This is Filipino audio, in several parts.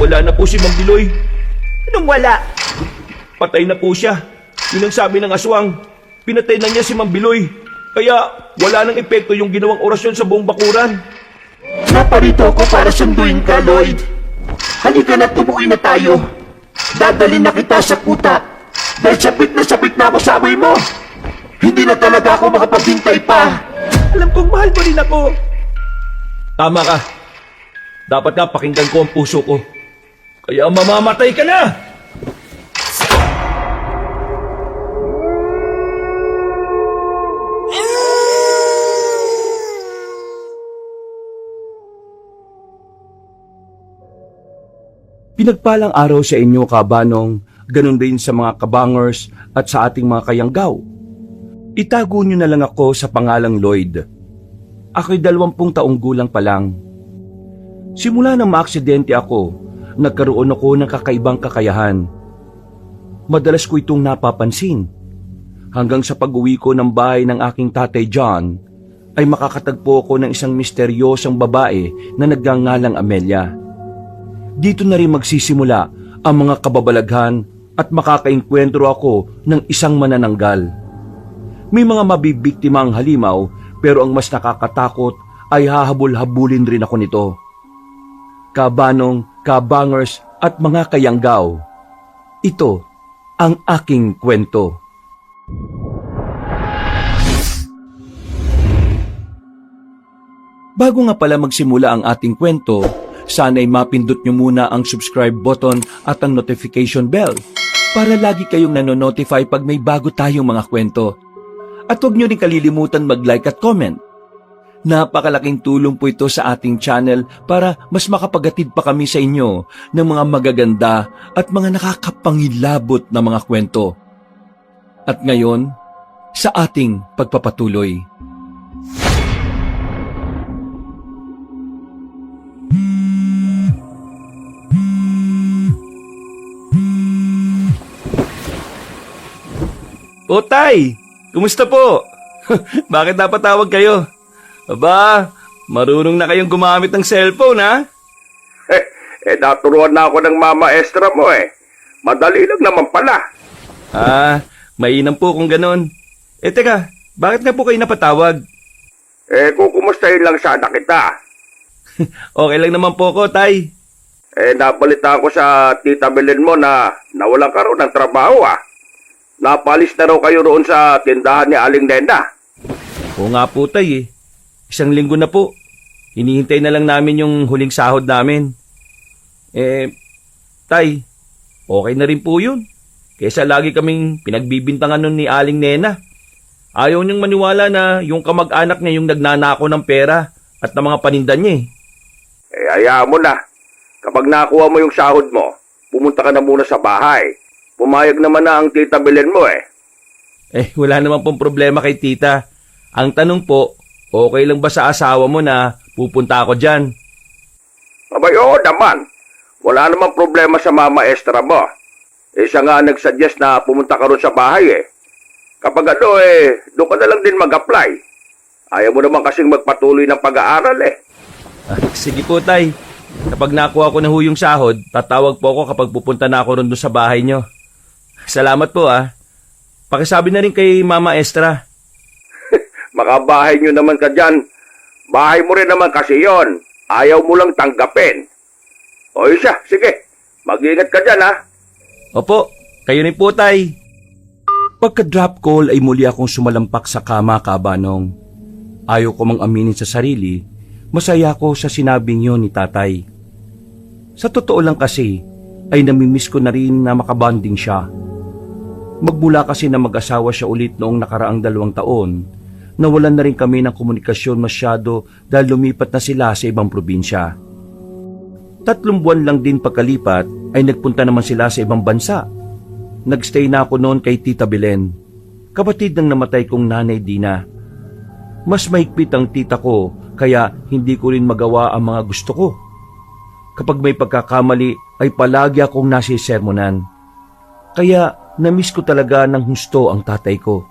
wala na po si Mang Biloy. Anong wala? Patay na po siya. Yun ang sabi ng aswang. Pinatay na niya si Mang Biloy. Kaya wala nang epekto yung ginawang orasyon sa buong bakuran. Naparito ako para sunduin ka, Lloyd. Halika na, tumuwi na tayo. Dadalhin na kita sa kuta. Dahil sabit na ako sa amoy mo. Hindi na talaga ako makapaghintay pa. Alam kong mahal mo rin ako. Tama ka. Dapat nga pakinggan ko ang puso ko. Kaya mamamatay ka na! Pinagpalang araw sa inyo, kabanong, ganun din sa mga kabangers at sa ating mga kayanggaw. Itago nyo na lang ako sa pangalang Lloyd. Ako'y 20 taong gulang pa lang. Simula nang maaksidente ako, nagkaroon ako ng kakaibang kakayahan. Madalas ko itong napapansin. Hanggang sa pag-uwi ko ng bahay ng aking tatay John, ay makakatagpo ko ng isang misteryosong babae na nagngangalang Amelia. Dito na rin magsisimula ang mga kababalaghan at makakaengkwentro ako ng isang manananggal. May mga mabibiktima ang halimaw, pero ang mas nakakatakot ay hahabol-habulin rin ako nito. Kabanong, kabangers at mga kayanggaw, ito ang aking kwento. Bago nga pala magsimula ang ating kwento, sana'y mapindot nyo muna ang subscribe button at ang notification bell para lagi kayong nanonotify pag may bago tayong mga kwento. At huwag nyo rin kalilimutan mag-like at comment. Napakalaking tulong po ito sa ating channel para mas makapagatid pa kami sa inyo ng mga magaganda at mga nakakapangilabot na mga kwento. At ngayon, sa ating pagpapatuloy. O Tay, kumusta po? Bakit napatawag kayo? Aba, marunong na kayong gumamit ng cellphone, ha? Naturuan na ako ng mama Estra mo eh. Madali lang naman pala. Mainam po kung ganon. Teka, bakit nga po kayo napatawag? Kukumustahin lang sana kita. Okay lang naman po ko, Tay. Nabalita ko sa tita Belen mo na nawalan ka rin ng trabaho ah. Napalis na raw kayo roon sa tindahan ni Aling Nena. Oo nga po, Tay eh. 1 linggo na po. Hinihintay na lang namin yung huling sahod namin. Tay, okay na rin po yun. Kesa lagi kaming pinagbibintangan nun ni Aling Nena. Ayaw niyang maniwala na yung kamag-anak niya yung nagnanako ng pera at ng mga paninda niya eh. Hayaan mo na. Kapag nakuha mo yung sahod mo, pumunta ka na muna sa bahay. Pumayag naman na ang tita Belen mo eh. Wala naman pong problema kay tita. Ang tanong po, okay lang ba sa asawa mo na pupunta ako dyan? Abay, oo naman. Wala namang problema sa mama Estra mo. Siya nga nagsuggest na pumunta ka ron sa bahay eh. Kapag doon ka na lang din mag-apply. Ayaw mo naman kasing magpatuloy ng pag-aaral eh. Sige po, Tay. Kapag nakuha ko na yung sahod, tatawag po ako kapag pupunta na ako ron doon sa bahay nyo. Salamat po ah. Pakisabi na rin kay Mama Estra. Makabahay nyo naman ka dyan. Bahay mo rin naman kasi yon. Ayaw mo lang tanggapin. O siya, sige. Mag-ingat ka dyan ha. Opo, kayo rin po, Tay. Pagka-drop call ay muli akong sumalampak sa kama, kabanong. Ayaw ko mang aminin sa sarili, masaya ko sa sinabi niyo ni tatay. Sa totoo lang kasi, ay namimiss ko na rin na makabanding siya. Magmula kasi na mag-asawa siya ulit noong nakaraang 2 taon, nawalan na rin kami ng komunikasyon masyado dahil lumipat na sila sa ibang probinsya. 3 buwan lang din pagkalipat ay nagpunta naman sila sa ibang bansa. Nagstay na ako noon kay Tita Belen, kapatid ng namatay kong nanay Dina. Mas mahigpit ang tita ko kaya hindi ko rin magawa ang mga gusto ko. Kapag may pagkakamali ay palagi akong nasisermonan. Kaya namiss ko talaga ng husto ang tatay ko.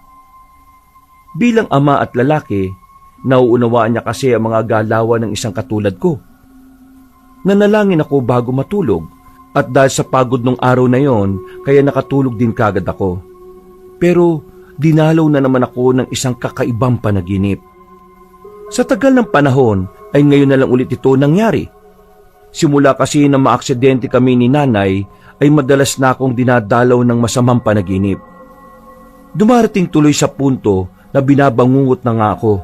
Bilang ama at lalaki, nauunawaan niya kasi ang mga galawan ng isang katulad ko. Nanalangin ako bago matulog At dahil sa pagod nung araw na yon, kaya nakatulog din kagad ako. Pero dinalaw na naman ako ng isang kakaibang panaginip. Sa tagal ng panahon ay ngayon na lang ulit ito nangyari. Simula kasi na maaksidente kami ni nanay ay madalas na akong dinadalaw ng masamang panaginip. Dumarating tuloy sa punto na binabangungot na nga ako.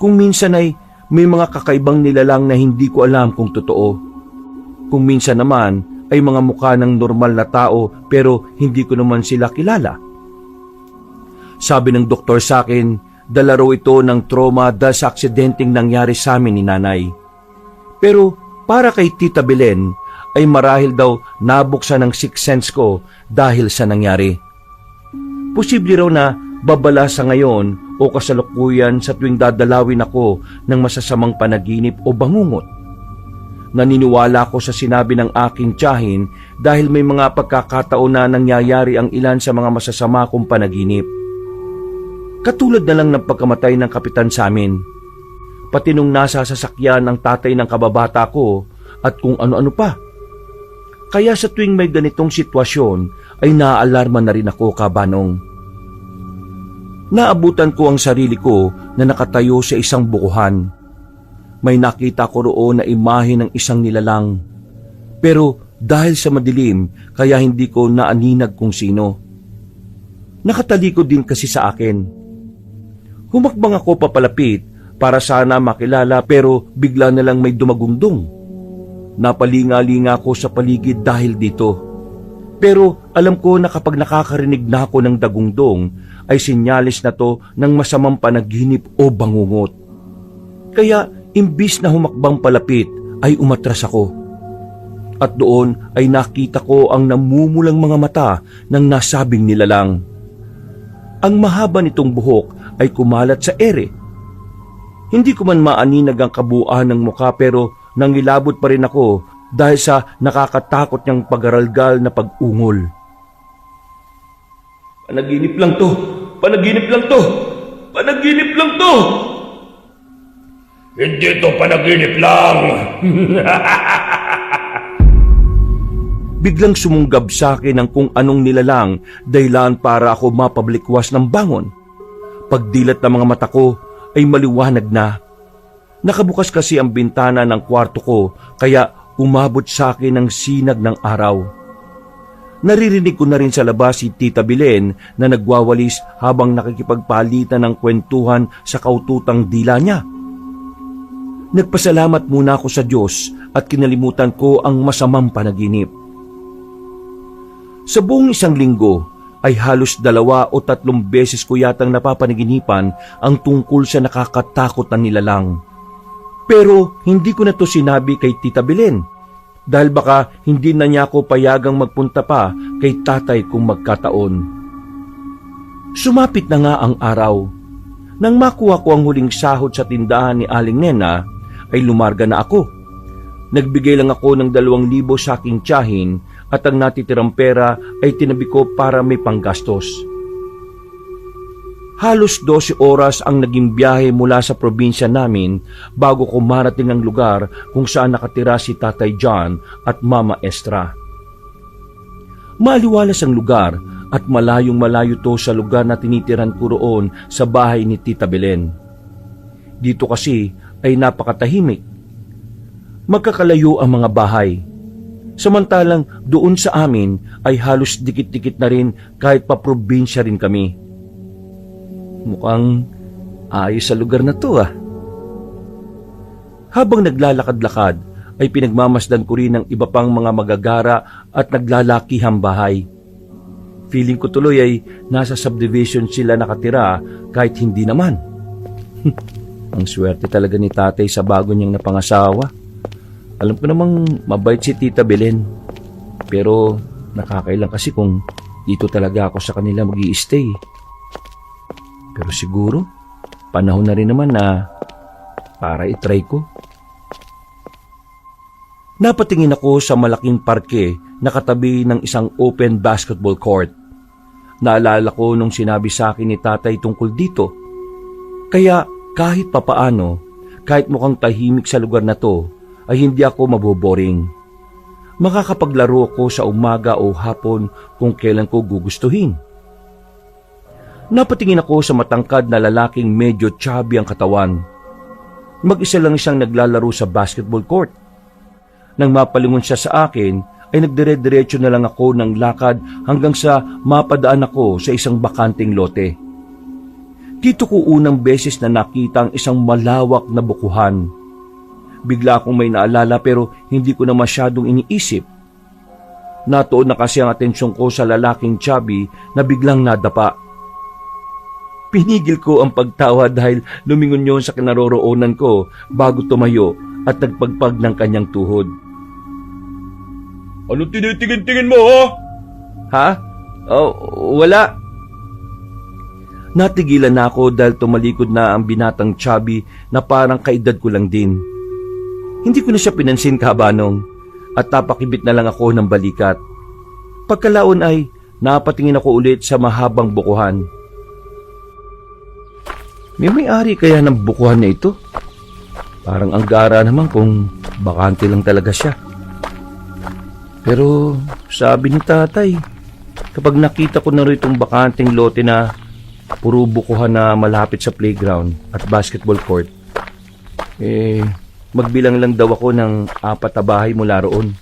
Kung minsan ay may mga kakaibang nilalang na hindi ko alam kung totoo. Kung minsan naman ay mga mukha ng normal na tao pero hindi ko naman sila kilala. Sabi ng doktor sa akin, dala raw ito ng trauma dahil sa aksidenteng nangyari sa amin ni nanay. Pero para kay Tita Belen ay marahil daw nabuksan ng sixth sense ko dahil sa nangyari. Posible raw na babala sa ngayon o kasalukuyan sa tuwing dadalawin ako ng masasamang panaginip o bangungot. Naniniwala ako sa sinabi ng aking tiyahin dahil may mga pagkakataon na nangyayari ang ilan sa mga masasama kong panaginip. Katulad na lang ng pagkamatay ng kapitan sa amin. Pati nung nasa sasakyan ng tatay ng kababata ko at kung ano-ano pa. Kaya sa tuwing may ganitong sitwasyon ay naaalarma na rin ako, kabanong. Naabutan ko ang sarili ko na nakatayo sa isang bukuhan. May nakita ko roon na imahe ng isang nilalang. Pero dahil sa madilim, kaya hindi ko naaninag kung sino. Nakatalikod din kasi sa akin. Humakbang ako papalapit para sana makilala pero bigla na lang may dumagundong. Napalinga-linga ako sa paligid dahil dito. Pero alam ko na kapag nakakarinig na ako ng dagundong ay sinyalis na to ng masamang panaginip o bangungot. Kaya imbis na humakbang palapit ay umatras ako. At doon ay nakita ko ang namumulang mga mata ng nasabing nilalang. Ang mahaba nitong buhok ay kumalat sa ere. Hindi ko man maaninag ang kabuuan ng mukha pero nangilabot pa rin ako dahil sa nakakatakot niyang pag-aralgal na pag-ungol. Panaginip lang to! Panaginip lang to! Panaginip lang to! Hindi to panaginip lang! Biglang sumunggab sa akin ang kung anong nilalang dahilan para ako mapablikwas ng bangon. Pagdilat ng mga mata ko ay maliwanag na. Nakabukas kasi ang bintana ng kwarto ko kaya umabot sa akin ang sinag ng araw. Naririnig ko na rin sa labas si Tita Belen na nagwawalis habang nakikipagpalitan ng kwentuhan sa kaututang dila niya. Nagpasalamat muna ako sa Diyos at kinalimutan ko ang masamang panaginip. Sa buong isang linggo ay halos 2 o 3 beses ko yatang napapanaginipan ang tungkol sa nakakatakot na nilalang. Pero hindi ko na to sinabi kay Tita Belen dahil baka hindi na niya ako payagang magpunta pa kay tatay kung magkataon. Sumapit na nga ang araw. Nang makuha ko ang huling sahod sa tindahan ni Aling Nena, ay lumarga na ako. Nagbigay lang ako ng 2,000 sa aking tiyahin at ang natitirang pera ay tinabi ko para may panggastos. Halos 12 oras ang naging biyahe mula sa probinsya namin bago ko marating ang lugar kung saan nakatira si Tatay John at Mama Estra. Maliwalas ang lugar at malayong-malayo to sa lugar na tinitiran ko roon sa bahay ni Tita Belen. Dito kasi ay napakatahimik. Magkakalayo ang mga bahay. Samantalang doon sa amin ay halos dikit-dikit na rin kahit pa probinsya rin kami. Mukhang ayos sa lugar na to ah. Habang naglalakad-lakad ay pinagmamasdan ko rin ang iba pang mga magagara at naglalakihang bahay. Feeling ko tuloy ay nasa subdivision sila nakatira kahit hindi naman. Ang swerte talaga ni tatay sa bago niyang napangasawa. Alam ko namang mabait si Tita Belen. Pero nakakailang kasi kung dito talaga ako sa kanila mag-i-stay. Pero siguro, panahon na rin naman na para itry ko. Napatingin ako sa malaking parke na katabi ng isang open basketball court. Naalala ko nung sinabi sa akin ni tatay tungkol dito. Kaya kahit papaano, kahit mukhang tahimik sa lugar na to, ay hindi ako maboboring. Makakapaglaro ko sa umaga o hapon kung kailan ko gugustuhin. Napatingin ako sa matangkad na lalaking medyo chubby ang katawan. Mag-isa lang siyang naglalaro sa basketball court. Nang mapalingon siya sa akin, ay nagdire-diretso na lang ako ng lakad hanggang sa mapadaan ako sa isang bakanting lote. Dito ko unang beses na nakita ang isang malawak na bukuhan. Bigla akong may naalala pero hindi ko na masyadong iniisip. Natuon na kasi ang atensyon ko sa lalaking chubby na biglang nadapa. Pinigil ko ang pagtawa dahil lumingon yun sa kinaroroonan ko bago tumayo at nagpagpag ng kanyang tuhod. Anong tinitingin-tingin mo, ha? Ha? Oh, wala. Natigilan na ako dahil tumalikod na ang binatang chubby na parang kaedad ko lang din. Hindi ko na siya pinansin, kabanong, at napakibit na lang ako ng balikat. Pagkalaon ay napatingin ako ulit sa mahabang bukuhan. May-ari kaya ng bukuhan na ito? Parang ang gara naman kung bakante lang talaga siya. Pero sabi ni tatay, kapag nakita ko na rin itong bakanting lote na puro bukuhan na malapit sa playground at basketball court, magbilang lang daw ako ng 4 na bahay mula roon.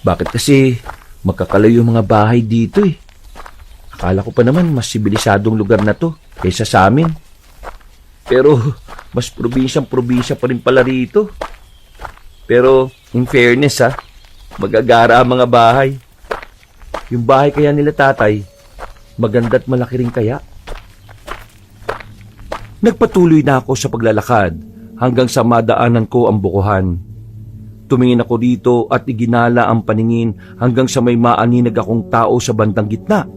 Bakit kasi magkakalayo yung mga bahay dito eh? Akala ko pa naman mas sibilisadong lugar na to kaysa sa amin. Pero mas probinsyang-probinsya pa rin pala rito. Pero in fairness magagara ang mga bahay. Yung bahay kaya nila tatay, maganda't malaki rin kaya. Nagpatuloy na ako sa paglalakad hanggang sa madaanan ko ang bukuhan. Tumingin ako dito at iginala ang paningin hanggang sa may maaninag akong tao sa bandang gitna.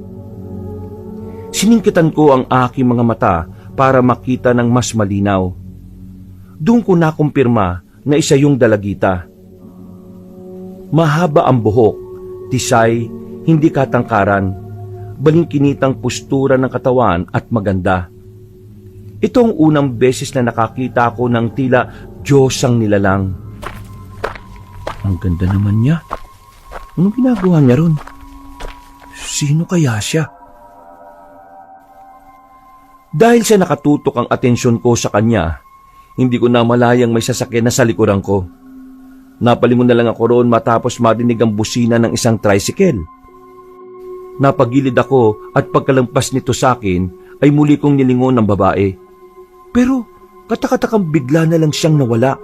Siningkitan ko ang aking mga mata para makita ng mas malinaw. Doon ko nakumpirma na isa yung dalagita. Mahaba ang buhok, tisay, hindi katangkaran, balingkinitang postura ng katawan at maganda. Ito ang unang beses na nakakita ko ng tila Diyosang nilalang. Ang ganda naman niya. Anong ginagawa niya ron? Sino kaya siya? Dahil sa nakatutok ang atensyon ko sa kanya, hindi ko na malayang may sasakyan na sa likuran ko. Napalingon na lang ako roon matapos marinig ang busina ng isang tricycle. Napagilid ako at pagkalampas nito sa akin ay muli kong nilingon ng babae. Pero katakatakang bigla na lang siyang nawala.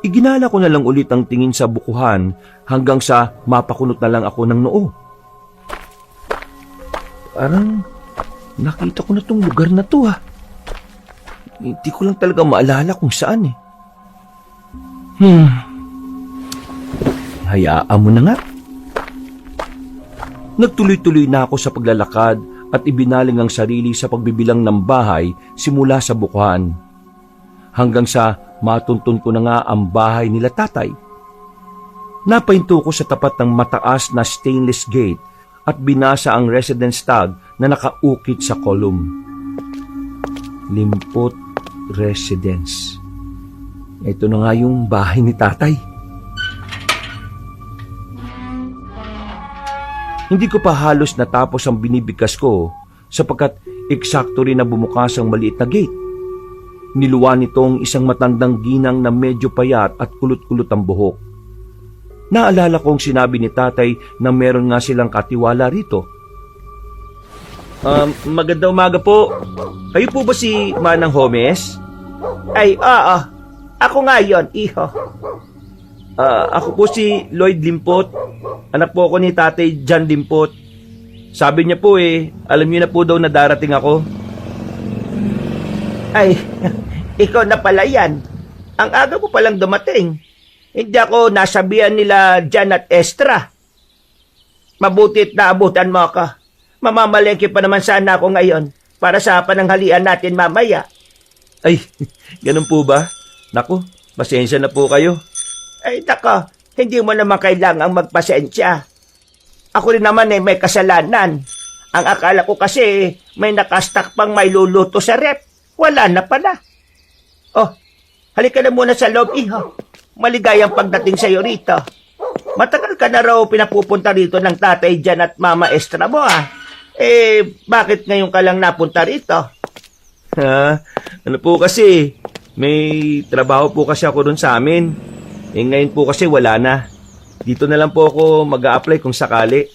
Iginala ko na lang ulit ang tingin sa bukuhan hanggang sa mapakunot na lang ako ng noo. Parang nakita ko na tong lugar na to Hindi ko lang talaga maalala kung saan Hayaan mo na nga. Nagtuloy-tuloy na ako sa paglalakad at ibinaling ang sarili sa pagbibilang ng bahay simula sa bukuhan. Hanggang sa matuntun ko na nga ang bahay nila tatay. Napahinto ko sa tapat ng mataas na stainless gate at binasa ang residence tag na nakaukit sa column. Limpot Residence. Ito na nga yung bahay ni tatay. Hindi ko pa halos natapos ang binibigkas ko sapagkat eksakto rin na bumukas ang maliit na gate. Niluwan nitong isang matandang ginang na medyo payat at kulot-kulot ang buhok. Naalala kong sinabi ni tatay na meron nga silang katiwala rito. Magandang umaga po. Kayo po ba si Manang Homes? Ay, oo. Ako nga yon, iho. Ako po si Lloyd Limpot. Anak po ako ni Tatay John Limpot. Sabi niya po alam niyo na po daw na darating ako. Ay, ikaw na pala yan. Ang aga mo palang dumating. Hindi ako nasabihan nila Jan at Estra. Mabuti't naabutan mo ako. Mamamalengke pa naman sana ako ngayon para sa pananghalian natin mamaya. Ay, ganun po ba? Naku, pasensya na po kayo. Ay, nako, hindi mo naman kailangang magpasensya. Ako rin naman may kasalanan. Ang akala ko kasi may nakastak pang may luluto sa rep. Wala na pala. Oh, halika na muna sa loob, iho. Maligayang pagdating sa'yo rito. Matagal ka na raw pinapupunta rito ng tatay Jan at mama Estra mo bakit ngayon ka lang napunta rito? Ha? Ano po kasi, may trabaho po kasi ako doon sa amin. Ngayon po kasi wala na. Dito na lang po ako mag-a-apply kung sakali.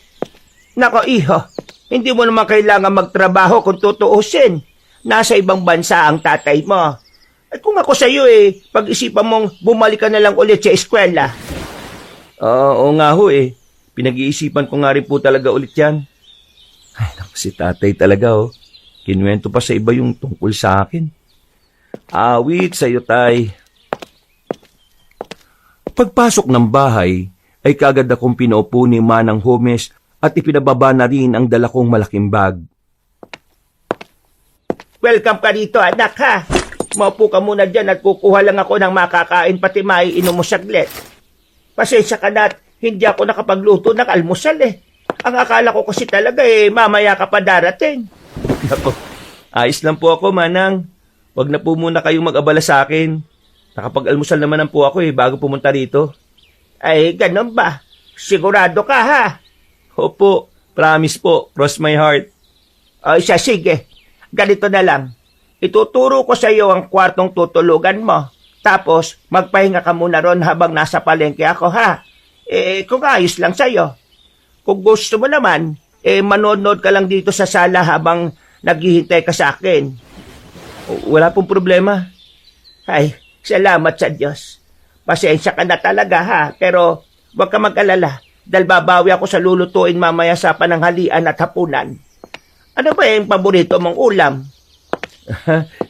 Nako iho, hindi mo naman kailangan magtrabaho kung tutuusin. Nasa ibang bansa ang tatay mo. At kung ako sa iyo pag-isipan mong bumalik ka na lang ulit sa eskwela. Oo nga ho pinag-iisipan ko nga rin po talaga ulit yan. Ay, naku, si tatay talaga Kinuwento pa sa iba yung tungkol sa akin. Awit sa'yo, tay. Pagpasok ng bahay, ay kagad akong pinaupo ni Manang Homes at ipinababa na rin ang dala kong malaking bag. Welcome ka dito, anak, ha? Maupo ka muna dyan at kukuha lang ako ng makakain pati maiinom mo saglit. Pasensya ka na at hindi ako nakapagluto ng almusal Ang akala ko kasi talaga mamaya ka pa darating. Nako, ayos lang po ako, Manang. Wag na po muna kayong mag-abala sa akin. Nakapag-almusal naman po ako bago pumunta rito. Ay, ganun ba? Sigurado ka, ha? Opo, promise po, cross my heart. Ay, sige. Ganito na lang. Ituturo ko sa iyo ang kwartong tutulugan mo. Tapos, magpahinga ka muna ron habang nasa palengke ako, ha? Kung ayos lang sa iyo. Kung gusto mo naman, manonood ka lang dito sa sala habang naghihintay ka sa akin. Wala pong problema. Ay, salamat sa Diyos. Pasensya ka na talaga, ha? Pero, huwag ka mag-alala. Dahil babawi ako sa lulutuin mamaya sa pananghalian at hapunan. Ano ba yung paborito mong ulam?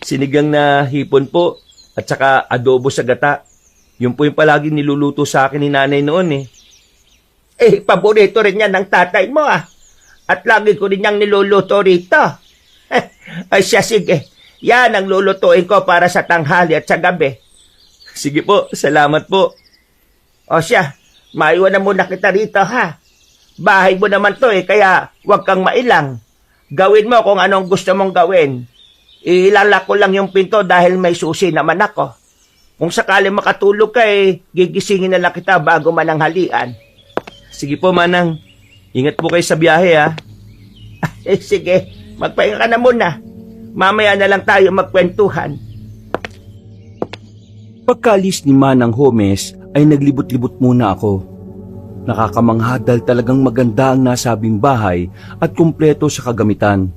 Sinigang na hipon po at saka adobo sa gata. Yun po yung palagi niluluto sa akin ni nanay noon paborito rin yan ng tatay mo At lagi ko rin niyang niluluto rito. Ay siya, sige. Yan ang lulutuin ko para sa tanghali at sa gabi. Sige po, salamat po. O siya, maiwan na muna kita rito, ha? Bahay mo naman to kaya huwag kang mailang. Gawin mo kung anong gusto mong gawin. Ilalak ko lang yung pinto dahil may susi naman ako. Kung sakali makatulog ka gigisingin na lang kita bago mananghalian. Sige po, Manang. Ingat po kayo sa biyahe, ha? Sige, magpahinga ka na muna. Mamaya na lang tayo magkwentuhan. Pagkaalis ni Manang Homes ay naglibot-libot muna ako. Nakakamangha dahil talagang maganda ang nasabing bahay at kumpleto sa kagamitan.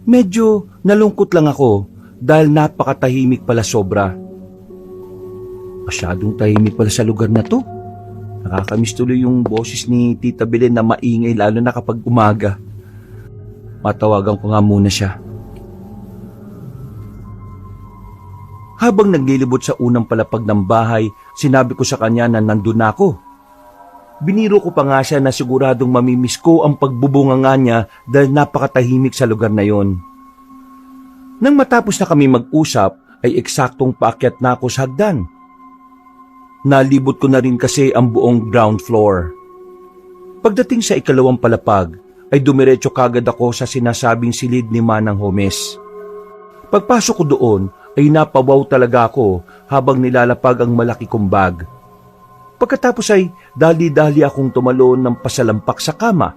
Medyo nalungkot lang ako dahil napakatahimik pala sobra. Masyadong tahimik pala sa lugar na to. Nakakamiss tuloy yung boses ni Tita Belen na maingay lalo na kapag umaga. Matawagan ko nga muna siya. Habang naglilibot sa unang palapag ng bahay, sinabi ko sa kanya na nandun na ako. Biniro ko pa nga siya na siguradong mamimiss ko ang pagbubunga nga niya dahil napakatahimik sa lugar na yon. Nang matapos na kami mag-usap, ay eksaktong paakyat na ako sa hagdan. Nalibot ko na rin kasi ang buong ground floor. Pagdating sa ikalawang palapag, ay dumiretso kagad ako sa sinasabing silid ni Manang Homes. Pagpasok ko doon, ay napawaw talaga ako habang nilalapag ang malaki kong bag. Pagkatapos ay dali-dali akong tumalon ng pasalampak sa kama.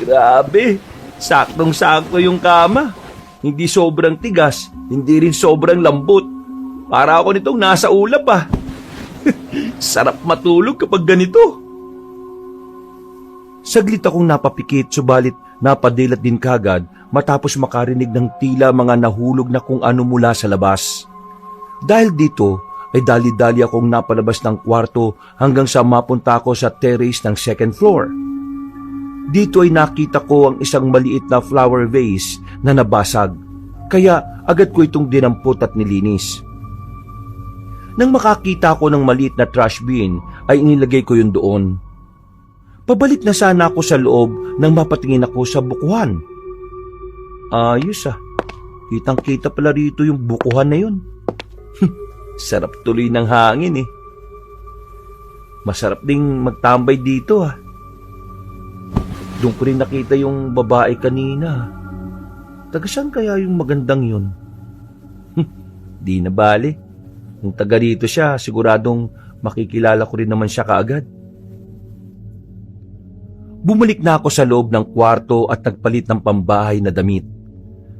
Grabe, saktong-sakto yung kama. Hindi sobrang tigas, hindi rin sobrang lambot. Para ako nitong nasa ulap Sarap matulog kapag ganito. Saglit akong napapikit subalit napadilat din kagad matapos makarinig ng tila mga nahulog na kung ano mula sa labas. Dahil dito ay dali-dali akong napalabas ng kwarto hanggang sa mapunta ako sa terrace ng second floor. Dito ay nakita ko ang isang maliit na flower vase na nabasag, kaya agad ko itong dinampot at nilinis. Nang makakita ako ng maliit na trash bin, ay inilagay ko yun doon. Pabalik na sana ako sa loob nang mapatingin ako sa bukuhan. Ayos kitang-kita pala rito yung bukuhan na yun. Sarap tuloy ng hangin Masarap ding magtambay dito Doon ko rin nakita yung babae kanina. Taga saan kaya yung magandang yun? Di na bale. Kung taga dito siya, siguradong makikilala ko rin naman siya kaagad. Bumalik na ako sa loob ng kwarto at nagpalit ng pambahay na damit.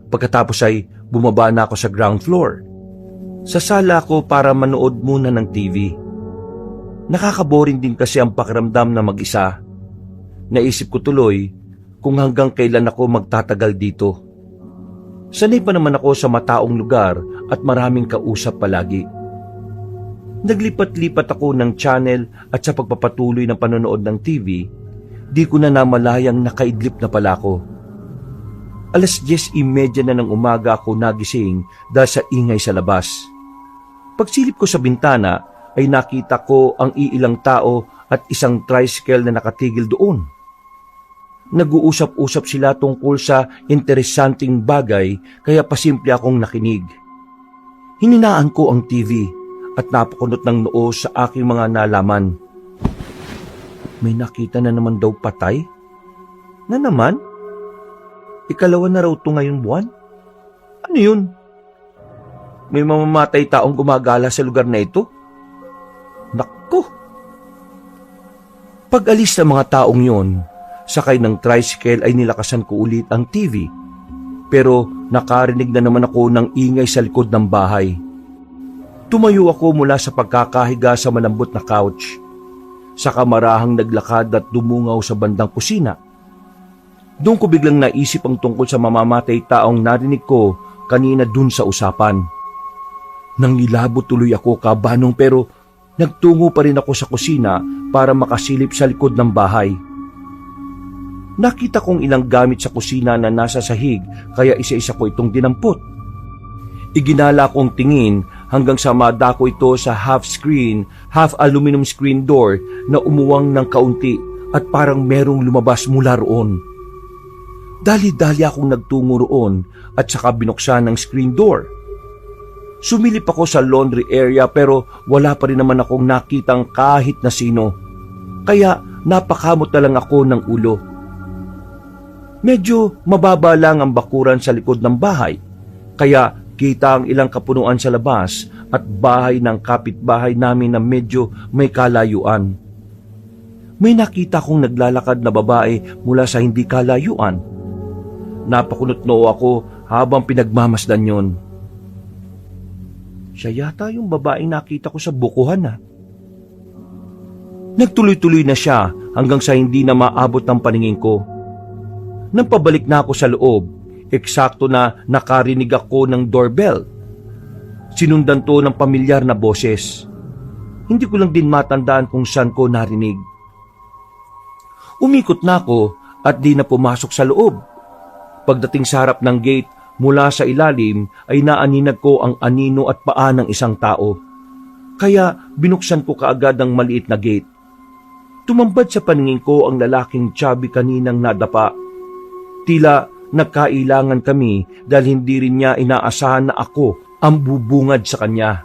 Pagkatapos ay bumaba na ako sa ground floor. Sa sala ko para manood muna ng TV. Nakakaboring din kasi ang pakiramdam na mag-isa. Naisip ko tuloy kung hanggang kailan ako magtatagal dito. Sanay pa naman ako sa mataong lugar at maraming kausap palagi. Naglipat-lipat ako ng channel at sa pagpapatuloy ng panonood ng TV, di ko na namalayang nakaidlip na pala ako. 10:30 na ng umaga ako nagising dahil sa ingay sa labas. Pagsilip ko sa bintana ay nakita ko ang iilang tao at isang tricycle na nakatigil doon. Nag-uusap-usap sila tungkol sa interesanting bagay kaya pasimple akong nakinig. Hininaan ko ang TV at napakunot ng noo sa aking mga nalaman. May nakita na naman daw patay? Na naman? Ikalawa na raw ito ngayong buwan? Ano yun? May mamamatay taong gumagala sa lugar na ito? Naku! Pag-alis ng mga taong yon, sakay ng tricycle ay nilakasan ko ulit ang TV. Pero nakarinig na naman ako ng ingay sa likod ng bahay. Tumayo ako mula sa pagkakahiga sa malambot na couch. Sa kamarahang naglakad at dumungaw sa bandang kusina. Doon ko biglang naisip ang tungkol sa mamamatay taong narinig ko kanina dun sa usapan. Nangilabot tuloy ako kabanong pero nagtungo pa rin ako sa kusina para makasilip sa likod ng bahay. Nakita kong ilang gamit sa kusina na nasa sahig kaya isa-isa ko itong dinampot. Iginala kong tingin hanggang sa madako ito sa half-screen, half-aluminum screen door na umuwang ng kaunti at parang merong lumabas mula roon. Dali-dali akong nagtungo roon at saka binuksan ng screen door. Sumilip ako sa laundry area pero wala pa rin naman akong nakitang kahit na sino. Kaya napakamot na lang ako ng ulo. Medyo mababa lang ang bakuran sa likod ng bahay. Kaya kita ang ilang kapunuan sa labas at bahay ng kapitbahay namin na medyo may kalayuan. May nakita kong naglalakad na babae mula sa hindi kalayuan. Napakunot noo ako habang pinagmamasdan yon. Siya yata yung babaeng nakita ko sa bukuhan Nagtuloy-tuloy na siya hanggang sa hindi na maabot ng paningin ko. Nang pabalik na ako sa loob, eksakto na nakarinig ako ng doorbell. Sinundan to ng pamilyar na boses. Hindi ko lang din matandaan kung saan ko narinig. Umikot na ako at di na pumasok sa loob. Pagdating sa harap ng gate, mula sa ilalim ay naaninag ko ang anino at paa ng isang tao. Kaya binuksan ko kaagad ang maliit na gate. Tumambad sa paningin ko ang lalaking chubby kaninang nadapa. Tila nagkailangan kami dahil hindi rin niya inaasahan na ako ang bubungad sa kanya.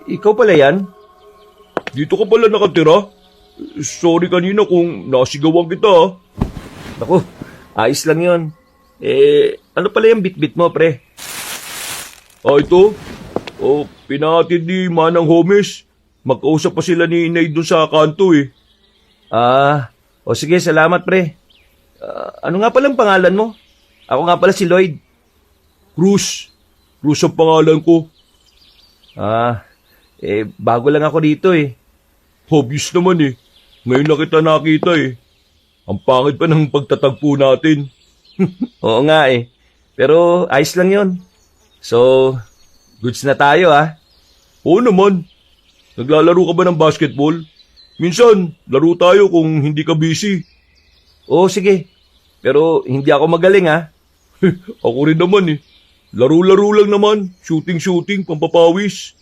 Ikaw pala yan? Dito ka pala nakatira? Sorry kanina kung nasigawan kita. Naku, ayos lang yun. Ano pala yung bitbit mo, pre? Ito? Pinahatid ni Manang Homes. Magkausap pa sila ni Inay dun sa kanto Sige, salamat, pre. Ano nga palang pangalan mo? Ako nga pala si Lloyd. Cruz. Cruz ang pangalan ko. Bago lang ako dito Obvious naman Ngayon na kita nakita Ang pangit pa ng pagtatagpo natin. Oo nga Pero ayos lang yun. So, goods na tayo Oo naman. Naglalaro ka ba ng basketball? Minsan, laro tayo kung hindi ka busy. Oo, sige. Pero hindi ako magaling Ako rin naman Laro-laro lang naman. Shooting-shooting, pampapawis.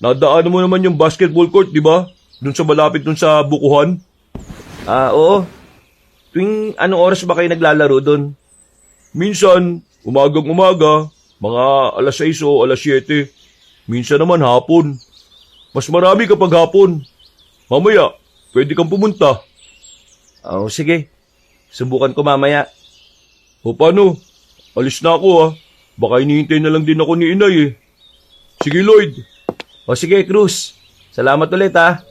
Nadaan mo naman yung basketball court, di ba? Doon sa malapit doon sa bukuhan. Oo. Tuwing anong oras ba kayo naglalaro doon? Minsan, umagang-umaga, mga alas 6 o alas 7. Minsan naman hapon. Mas marami kapag hapon. Mamaya, pwede kang pumunta. Sige. Subukan ko mamaya. O paano? Alis na ako Baka hinihintay na lang din ako ni Inay Sige Lloyd. Sige, Cruz. Salamat ulit ha.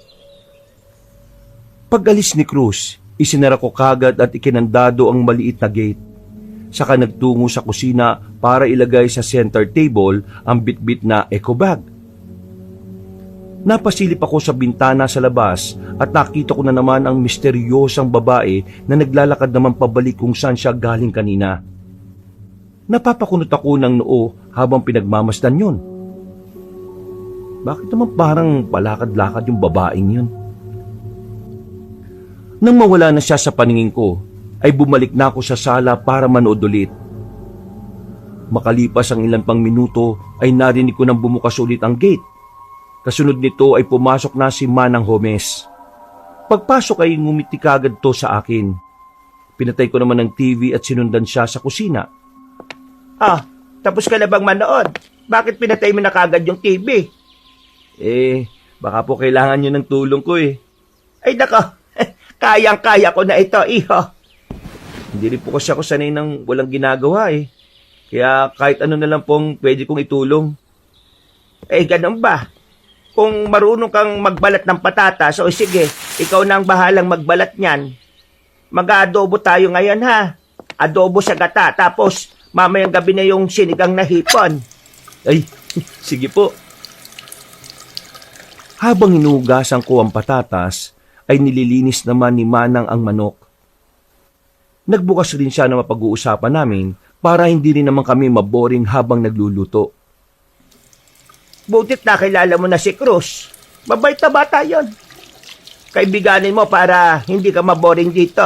Pag-alis ni Cruz, isinara ko kagad at ikinandado ang maliit na gate. Saka nagtungo sa kusina para ilagay sa center table ang bitbit na eco bag. Napasilip ako sa bintana sa labas at nakita ko na naman ang misteryosang babae na naglalakad naman pabalik kung saan siya galing kanina. Napapakunot ako ng noo habang pinagmamasdan yun. Bakit naman parang palakad-lakad yung babaeng yun? Nang mawala na siya sa paningin ko, ay bumalik na ako sa sala para manood ulit. Makalipas ang ilan pang minuto ay narinig ko nang bumukas ulit ang gate. Kasunod nito ay pumasok na si Manang Homes. Pagpasok ay ngumiti kagad to sa akin. Pinatay ko naman ng TV at sinundan siya sa kusina. Tapos ka na bang manood? Bakit pinatay mo na kagad yung TV? Baka po kailangan nyo ng tulong ko eh. Ay nako, kayang-kaya ko na ito, iho. Hindi rin po kasi ako sanay ng walang ginagawa eh. Kaya kahit ano na lang pong pwede kong itulong. Ganun ba? Kung marunong kang magbalat ng patatas, o sige, ikaw na ang bahalang magbalat niyan. Mag-aadobo tayo ngayon ha. Adobo sa gata, tapos mamayang gabi na yung sinigang na hipon. Ay, sige po. Habang hinugasan ko ang patatas, ay nililinis naman ni Manang ang manok. Nagbukas rin siya na mapag-uusapan namin para hindi rin naman kami maboring habang nagluluto. Butit na kilala mo na si Cruz. Mabait na bata yon. Kaibiganin mo para hindi ka maboring dito.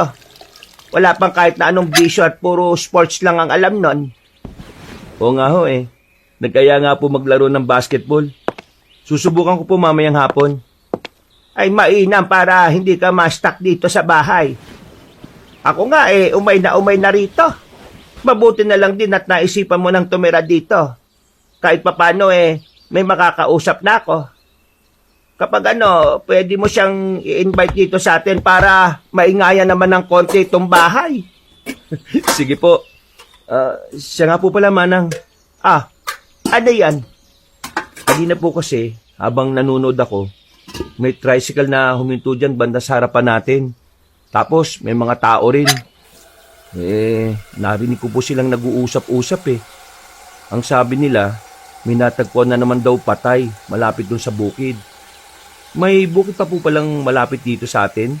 Wala pang kahit na anong bisyo at puro sports lang ang alam nun. Oo nga ho eh. Nagkaya nga po maglaro ng basketball. Susubukan ko po mamayang hapon. Ay mainam para hindi ka ma-stuck dito sa bahay. Ako nga umay na rito. Mabuti na lang din at naisipan mo nang tumira dito. Kahit papano may makakausap na ako. Kapag pwede mo siyang i-invite dito sa atin para maingayan naman ng konti itong bahay. Sige po. Siya nga po pala, Manang. Ano yan? Kanina po kasi, habang nanonood ako, may tricycle na huminto dyan banda sa harapan natin. Tapos, may mga tao rin. Narinig ko po silang nag-uusap-usap eh. Ang sabi nila, may natagpuan na naman daw patay malapit dun sa bukid. May bukid pa po palang malapit dito sa atin.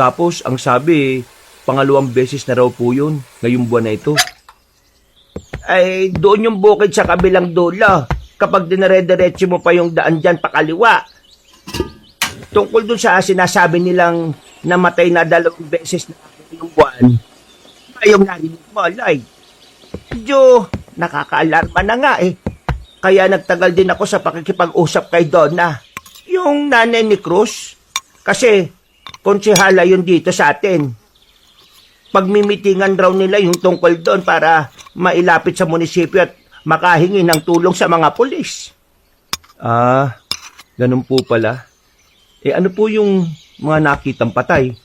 Tapos, ang sabi, pangalawang beses na raw po yun ngayong buwan na ito. Ay, doon yung bukid sa kabilang dulo. Kapag dinare-diretso mo pa yung daan dyan pakaliwa. Tungkol dun sa sinasabi nilang namatay na 2 beses na yung buwan, yung narinig mo, Lloyd. Medyo nakakaalarma na nga eh. Kaya nagtagal din ako sa pakikipag-usap kay Donna, yung nanay ni Cruz. Kasi konsehala yun dito sa atin. Pagmimitingan raw nila yung tungkol doon para mailapit sa munisipyo at makahingi ng tulong sa mga pulis. Ganun po pala. Ano po yung mga nakitang patay?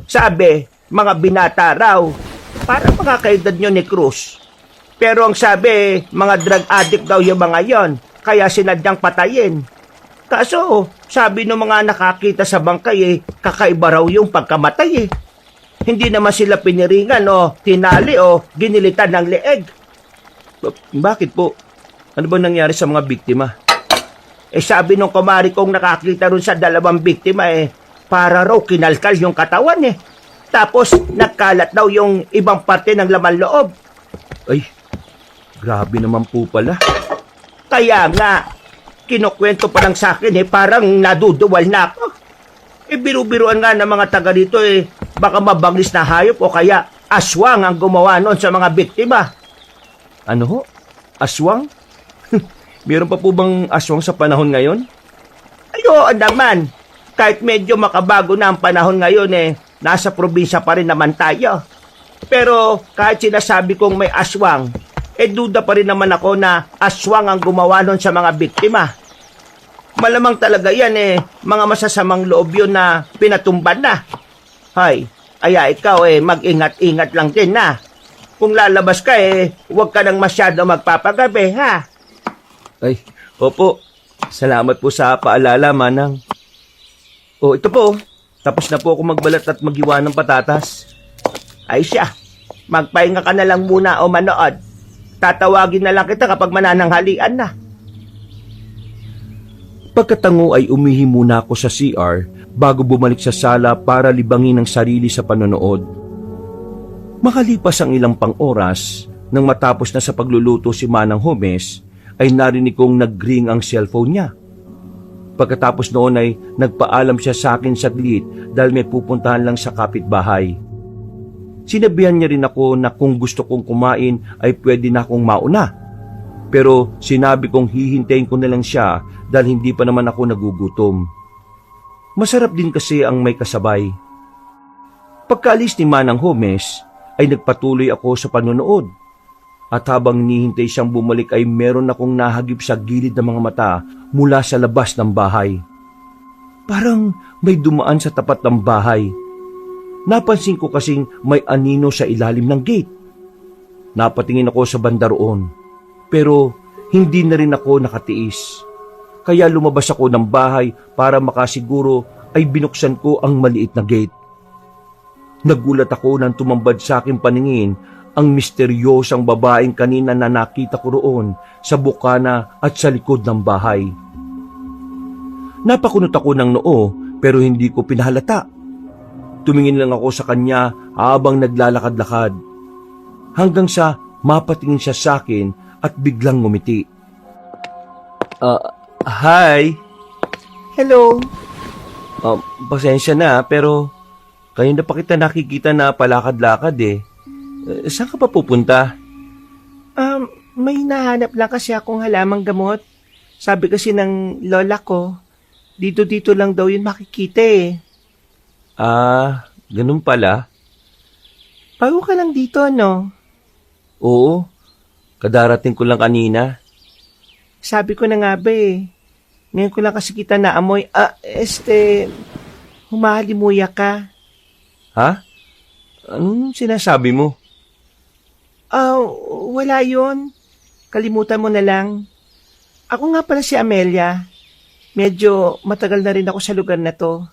Sabi, mga binata raw. Para mga kaedad nyo ni Cruz. Pero ang sabi, mga drug addict daw yung mga yon. Kaya sinadyang patayin. Kaso, sabi ng mga nakakita sa bangkay kakaiba raw yung pagkamatay Hindi naman sila piniringan o tinali o ginilitan ng leeg. Bakit po? Ano ba nangyari sa mga biktima? Sabi nung kumari kong nakakita ron sa 2 biktima para raw kinalkal yung katawan Tapos nagkalat daw yung ibang parte ng laman loob. Ay, grabe naman po pala. Kaya nga, kinukwento pa lang sa akin parang naduduwal na ako. Biru-biruan nga ng mga taga dito baka mabangis na hayop o kaya aswang ang gumawa nun sa mga biktima. Ano ho? Aswang? Meron pa po bang aswang sa panahon ngayon? Oo naman. Kahit medyo makabago na ang panahon ngayon nasa probinsya pa rin naman tayo. Pero kahit sinasabi kong may aswang, duda pa rin naman ako na aswang ang gumawa nun sa mga biktima. Malamang talaga yan mga masasamang loob yun na pinatumban na. Hay, aya ikaw mag-ingat-ingat lang din na. Kung lalabas ka huwag ka nang masyado magpapagabi ha. Ay, opo. Salamat po sa paalala, Manang. Oh, ito po. Tapos na po ako magbalat at maghiwa ng patatas. Ay siya, magpahinga ka na lang muna o manood. Tatawagin na lang kita kapag manananghalian na. Pagkatango ay umihi muna ako sa CR bago bumalik sa sala para libangin ang sarili sa panonood. Makalipas ang ilang pang oras, nang matapos na sa pagluluto si Manang Homes, ay narinig kong nag-ring ang cellphone niya. Pagkatapos noon ay nagpaalam siya sa akin saglit dahil may pupuntahan lang sa kapitbahay. Sinabihan niya rin ako na kung gusto kong kumain ay pwede na akong mauna. Pero sinabi kong hihintayin ko na lang siya dahil hindi pa naman ako nagugutom. Masarap din kasi ang may kasabay. Pagkaalis ni Manang Homes ay nagpatuloy ako sa panonood. At habang hinihintay siyang bumalik ay meron akong nahagip sa gilid ng mga mata mula sa labas ng bahay. Parang may dumaan sa tapat ng bahay. Napansin ko kasing may anino sa ilalim ng gate. Napatingin ako sa banda roon, pero hindi na rin ako nakatiis. Kaya lumabas ako ng bahay para makasiguro ay binuksan ko ang maliit na gate. Nagulat ako nang tumambad sa aking paningin ang misteryosang babaeng kanina na nakita ko roon sa bukana at sa likod ng bahay. Napakunot ako ng noo pero hindi ko pinahalata. Tumingin lang ako sa kanya habang naglalakad-lakad. Hanggang sa mapatingin siya sa akin at biglang ngumiti. Hi! Hello. Pasensya na pero kayo na pa kita nakikita na palakad-lakad eh. Saan ka pa pupunta? May nahanap lang kasi akong halamang gamot. Sabi kasi ng lola ko, dito lang daw yun makikita eh. Ganun pala. Bago ka lang dito, no? Oo, kadarating ko lang kanina. Sabi ko na nga ba eh. Ngayon ko lang kasi kita na amoy. Humahalimuya ka. Ha? Anong sinasabi mo? Wala yun. Kalimutan mo na lang. Ako nga pala si Amelia. Medyo matagal na rin ako sa lugar na to.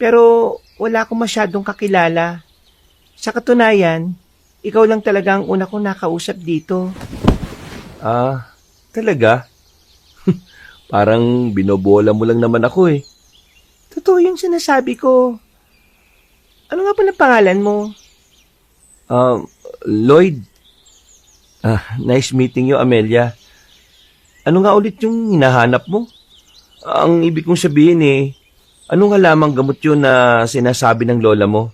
Pero wala akong masyadong kakilala. Sa katunayan, ikaw lang talaga ang una kong nakausap dito. Talaga? Parang binobola mo lang naman ako eh. Totoo yung sinasabi ko. Ano nga pala pangalan mo? Lloyd. Nice meeting you, Amelia. Ano nga ulit yung hinahanap mo? Ang ibig kong sabihin eh, ano nga lamang gamot yun na sinasabi ng lola mo?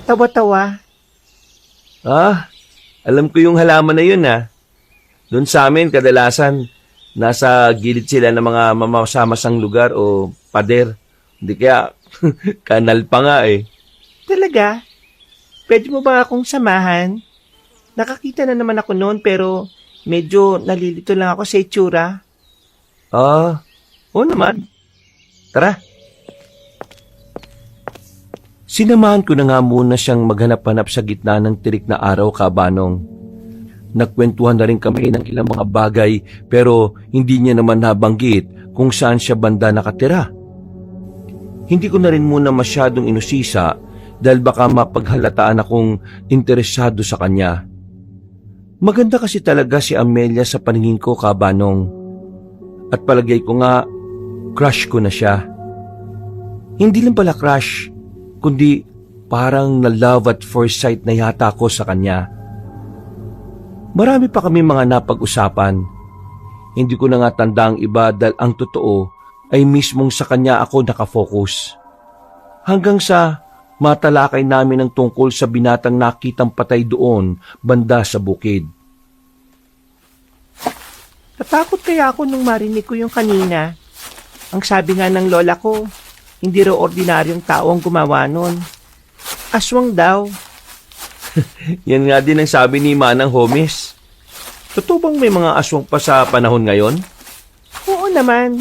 Tawa-tawa. Alam ko yung halaman na yun Doon sa amin, kadalasan, nasa gilid sila ng mga mamasamasang lugar o pader. Hindi kaya, kanal pa nga eh. Talaga? Pwede mo ba akong samahan? Nakakita na naman ako noon pero medyo nalilito lang ako sa itsura. Oo naman. Tara. Sinamahan ko na nga muna siyang maghanap-hanap sa gitna ng tirik na araw, Kabanong. Nagkwentuhan na rin kami ng ilang mga bagay pero hindi niya naman nabanggit kung saan siya banda nakatira. Hindi ko na rin muna masyadong inusisa dahil baka mapaghalataan akong interesado sa kanya. Maganda kasi talaga si Amelia sa paningin ko, Kabanong. At palagay ko nga, crush ko na siya. Hindi lang pala crush, kundi parang na love at first sight na yata ako sa kanya. Marami pa kami mga napag-usapan. Hindi ko na nga tanda ang iba dahil ang totoo ay mismong sa kanya ako nakafocus. Hanggang sa matalakay namin ang tungkol sa binatang nakitang patay doon banda sa bukid. Natakot kaya ako nung marinig ko yung kanina. Ang sabi nga ng lola ko, hindi raw ordinaryong tao ang gumawa nun. Aswang daw. Yan nga din ang sabi ni Manang Homes. Totoo bang may mga aswang pa sa panahon ngayon? Oo naman.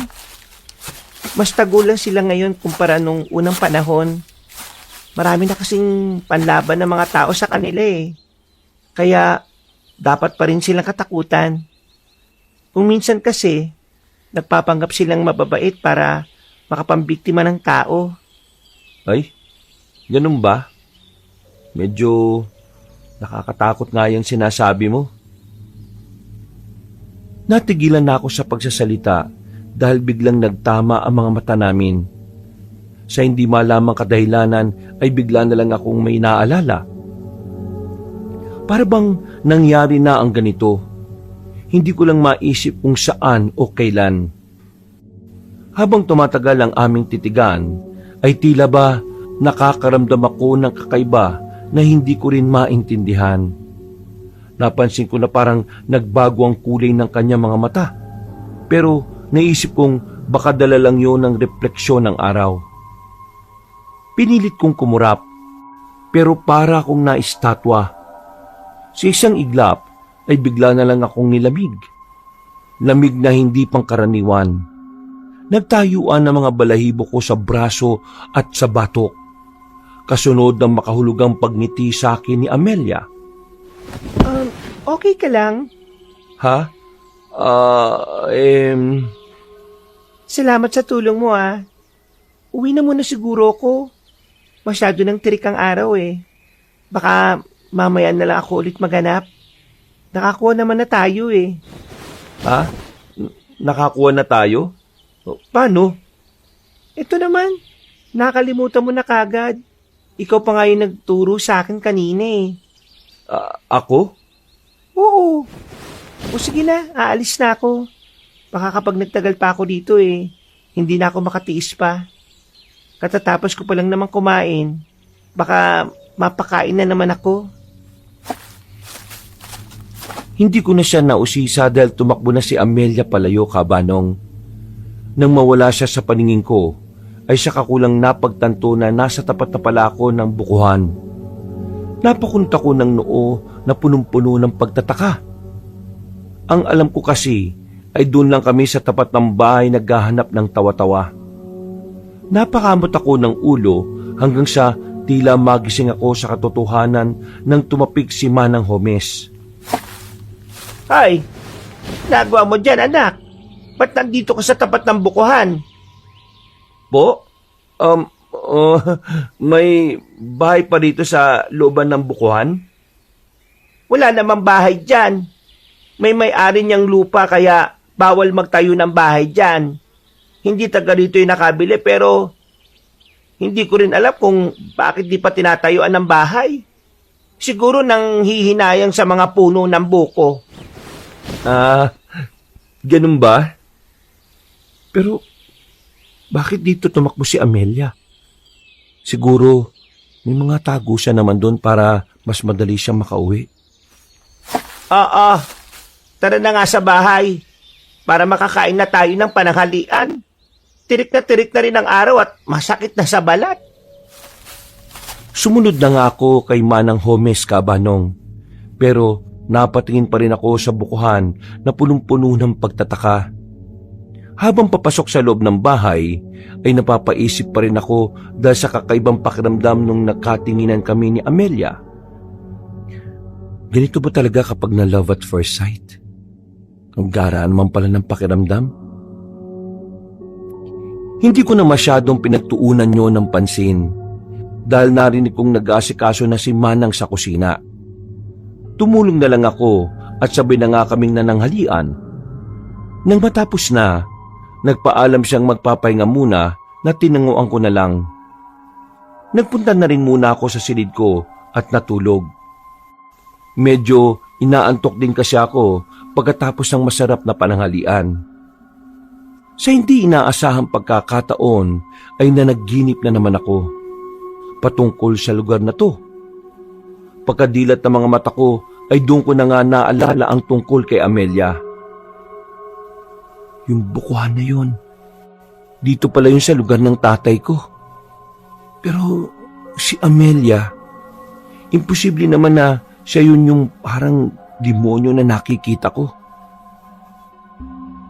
Mas tagulan sila ngayon kumpara nung unang panahon. Marami na kasing panlaban ng mga tao sa kanila eh. Kaya dapat pa rin silang katakutan. Kung minsan kasi, nagpapanggap silang mababait para makapambiktima ng tao. Ay, ganun ba? Medyo nakakatakot nga yung sinasabi mo. Natigilan na ako sa pagsasalita dahil biglang nagtama ang mga mata namin. Sa hindi malamang kadahilanan ay bigla na lang akong may naalala. Para bang nangyari na ang ganito. Hindi ko lang maisip kung saan o kailan. Habang tumatagal ang aming titigan, ay tila ba nakakaramdam ako ng kakaiba na hindi ko rin maintindihan. Napansin ko na parang nagbago ang kulay ng kanyang mga mata. Pero naisip kong baka dala lang yun ng refleksyon ng araw. Pinilit kong kumurap, pero para akong naistatwa. Sa isang iglap ay bigla na lang akong nilamig. Lamig na hindi pangkaraniwan. Nagtayuan ang mga balahibo ko sa braso at sa batok. Kasunod ng makahulugang pagngiti sa akin ni Amelia. Okay ka lang? Ha? Salamat sa tulong mo Uwi na muna siguro ako. Masyado nang tirik ang araw Baka mamaya na lang ako ulit maghanap. Nakakuha naman na tayo Ha? Nakakuha na tayo? Paano? Ito naman, nakalimutan mo na kagad. Ikaw pa nga yung nagturo sa akin kanina Ako? Oo. O sige na, aalis na ako. Baka kapag nagtagal pa ako dito hindi na ako makatiis pa. Katatapos ko pa lang naman kumain. Baka mapakain na naman ako. Hindi ko na siya nausisa dahil tumakbo na si Amelia palayo, Kabanong. Nang mawala siya sa paningin ko, ay saka ko lang napagtanto na nasa tapat na pala ako ng bukuhan. Napakunta ko ng noo na punong-puno ng pagtataka. Ang alam ko kasi ay doon lang kami sa tapat ng bahay naghahanap ng tawa-tawa. Napakamot ako ng ulo hanggang sa tila magising ako sa katotohanan nang tumapik si Manang Homes. Ay, nagawa mo dyan, anak? Ba't nandito ka sa tapat ng bukuhan? Po? May bahay pa dito sa looban ng bukuhan? Wala namang bahay dyan. May may-ari niyang lupa kaya bawal magtayo ng bahay dyan. Hindi taga rito yung nakabili pero hindi ko rin alam kung bakit di pa tinatayuan ng bahay. Siguro nang hihinayang sa mga puno ng buko. Ganun ba? Pero bakit dito tumakbo si Amelia? Siguro may mga tago siya naman doon para mas madali siyang makauwi. Oo, tara na nga sa bahay para makakain na tayo ng pananghalian. Tirik na rin ang araw at masakit na sa balat. Sumunod na nga ako kay Manang Homes, Kabanong. Pero napatingin pa rin ako sa bukuhan na punong-puno ng pagtataka. Habang papasok sa loob ng bahay, ay napapaisip pa rin ako dahil sa kakaibang pakiramdam nung nagkatinginan kami ni Amelia. Ganito ba talaga kapag na love at first sight? Ang garaan naman pala ng pakiramdam. Hindi ko na masyadong pinagtuunan nyo ng pansin dahil narinig kong nag-aasikaso na si Manang sa kusina. Tumulong na lang ako at sabay na nga kaming nananghalian. Nang matapos na, nagpaalam siyang magpapahinga muna na tinanguan ko na lang. Nagpunta na rin muna ako sa silid ko at natulog. Medyo inaantok din kasi ako pagkatapos ng masarap na pananghalian. Sa hindi inaasahang pagkakataon ay nanaginip na naman ako patungkol sa lugar na to. Pagkadilat ng mga mata ko ay doon ko na nga naalala ang tungkol kay Amelia. Yung bukuhan na yun, dito pala yun sa lugar ng tatay ko. Pero si Amelia, imposible naman na siya yun yung parang demonyo na nakikita ko.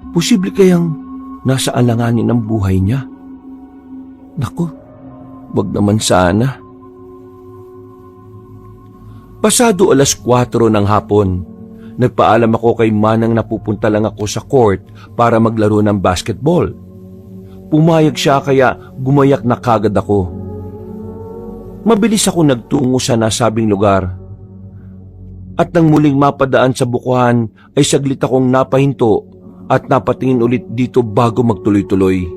Posible kayang nasa alanganin ng buhay niya? Naku, wag naman sana. Pasado 4:00 ng hapon, nagpaalam ako kay Manang na pupunta lang ako sa court para maglaro ng basketball. Pumayag siya kaya gumayak na kagad ako. Mabilis ako nagtungo sa nasabing lugar. At nang muling mapadaan sa bukuhan ay saglit akong napahinto at napatingin ulit dito bago magtuloy-tuloy.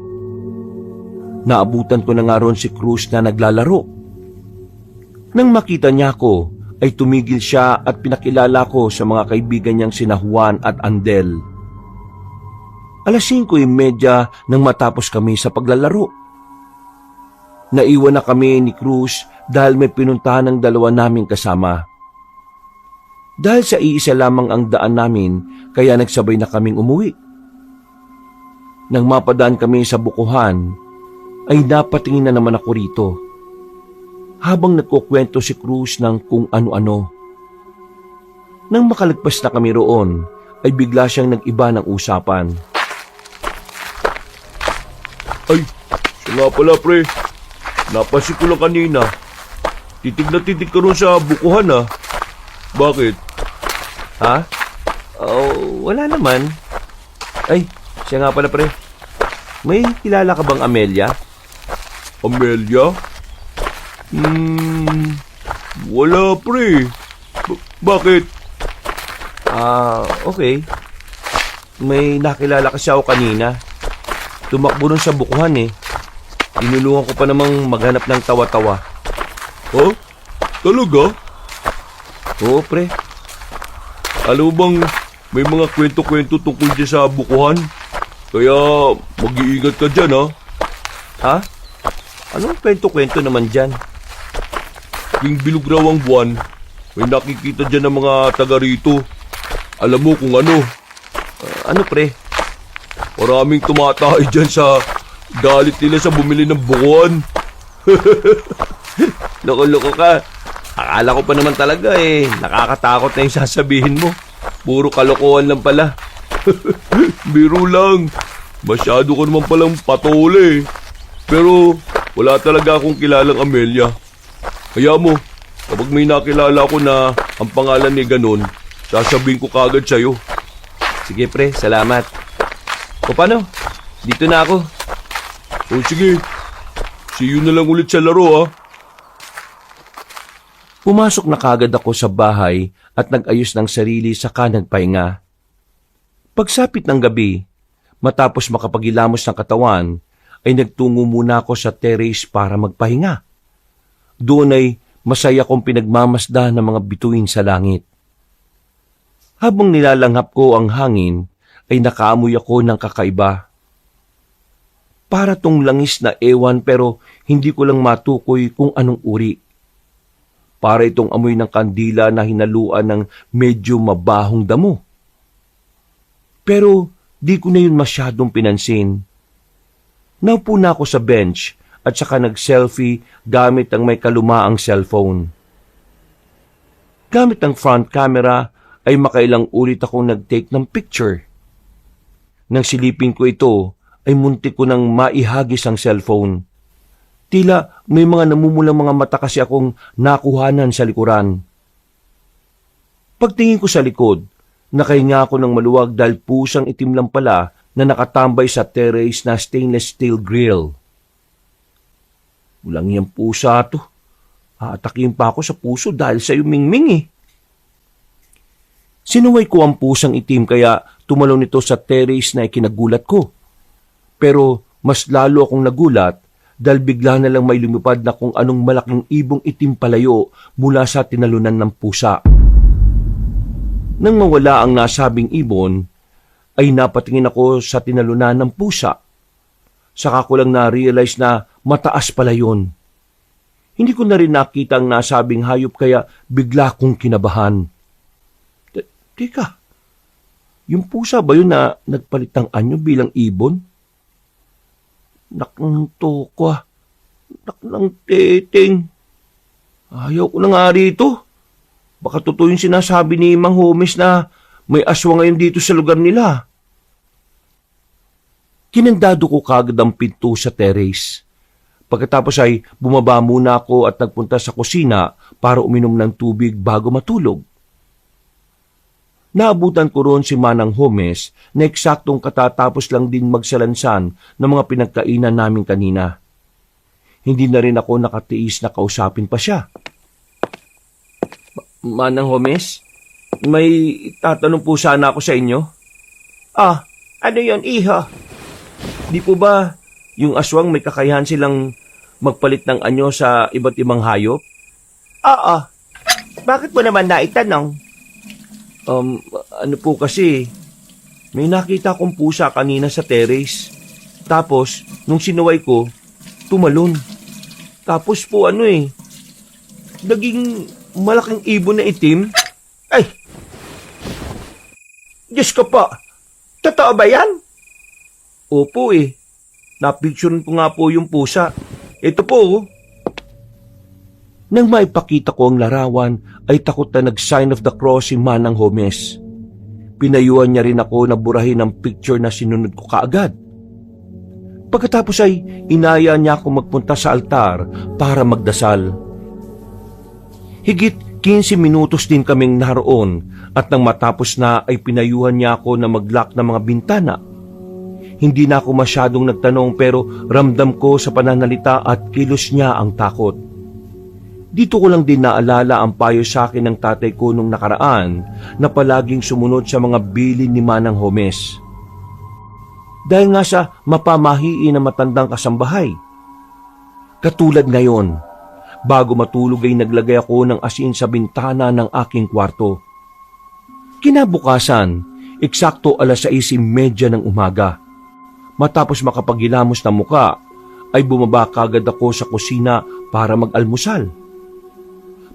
Naabutan ko na nga ron si Cruz na naglalaro. Nang makita niya ako, ay tumigil siya at pinakilala ko sa mga kaibigan niyang sina Juan at Andel. 5:30 nang matapos kami sa paglalaro. Naiwan na kami ni Cruz dahil may pinuntahan ng dalawa naming kasama. Dahil sa iisa lamang ang daan namin, kaya nagsabay na kaming umuwi. Nang mapadaan kami sa bukuhan, ay napatingin na naman ako rito. Habang nagkukwento si Cruz ng kung ano-ano. Nang makalagpas na kami roon, ay bigla siyang nag-iba ng usapan. Ay, siya nga pala pre. Napansin ko lang kanina. Titig na titig ka ron sa bukuhan ah. Bakit? Ha? Oh, wala naman. Ay, siya nga pala pre. May kilala ka bang Amelia? Amelia? Wala pre. Bakit? Okay. May nakilala kasi ako kanina. Tumakbo nun sa bukuhan eh. Inulungan ko pa namang maghanap ng tawa-tawa. Oh? Talaga? Oo pre. Alam mo bang may mga kwento-kwento tungkol dyan sa bukuhan? Kaya mag-iingat ka dyan ha. Ha? Anong kwento-kwento naman dyan? Yung bilog raw ang buwan, may nakikita dyan ng mga taga rito. Alam mo kung ano? Ano pre? Maraming tumatay dyan sa galit nila sa bumili ng bukuhan. Loko-loko ka. Akala ko pa naman talaga eh. Nakakatakot na yung sasabihin mo. Puro kalokohan lang pala. Biro lang. Masyado ko naman palang patole. Pero wala talaga akong kilalang Amelia. Kaya mo, kapag may nakilala ko na ang pangalan ni ganon, sasabihin ko kagad sa'yo. Sige pre, salamat. O paano? Dito na ako. O sige, see you na lang ulit sa laro ha. Pumasok na kagad ako sa bahay at nag-ayos ng sarili saka nagpahinga. Pagsapit ng gabi, matapos makapagilamos ng katawan, ay nagtungo muna ako sa terrace para magpahinga. Doon ay masaya kong pinagmamasda ng mga bituin sa langit. Habang nilalanghap ko ang hangin, ay nakaamoy ako ng kakaiba. Para tong langis na ewan pero hindi ko lang matukoy kung anong uri. Para itong amoy ng kandila na hinaluan ng medyo mabahong damo. Pero di ko na yun masyadong pinansin. Naupo na ako sa bench at saka nag-selfie gamit ang may kalumaang cellphone. Gamit ang front camera ay makailang ulit akong nag-take ng picture. Nang silipin ko ito ay muntik ko nang maihagis ang cellphone. Tila may mga namumulang mga mata kasi akong nakuhanan sa likuran. Pagtingin ko sa likod, nakahinga ako ng maluwag dahil pusang itim lang pala na nakatambay sa terrace na stainless steel grill. Walang yung pusa to. Aatakin pa ako sa puso dahil sa mingming eh. Sinuway ko ang pusang itim kaya tumalon ito sa terrace na ikinagulat ko. Pero mas lalo akong nagulat dahil bigla na lang may lumipad na kung anong malaking ibong itim palayo mula sa tinalunan ng pusa. Nang mawala ang nasabing ibon, ay napatingin ako sa tinalunan ng pusa. Saka ko lang na-realize na mataas pala yun. Hindi ko na rin nakita ang nasabing hayop kaya bigla kong kinabahan. Teka, yung pusa ba yun na nagpalit ng anyo bilang ibon? Nakang tokwa, nakang teting. Ayaw ko na nga rito. Baka totoo yung sinasabi ni Mang Homes na may aswang ngayon dito sa lugar nila. Kinandado ko kagad ang pinto sa terrace. Pagkatapos ay bumaba muna ako at nagpunta sa kusina para uminom ng tubig bago matulog. Naabutan ko roon si Manang Homes na eksaktong katatapos lang din magsalansan ng mga pinagkainan namin kanina. Hindi na rin ako nakatiis na kausapin pa siya. Manang Homes, may tatanong po sana ako sa inyo. Ah, ano yon iho? Di po ba yung aswang may kakayahan silang magpalit ng anyo sa iba't ibang hayop? Oo. Bakit mo naman naitanong? Ano po kasi, may nakita kong pusa kanina sa terrace. Tapos, nung sinuway ko, tumalon. Tapos po naging malaking ibon na itim. Ay! Diyos ko po! Totoo ba yan? Opo napicturean ko nga po yung pusa. Ito po Nang maipakita ko ang larawan, ay takot na nag-sign of the cross si Manang Homes. Pinayuhan niya rin ako na burahin ang picture na sinunod ko kaagad. Pagkatapos ay inaya niya ako magpunta sa altar para magdasal. Higit 15 minutos din kaming naroon at nang matapos na ay pinayuhan niya ako na mag-lock ng mga bintana. Hindi na ako masyadong nagtanong pero ramdam ko sa pananalita at kilos niya ang takot. Dito ko lang din naalala ang payo sa akin ng tatay ko nung nakaraan na palaging sumunod sa mga bilin ni Manang Homes. Dahil nga sa mapamahiin ng matandang kasambahay. Katulad ngayon, bago matulog ay naglagay ako ng asin sa bintana ng aking kwarto. Kinabukasan, eksakto 6:30 ng umaga. Matapos makapagilamos ng muka, ay bumaba kagad ako sa kusina para mag-almusal.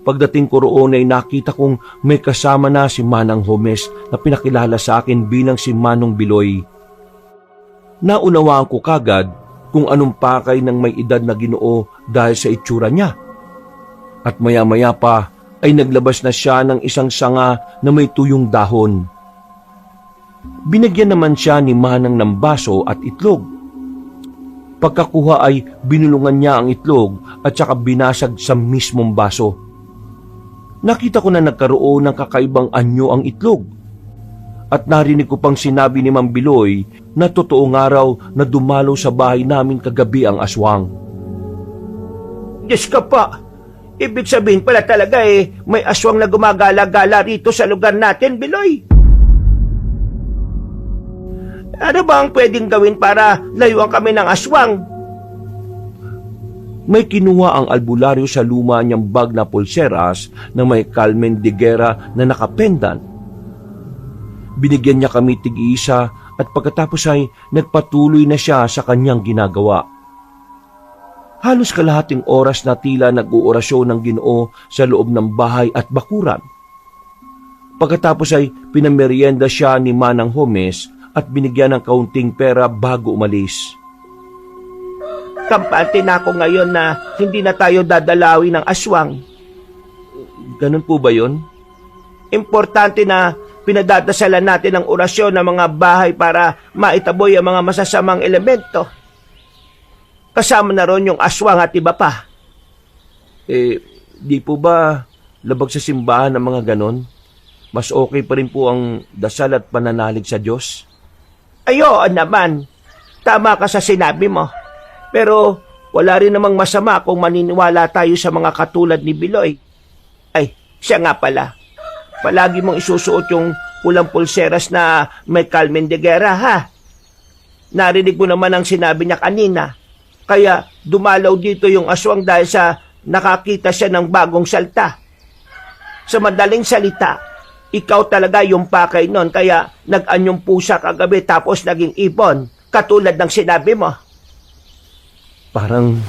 Pagdating ko roon ay nakita kong may kasama na si Manang Homes na pinakilala sa akin bilang si Manong Biloy. Naunawaan ko kagad kung anong pakay ng may edad na Ginoo dahil sa itsura niya. At maya-maya pa ay naglabas na siya ng isang sanga na may tuyong dahon. Binigyan naman siya ni Manang ng baso at itlog. Pagkakuha ay binulungan niya ang itlog at saka binasag sa mismong baso. Nakita ko na nagkaroon ng kakaibang anyo ang itlog. At narinig ko pang sinabi ni Mang Biloy na totoong araw na dumalo sa bahay namin kagabi ang aswang. Diyos ko po! Ibig sabihin pala talaga may aswang na gumagala-gala rito sa lugar natin, Biloy. Ano ba ang pwedeng gawin para layuan kami ng aswang? May kinuha ang albularyo sa luma niyang bag na pulseras na may Carmen de Guerra na nakapendan. Binigyan niya kami tig-isa at pagkatapos ay nagpatuloy na siya sa kanyang ginagawa. Halos kalahating oras na tila nag-uorasyon ng Ginoo sa loob ng bahay at bakuran. Pagkatapos ay pinamerienda siya ni Manang Homes at binigyan ng kaunting pera bago umalis. Kampante na ako ngayon na hindi na tayo dadalawi ng aswang. Ganun po ba yon? Importante na pinadadasalan natin ang orasyon ng mga bahay para maitaboy ang mga masasamang elemento. Kasama na ron yung aswang at iba pa. Di po ba labag sa simbahan ng mga ganon? Mas okay pa rin po ang dasal at pananalig sa Diyos? Ayo naman, tama ka sa sinabi mo. Pero wala rin namang masama kung maniniwala tayo sa mga katulad ni Biloy. Ay, siya nga pala. Palagi mong isusuot yung pulang pulseras na may Carmen de Guerra, ha? Narinig mo naman ang sinabi niya kanina. Kaya dumalaw dito yung aswang dahil sa nakakita siya ng bagong salta. Sa madaling salita, ikaw talaga yung pakay nun, kaya nag-anyong pusa kagabi tapos naging ibon, katulad ng sinabi mo. Parang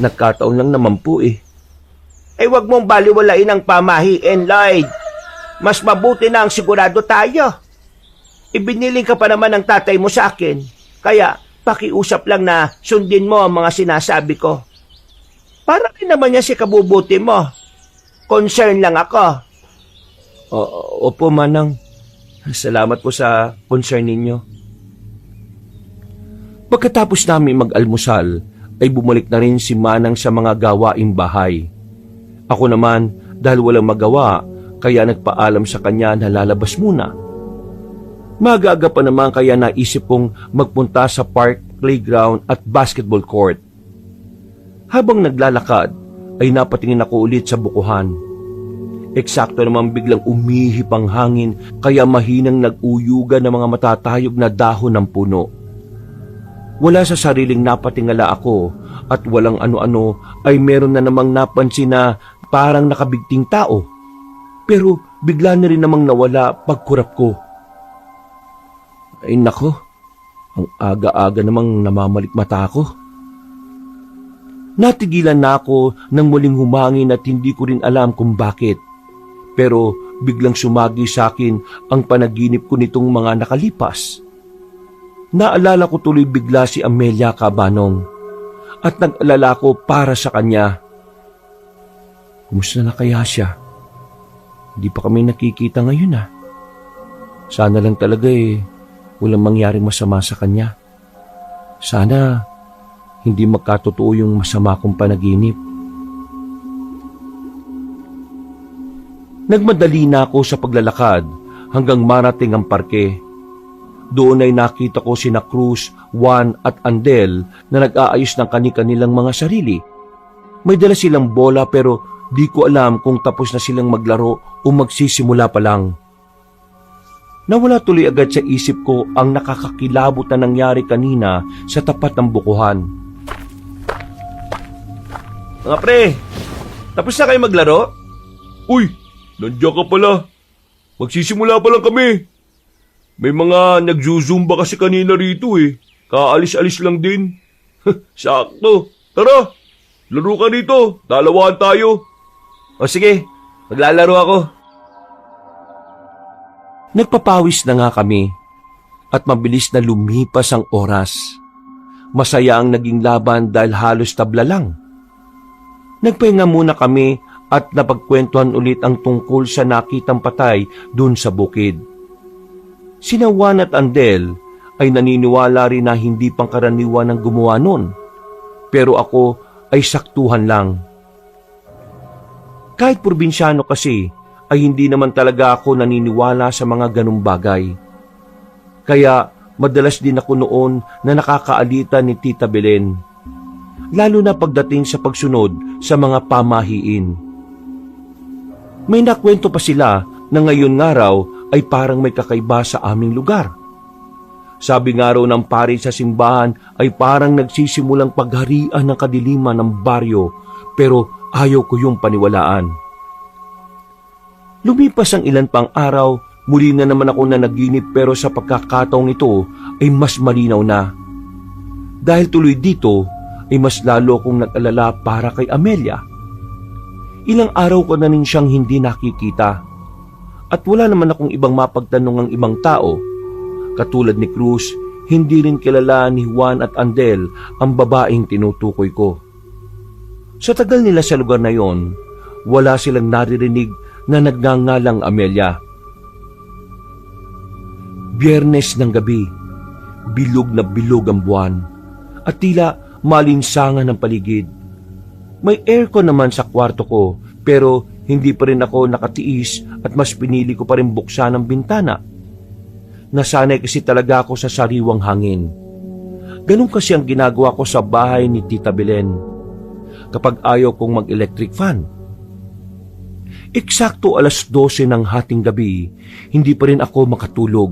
nagkataon lang naman po Wag mong baliwalain ang pamahiin, Lloyd. Mas mabuti na ang sigurado tayo. Ibiniling ka pa naman ng tatay mo sa akin, kaya pakiusap lang na sundin mo ang mga sinasabi ko. Para rin naman niya si kabubuti mo. Concern lang ako. Opo, Manang. Salamat po sa concern ninyo. Pagkatapos namin mag-almusal, ay bumalik na rin si Manang sa mga gawaing bahay. Ako naman, dahil walang magawa, kaya nagpaalam sa kanya na lalabas muna. Maaga pa naman kaya naisip kong magpunta sa park, playground at basketball court. Habang naglalakad ay napatingin ako ulit sa bukuhan. Eksakto naman biglang umihip ang hangin kaya mahinang nag-uyugan ng mga matatayog na dahon ng puno. Wala sa sariling napatingala ako at walang ano-ano ay meron na namang napansin na parang nakabigting tao. Pero bigla na rin namang nawala pagkurap ko. Ay nako, ang aga-aga namang namamalikmata ako. Natigilan na ako nang muling humangin at hindi ko rin alam kung bakit. Pero biglang sumagi sa akin ang panaginip ko nitong mga nakalipas. Naalala ko tuloy bigla si Amelia Cabanong at nag-alala ko para sa kanya. Kumusta na kaya siya? Hindi pa kami nakikita ngayon ah. Sana lang talaga walang mangyaring masama sa kanya. Sana hindi magkatotoo yung masama kong panaginip. Nagmadali na ako sa paglalakad hanggang marating ang parke. Doon ay nakita ko sina Cruz, Juan at Andel na nag-aayos ng kani-kanilang mga sarili. May dala silang bola pero di ko alam kung tapos na silang maglaro o magsisimula pa lang. Nawala tuloy agad sa isip ko ang nakakakilabot na nangyari kanina sa tapat ng bukuhan. Mga pre, tapos na kayo maglaro? Uy, nandiyan ka pala. Magsisimula pa lang kami. May mga nagzuzumba kasi kanina rito Kaalis-alis lang din. Sakto. Tara, laro ka dito. Dalawahan tayo. O sige, maglalaro ako. Nagpapawis na nga kami at mabilis na lumipas ang oras. Masaya ang naging laban dahil halos tabla lang. Nagpahinga muna kami at napagkwentuhan ulit ang tungkol sa nakitang patay dun sa bukid. Sina Juan at Andel ay naniniwala rin na hindi pangkaraniwan ang gumawa nun. Pero ako ay saktuhan lang. Kahit probinsyano kasi, ay hindi naman talaga ako naniniwala sa mga ganung bagay. Kaya madalas din ako noon na nakakaalita ni Tita Belen. Lalo na pagdating sa pagsunod sa mga pamahiin. May nakwento pa sila na ngayon nga raw ay parang may kakaiba sa aming lugar. Sabi nga raw ng pari sa simbahan ay parang nagsisimulang pagharian ng kadiliman ng baryo pero ayaw ko yung paniwalaan. Lumipas ang ilan pang araw, muli na naman ako na naginip pero sa pagkakataong ito ay mas malinaw na. Dahil tuloy dito ay mas lalo kong nag-alala para kay Amelia. Ilang araw ko na rin siyang hindi nakikita. At wala naman akong ibang mapagtanong ang ibang tao. Katulad ni Cruz, hindi rin kilala ni Juan at Andel ang babaeng tinutukoy ko. Sa tagal nila sa lugar na yon, wala silang naririnig na nagngangalang Amelia. Biyernes ng gabi, bilog na bilog ang buwan at tila malinsangan ng paligid. May aircon naman sa kwarto ko pero hindi pa rin ako nakatiis at mas pinili ko pa rin buksan ang bintana. Nasanay kasi talaga ako sa sariwang hangin. Ganun kasi ang ginagawa ko sa bahay ni Tita Belen kapag ayaw kong mag-electric fan. Eksakto 12:00 ng hating gabi, hindi pa rin ako makatulog.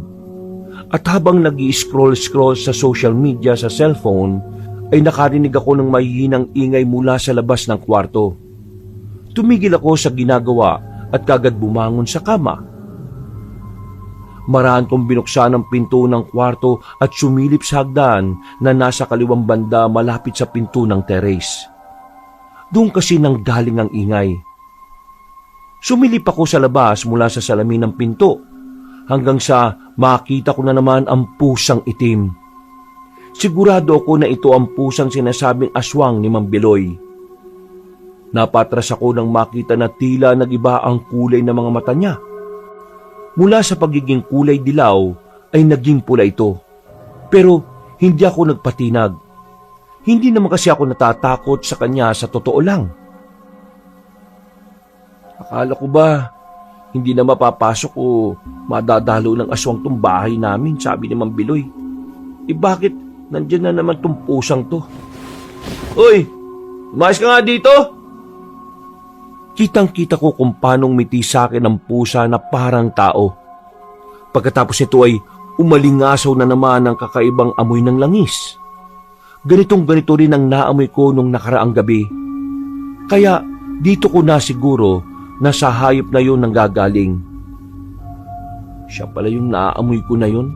At habang nag-i-scroll sa social media sa cellphone, ay nakarinig ako ng mahihinang ingay mula sa labas ng kwarto. Tumigil ako sa ginagawa at kagad bumangon sa kama. Marahan kong binuksan ang pinto ng kwarto at sumilip sa hagdan na nasa kaliwang banda malapit sa pinto ng terrace. Doon kasi nanggaling ang ingay. Sumilip ako sa labas mula sa salamin ng pinto hanggang sa makita ko na naman ang pusang itim. Sigurado ako na ito ang pusang sinasabing aswang ni Mang Beloy. Napatras ako nang makita na tila nag-iba ang kulay ng mga mata niya. Mula sa pagiging kulay dilaw ay naging pula ito. Pero hindi ako nagpatinag. Hindi naman kasi ako natatakot sa kanya sa totoo lang. Akala ko ba hindi na mapapasok o madadalo ng aswang tong bahay namin, sabi ni Mang Biloy. Bakit nandyan na naman tong pusang to? Uy, umayos ka nga dito! Kitang-kita ko kung paanong miti sa akin ang pusa na parang tao. Pagkatapos nito ay umalingasaw na naman ang kakaibang amoy ng langis. Ganitong-ganito rin ang naamoy ko nung nakaraang gabi. Kaya dito ko na siguro na sa hayop na yun nanggagaling. Siya pala yung naaamoy ko na yun.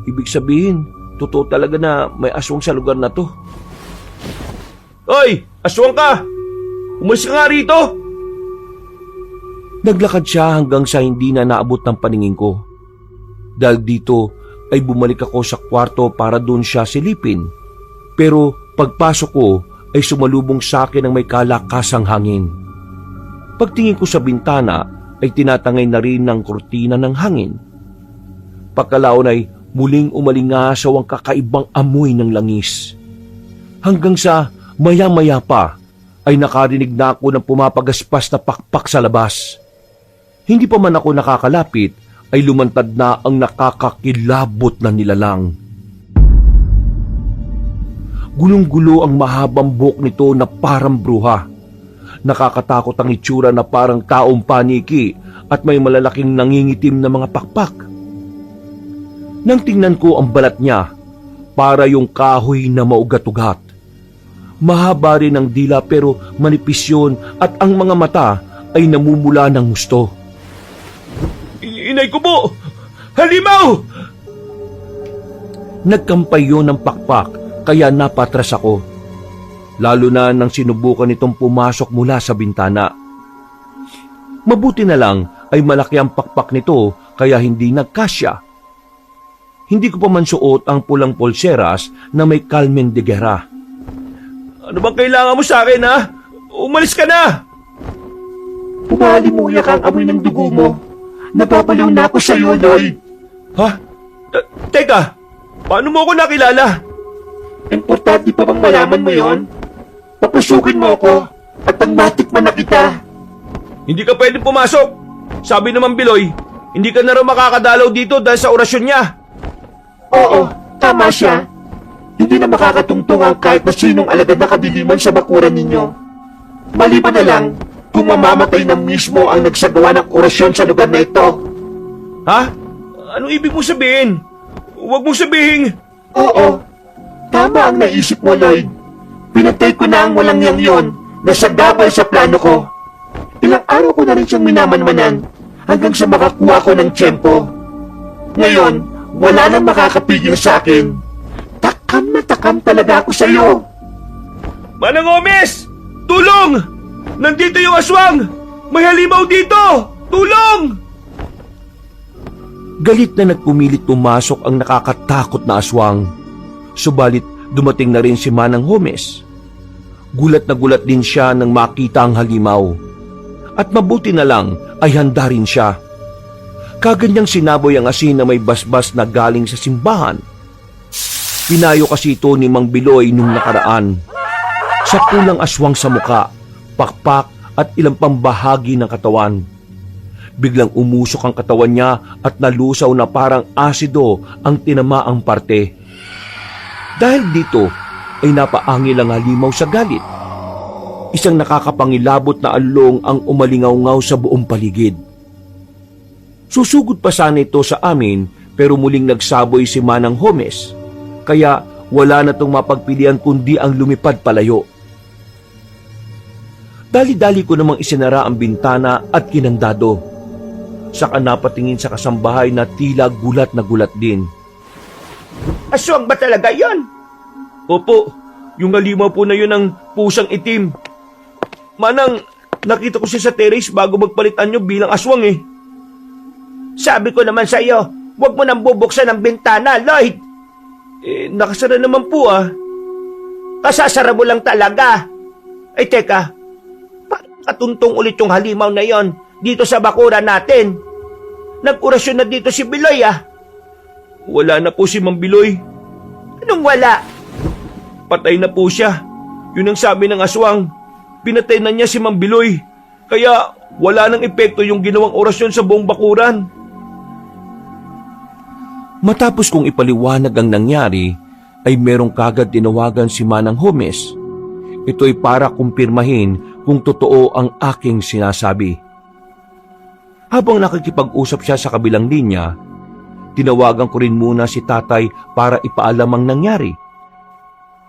Ibig sabihin, totoo talaga na may aswang sa lugar na to. Hoy! Aswang ka! Umalis ka nga rito! Naglakad siya hanggang sa hindi na naabot ng paningin ko. Dahil dito ay bumalik ako sa kwarto para doon siya silipin. Pero pagpasok ko ay sumalubong sa akin ang may kalakasang hangin. Pagtingin ko sa bintana ay tinatangay na rin ng kurtina ng hangin. Pagkalaon ay muling umalingasaw ang kakaibang amoy ng langis. Hanggang sa maya-maya pa ay nakarinig na ako ng pumapagaspas na pakpak sa labas. Hindi pa man ako nakakalapit ay lumantad na ang nakakakilabot na nilalang. Gulong-gulo ang mahabang buhok nito na parang bruha. Nakakatakot ang itsura na parang taong paniki at may malalaking nangingitim na mga pakpak. Nang tingnan ko ang balat niya, para yung kahoy na maugat-ugat. Mahaba rin ang dila pero manipis yun at ang mga mata ay namumula ng gusto. Inay ko po! Halimaw! Nagkampay yun ng pakpak kaya napatras ako. Lalo na nang sinubukan itong pumasok mula sa bintana. Mabuti na lang ay malaki ang pakpak nito kaya hindi nagkasya. Hindi ko pa man suot ang pulang polseras na may Carmen de Guerra. Ano bang kailangan mo sa akin, ha? Umalis ka na! Umalimuyak ang amoy ng dugo mo. Napapaliw na ako sa'yo, Lloyd. Ha? Teka, paano mo ako nakilala? Importante pa bang malaman mo yon? Papasukin mo ako at ang matikman na kita. Hindi ka pwede pumasok. Sabi naman Biloy, hindi ka na raw makakadalaw dito dahil sa orasyon niya. Oo, tama siya. Hindi na makakatungtong ang kahit na sinong alagad na kadiliman sa bakuran ninyo. Maliban na lang kung mamamatay na mismo ang nagsagawa ng orasyon sa lugar na ito. Ha? Anong ibig mong sabihin? Huwag mong sabihin. Oo, tama ang naisip mo, Lloyd. Pinatay ko na ang walang yang yon na sagabal sa plano ko. Ilang araw ko na rin siyang minamanmanan hanggang sa makakuha ko ng tiyempo. Ngayon, wala nang makakapigil sa akin. Takam na takam talaga ako sa iyo. Manang Omes! Tulong! Nandito yung aswang! May halimaw dito! Tulong! Galit na nagpumilit pumasok ang nakakatakot na aswang. Subalit dumating na rin si Manang Homes. Gulat na gulat din siya nang makita ang halimaw. At mabuti na lang ay handa rin siya. Kaganyang sinaboy ang asin na may basbas na galing sa simbahan. Pinayo kasi ito ni Mang Biloy nung nakaraan. Sa pulang aswang sa muka, pakpak at ilang pang bahagi ng katawan. Biglang umusok ang katawan niya at nalusaw na parang asido ang tinamaang parte. Dahil dito ay napaangil ang halimaw sa galit. Isang nakakapangilabot na along ang umalingaw-ngaw sa buong paligid. Susugod pa sana ito sa amin pero muling nagsaboy si Manang Homes. Kaya wala na tong mapagpilian kundi ang lumipad palayo. Dali-dali ko namang isinara ang bintana at kinandado. Saka napatingin sa kasambahay na tila gulat na gulat din. Aswang ba talaga yon? Opo, yung halimaw po na yun ang pusang itim. Manang, nakita ko siya sa terrace bago magpalitan nyo bilang aswang eh. Sabi ko naman sa iyo, huwag mo nang bubuksan ang bintana, Lloyd. Nakasara naman po ah. Kasasara mo lang talaga. Ay teka, parang katuntong ulit yung halimaw na yon dito sa bakuran natin. Nag-orasyon na dito si Biloy ah. Wala na po si Mang Biloy. Anong wala? Patay na po siya. Yun ang sabi ng aswang. Pinatay na niya si Mang Biloy. Kaya wala nang epekto yung ginawang orasyon sa buong bakuran. Matapos kong ipaliwanag ang nangyari, ay merong kagad tinawagan si Manang Homes. Ito'y para kumpirmahin kung totoo ang aking sinasabi. Habang nakikipag-usap siya sa kabilang linya, tinawagan ko rin muna si tatay para ipaalam ang nangyari.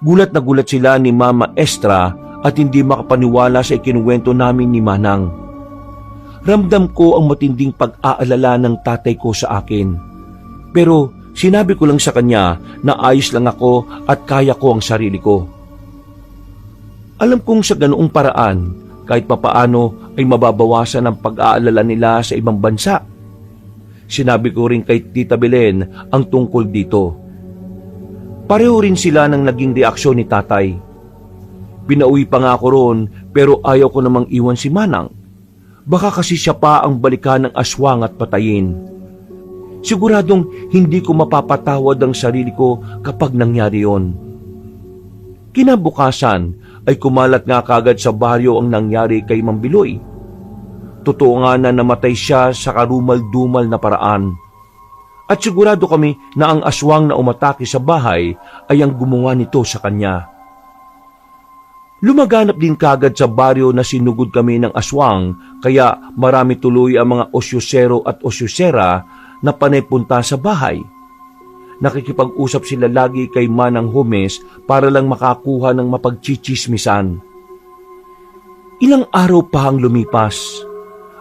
Gulat na gulat sila ni Mama Estra at hindi makapaniwala sa ikinuwento namin ni Manang. Ramdam ko ang matinding pag-aalala ng tatay ko sa akin. Pero sinabi ko lang sa kanya na ayos lang ako at kaya ko ang sarili ko. Alam kong sa ganoong paraan, kahit papaano ay mababawasan ang pag-aalala nila sa ibang bansa. Sinabi ko rin kay Tita Belen ang tungkol dito. Pareho rin sila ng naging reaksyon ni tatay. Pinauwi pa nga ako roon pero ayaw ko namang iwan si Manang. Baka kasi siya pa ang balikan ng aswang at patayin. Siguradong hindi ko mapapatawad ang sarili ko kapag nangyari yon. Kinabukasan ay kumalat nga kagad sa baryo ang nangyari kay Mang Biloy. Totoo nga na namatay siya sa karumal-dumal na paraan. At sigurado kami na ang aswang na umatake sa bahay ay ang gumawa nito sa kanya. Lumaganap din kagad sa baryo na sinugod kami ng aswang kaya marami tuloy ang mga osyosero at osyosera na panay punta sa bahay. Nakikipag-usap sila lagi kay Manang Homes para lang makakuha ng mapagchichismisan. Ilang araw pa ang lumipas.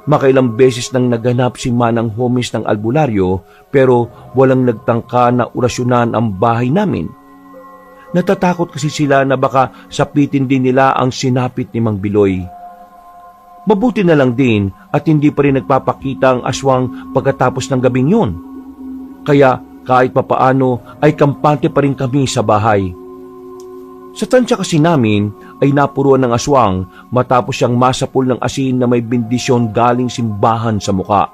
Makailang beses nang naganap si Manang Homes ng albularyo pero walang nagtangka na orasyonan ang bahay namin. Natatakot kasi sila na baka sapitin din nila ang sinapit ni Mang Biloy. Mabuti na lang din at hindi pa rin nagpapakita ang aswang pagkatapos ng gabing yun. Kaya kahit papaano ay kampante pa rin kami sa bahay. Sa tansya kasi namin ay napuruan ng aswang matapos siyang masapul ng asin na may bendisyon galing simbahan sa muka,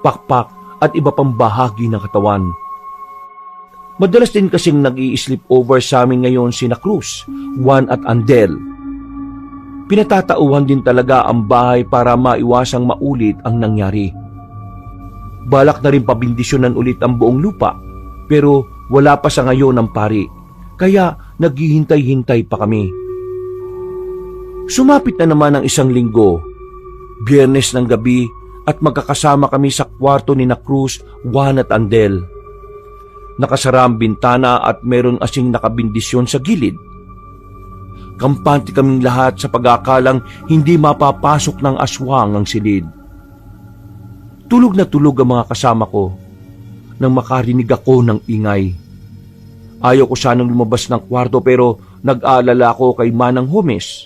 pakpak at iba pang bahagi ng katawan. Madalas din kasing nag-i-sleep over sa amin ngayon sina Cruz, Juan at Andel. Pinatatauhan din talaga ang bahay para maiwasang maulit ang nangyari. Balak na rin pabindisyonan ulit ang buong lupa pero wala pa sa ngayon ang pari kaya naghihintay-hintay pa kami. Sumapit na naman ang isang linggo, Biyernes ng gabi at magkakasama kami sa kwarto ni na Cruz, Juan at Andel. Nakasara ang bintana at meron asing nakabindisyon sa gilid. Kampante kaming lahat sa pag-aakalang hindi mapapasok ng aswang ang silid. Tulog na tulog ang mga kasama ko nang makarinig ako ng ingay. Ayaw ko sanang lumabas ng kwarto pero nag-aalala ako kay Manang Homes.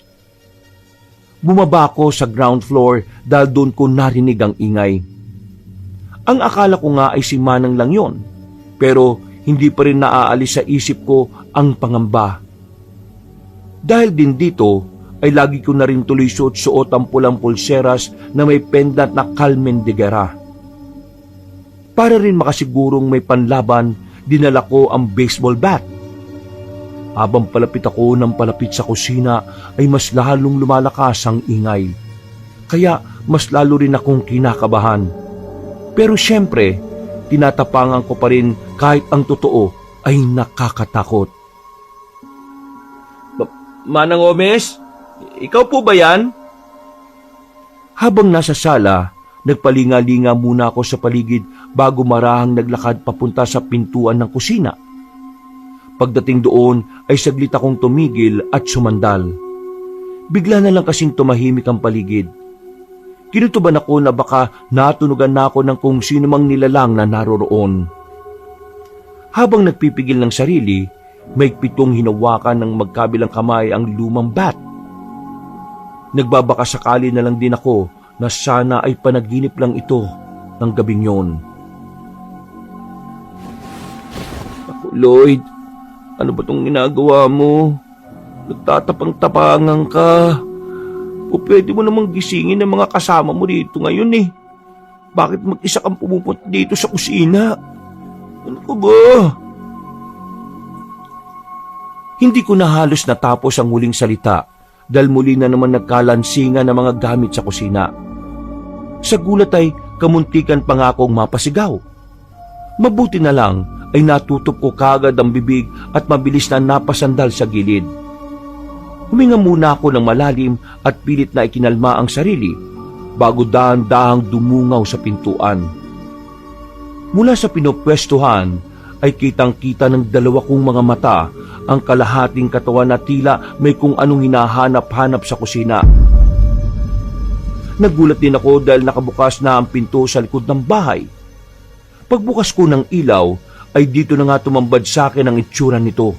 Bumaba ako sa ground floor dahil doon ko narinig ang ingay. Ang akala ko nga ay si Manang lang yon, pero hindi pa rin naaalis sa isip ko ang pangamba. Dahil din dito ay lagi ko na rin tuloy suot-suot ang pulang pulseras na may pendant na Carmen de Guerra. Para rin makasigurong may panlaban, dinala ko ang baseball bat. Habang palapit ako ng palapit sa kusina ay mas lalong lumalakas ang ingay. Kaya mas lalo rin akong kinakabahan. Pero syempre, tinatapangan ko pa rin kahit ang totoo ay nakakatakot. Manang Homes, ikaw po ba yan? Habang nasa sala, nagpalinga-linga muna ako sa paligid bago marahang naglakad papunta sa pintuan ng kusina. Pagdating doon ay saglit akong tumigil at sumandal. Bigla na lang kasing tumahimik ang paligid. Kinutuban ako na baka natunugan na ako ng kung sino mang nilalang na naroroon. Habang nagpipigil ng sarili, may pitong hinawakan ng magkabilang kamay ang lumang bat. Nagbabaka sakali na lang din ako na sana ay panaginip lang ito ng gabing yon. Ako, Lloyd, ano ba itong ginagawa mo? Nagtatapang-tapangan ka. O pwede mo namang gisingin ng mga kasama mo dito ngayon eh. Bakit mag-isa kang pumupunta dito sa kusina? Ano ko ba? Hindi ko na halos natapos ang huling salita dahil muli na naman nagkalansingan ng mga gamit sa kusina. Sa gulat ay kamuntikan pa nga akong mapasigaw. Mabuti na lang ay natutup ko kagad ang bibig at mabilis na napasandal sa gilid. Huminga muna ako ng malalim at pilit na ikinalma ang sarili bago dahan-dahang dumungaw sa pintuan. Mula sa pinopwestuhan ay kitang-kita ng dalawa kong mga mata ang kalahating katawan na tila may kung anong hinahanap-hanap sa kusina. Nagulat din ako dahil nakabukas na ang pinto sa likod ng bahay. Pagbukas ko ng ilaw ay dito na nga tumambad sa akin ang itsura nito.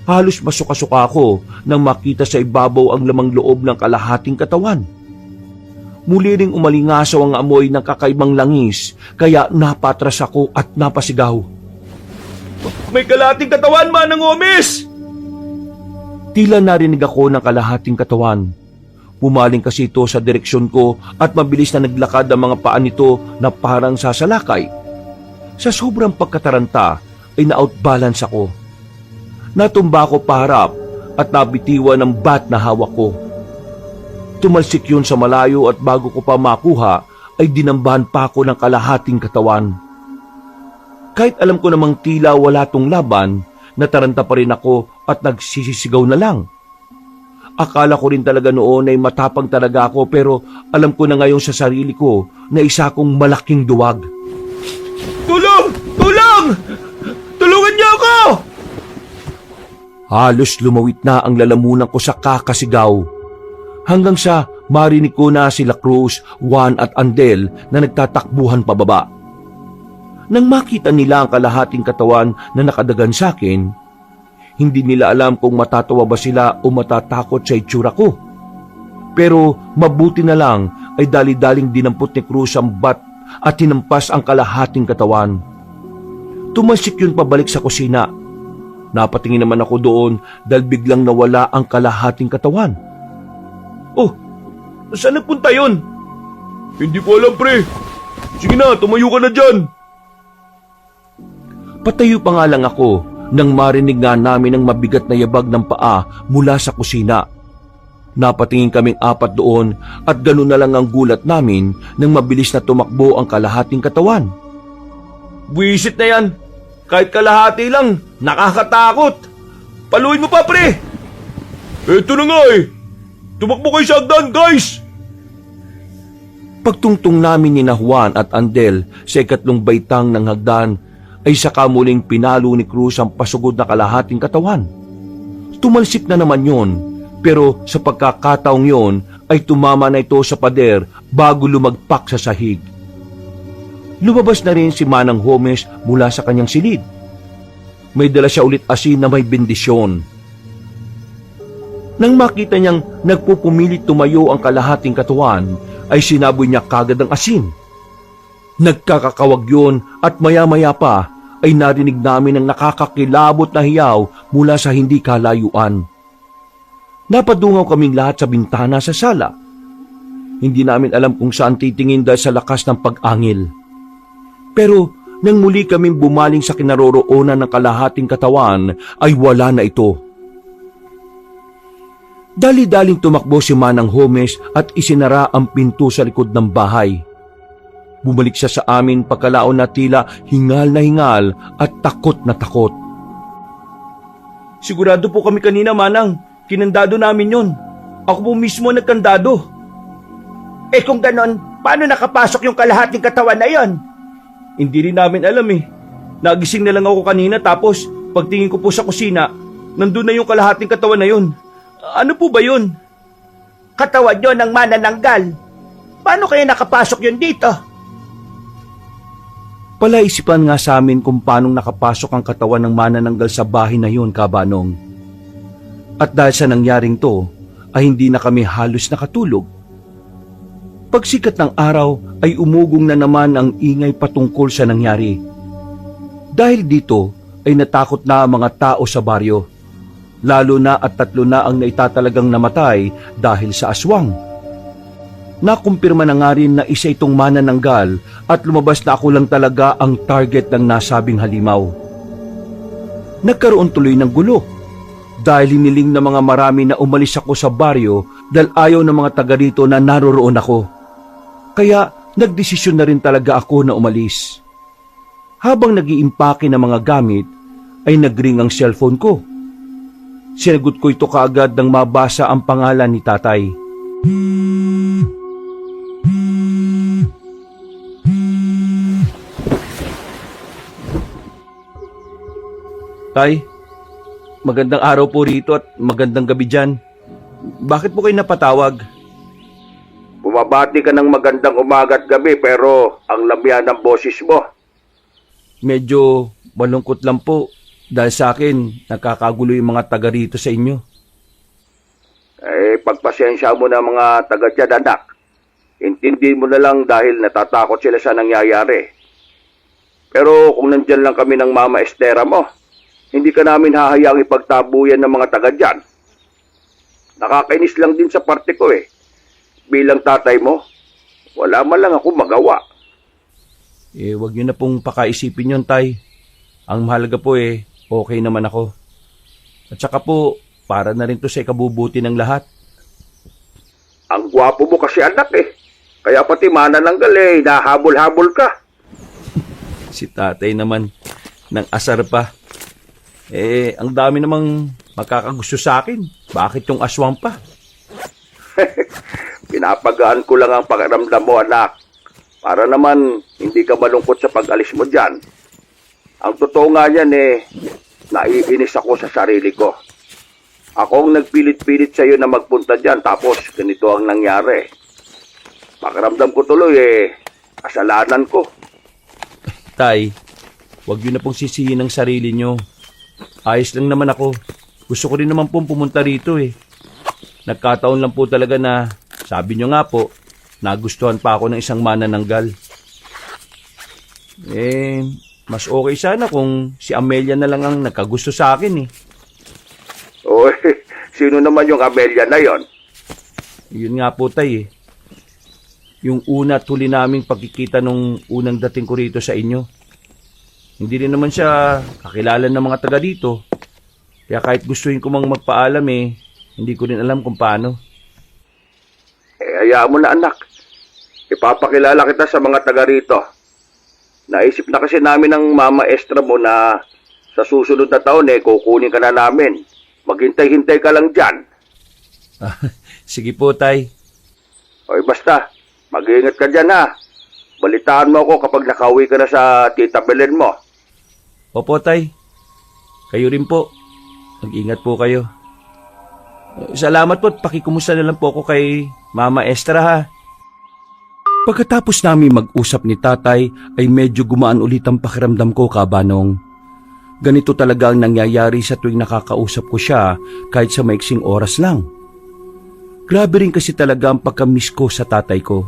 Halos masuka-suka ako nang makita sa ibabaw ang lamang loob ng kalahating katawan. Muli ring umalingasaw ang amoy ng kakaibang langis kaya napatras ako at napasigaw. May kalahating katawan, Manang Omis! Tila narinig ako ng kalahating katawan. Pumaling kasi ito sa direksyon ko at mabilis na naglakad ang mga paa nito na parang sasalakay. Sa sobrang pagkataranta ay na-outbalance ako. Natumba ako paharap at nabitiwan ng bat na hawak ko. Tumalsik yun sa malayo at bago ko pa makuha ay dinambahan pa ako ng kalahating katawan. Kahit alam ko namang tila wala tong laban, nataranta pa rin ako at nagsisisigaw na lang. Akala ko rin talaga noon ay matapang talaga ako pero alam ko na ngayon sa sarili ko na isa akong malaking duwag. Tulong! Tulong! Tulungan niyo ako! Halos lumawit na ang lalamunan ko sa kakasigaw. Hanggang sa marinig ko na sila Cruz, Juan at Andel na nagtatakbuhan pababa. Nang makita nila ang kalahating katawan na nakadagan sa akin, hindi nila alam kung matatawa ba sila o matatakot sa itsura ko. Pero mabuti na lang ay dali-daling dinampot ni Cruz ang bat at hinampas ang kalahating katawan. Tumalsik yun pabalik sa kusina. Napatingin naman ako doon dahil biglang nawala ang kalahating katawan. Oh, saan nagpunta yun? Hindi ko alam, pre. Sige na, tumayo ka na dyan. Patayo pa nga lang ako nang marinig nga namin ang mabigat na yabag ng paa mula sa kusina. Napatingin kaming apat doon at gano'n na lang ang gulat namin nang mabilis na tumakbo ang kalahating katawan. Buwisit na yan. Kahit kalahati lang, nakakatakot. Paluin mo pa, pre. Eto na nga eh. Tumakbo kayo sa hagdan, guys. Pagtungtong namin ni Juan at Andel sa ikatlong baitang ng hagdan, ay saka muling pinalo ni Cruz ang pasugod na kalahating katawan. Tumalsik na naman yon, pero sa pagkakataong yon ay tumama na ito sa pader bago lumagpak sa sahig. Lumabas na rin si Manang Homes mula sa kanyang silid. May dala siya ulit asin na may bendisyon. Nang makita niyang nagpupumilit tumayo ang kalahating katawan, ay sinaboy niya kagad ang asin. Nagkakakawag yun at maya-maya pa ay narinig namin ang nakakakilabot na hiyaw mula sa hindi kalayuan. Napadungaw kaming lahat sa bintana sa sala. Hindi namin alam kung saan titingin dahil sa lakas ng pag-angil. Pero nang muli kaming bumaling sa kinaroroonan ng kalahating katawan ay wala na ito. Dali-daling tumakbo si Manang Homes at isinara ang pinto sa likod ng bahay. Bumalik siya sa amin pagkalaon na tila hingal na hingal at takot na takot. Sigurado po kami kanina, Manang. Kinandado namin yon. Ako po mismo nagkandado. Eh kung ganon, paano nakapasok yung kalahating katawan na yon? Hindi rin namin alam eh. Nagising na lang ako kanina tapos pagtingin ko po sa kusina, nandun na yung kalahating katawan na yun. Ano po ba yun? Katawan yon ng manananggal. Paano kaya nakapasok yun dito? Palaisipan nga sa amin kung paanong nakapasok ang katawan ng manananggal sa bahay na yun, Kabanong. At dahil sa nangyaring to, ay hindi na kami halos nakatulog. Pagsikat ng araw ay umugong na naman ang ingay patungkol sa nangyari. Dahil dito ay natakot na ang mga tao sa baryo. Lalo na at 3 na ang naitatalagang namatay dahil sa aswang. Nakumpirma na nga rin na isa itong manananggal at lumabas na ako lang talaga ang target ng nasabing halimaw. Nagkaroon tuloy ng gulo dahil hiniling ng mga marami na umalis ako sa baryo dahil ayaw ng mga taga rito na naroroon ako. Kaya nagdesisyon na rin talaga ako na umalis. Habang nag-iimpake ng mga gamit, ay nagring ang cellphone ko. Sinagot ko ito kaagad nang mabasa ang pangalan ni tatay. Tay, magandang araw po rito at magandang gabi dyan. Bakit po kayo napatawag? Bumabati ka ng magandang umaga at gabi pero ang lamya ng boses mo. Medyo malungkot lang po dahil sa akin nakakagulo yung mga taga rito sa inyo. Pagpasensya mo na mga taga dyan, anak. Intindi mo na lang dahil natatakot sila sa nangyayari. Pero kung nandyan lang kami ng Mama Estera mo, hindi ka namin hahayaang ipagtabuyan ng mga taga dyan. Nakakainis lang din sa parte ko eh. Bilang tatay mo, wala man lang ako magawa. Wag niyo na pong pakaisipin yun, tay. Ang mahalaga po okay naman ako. At saka po, para na rin to sa ikabubuti ng lahat. Ang gwapo mo kasi anak eh. Kaya pati manananggal nahabol-habol ka. Si tatay naman, ng asar pa. Ang dami namang makakagusto sa akin. Bakit yung aswang pa? Pinapagaan ko lang ang pakiramdam mo, anak. Para naman hindi ka malungkot sa pag-alis mo dyan. Ang totoo nga yan naiinis ako sa sarili ko. Ako ang nagpilit-pilit sa'yo na magpunta dyan tapos ganito ang nangyari. Pakiramdam ko tuloy kasalanan ko. Tay, wag niyo na pong sisihin ang sarili niyo. Ayos lang naman ako. Gusto ko rin naman pong pumunta rito Nagkataon lang po talaga na, sabi niyo nga po, nagustuhan pa ako ng isang manananggal. Mas okay sana kung si Amelia na lang ang nagkagusto sa akin Oy, sino naman yung Amelia na yon? Yun nga po, tay Yung una at huli naming pagkikita nung unang dating ko rito sa inyo. Hindi rin naman siya kakilala ng mga taga dito. Kaya kahit gustuin ko mang magpaalam hindi ko rin alam kung paano. Hayaan mo na anak. Ipapakilala kita sa mga taga rito. Naisip na kasi namin ng Mama Estra mo na sa susunod na taon kukunin ka na namin. Maghintay-hintay ka lang dyan. Sige po, tay. Oy, basta, mag-iingat ka dyan ha. Balitaan mo ako kapag nakauwi ka na sa Tita Belen mo. Opo, tay. Kayo rin po. Mag-ingat po kayo. Salamat po at pakikumusta na lang po ako kay Mama Estra ha. Pagkatapos namin mag-usap ni tatay ay medyo gumaan ulit ang pakiramdam ko, kabanong. Ganito talaga ang nangyayari sa tuwing nakakausap ko siya kahit sa maiksing oras lang. Grabe rin kasi talaga ang pagka-miss ko sa tatay ko.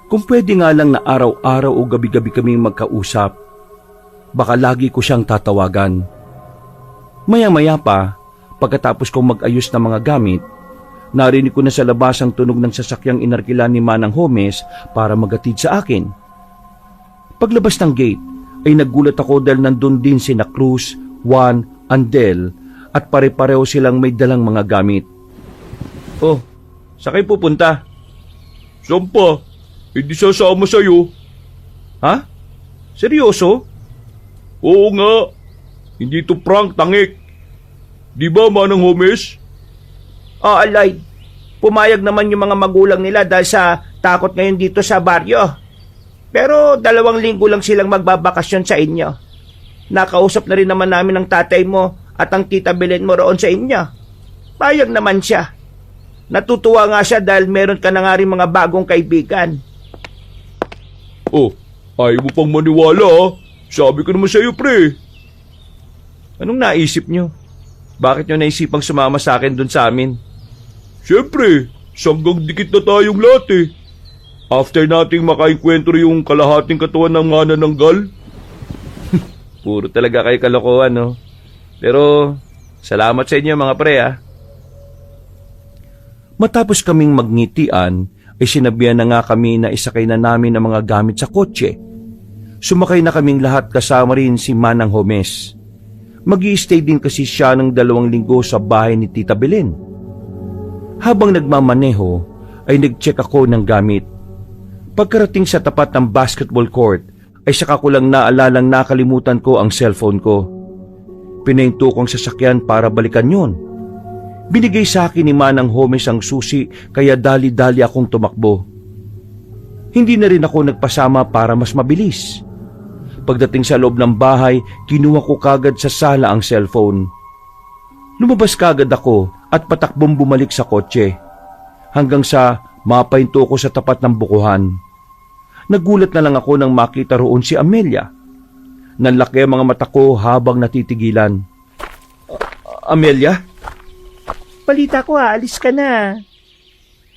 Kung pwede nga lang na araw-araw o gabi-gabi kaming magkausap, baka lagi ko siyang tatawagan. Maya-maya pa, pagkatapos kong mag-ayos ng mga gamit, narinig ko na sa labas ang tunog ng sasakyang inarkila ni Manang Homes para magatid sa akin. Paglabas ng gate, ay nagulat ako dahil nandun din sina Cruz, Juan, Andel at pare-pareho silang may dalang mga gamit. Oh, sa kayo pupunta? Saan pa? Hindi sasama sa'yo. Ha? Seryoso? Oo nga. Hindi to prank, tangik. Di ba, Manang Homes? Alay. Pumayag naman yung mga magulang nila dahil sa takot ngayon dito sa baryo. Pero 2 linggo lang silang magbabakasyon sa inyo. Nakausap na rin naman namin ang tatay mo at ang tita Belen mo roon sa inyo. Payag naman siya. Natutuwa nga siya dahil meron ka na nga rin mga bagong kaibigan. Oh, ayaw mo pang maniwala ha? Sabi ko naman sa'yo, pre. Anong naisip nyo? Bakit nyo naisipang sumama sa akin dun sa amin? Siyempre, sanggang dikit na tayong lahat eh. After nating makainkwentro yung kalahating katawan ng manananggal. Puro talaga kayo kalokohan, no? Pero, salamat sa inyo mga pre, ha? Matapos kaming magngitian, ay sinabihan na nga kami na isakay na namin ang mga gamit sa kotse. Sumakay na kaming lahat kasama rin si Manang Homes. Mag-i-stay din kasi siya ng 2 linggo sa bahay ni Tita Belen. Habang nagmamaneho, ay nag-check ako ng gamit. Pagkarating sa tapat ng basketball court, ay saka ko lang naalalang nakalimutan ko ang cellphone ko. Pinahinto kong sasakyan para balikan yon. Binigay sa akin ni Manang Homes ang susi kaya dali-dali akong tumakbo. Hindi na rin ako nagpasama para mas mabilis. Pagdating sa loob ng bahay, kinuha ko kagad sa sala ang cellphone. Lumabas kagad ako at patakbong bumalik sa kotse. Hanggang sa mapahinto ko sa tapat ng bukuhan. Nagulat na lang ako nang makita roon si Amelia. Nanlaki ang mga mata ko habang natitigilan. Amelia? Balita ko, aalis ka na.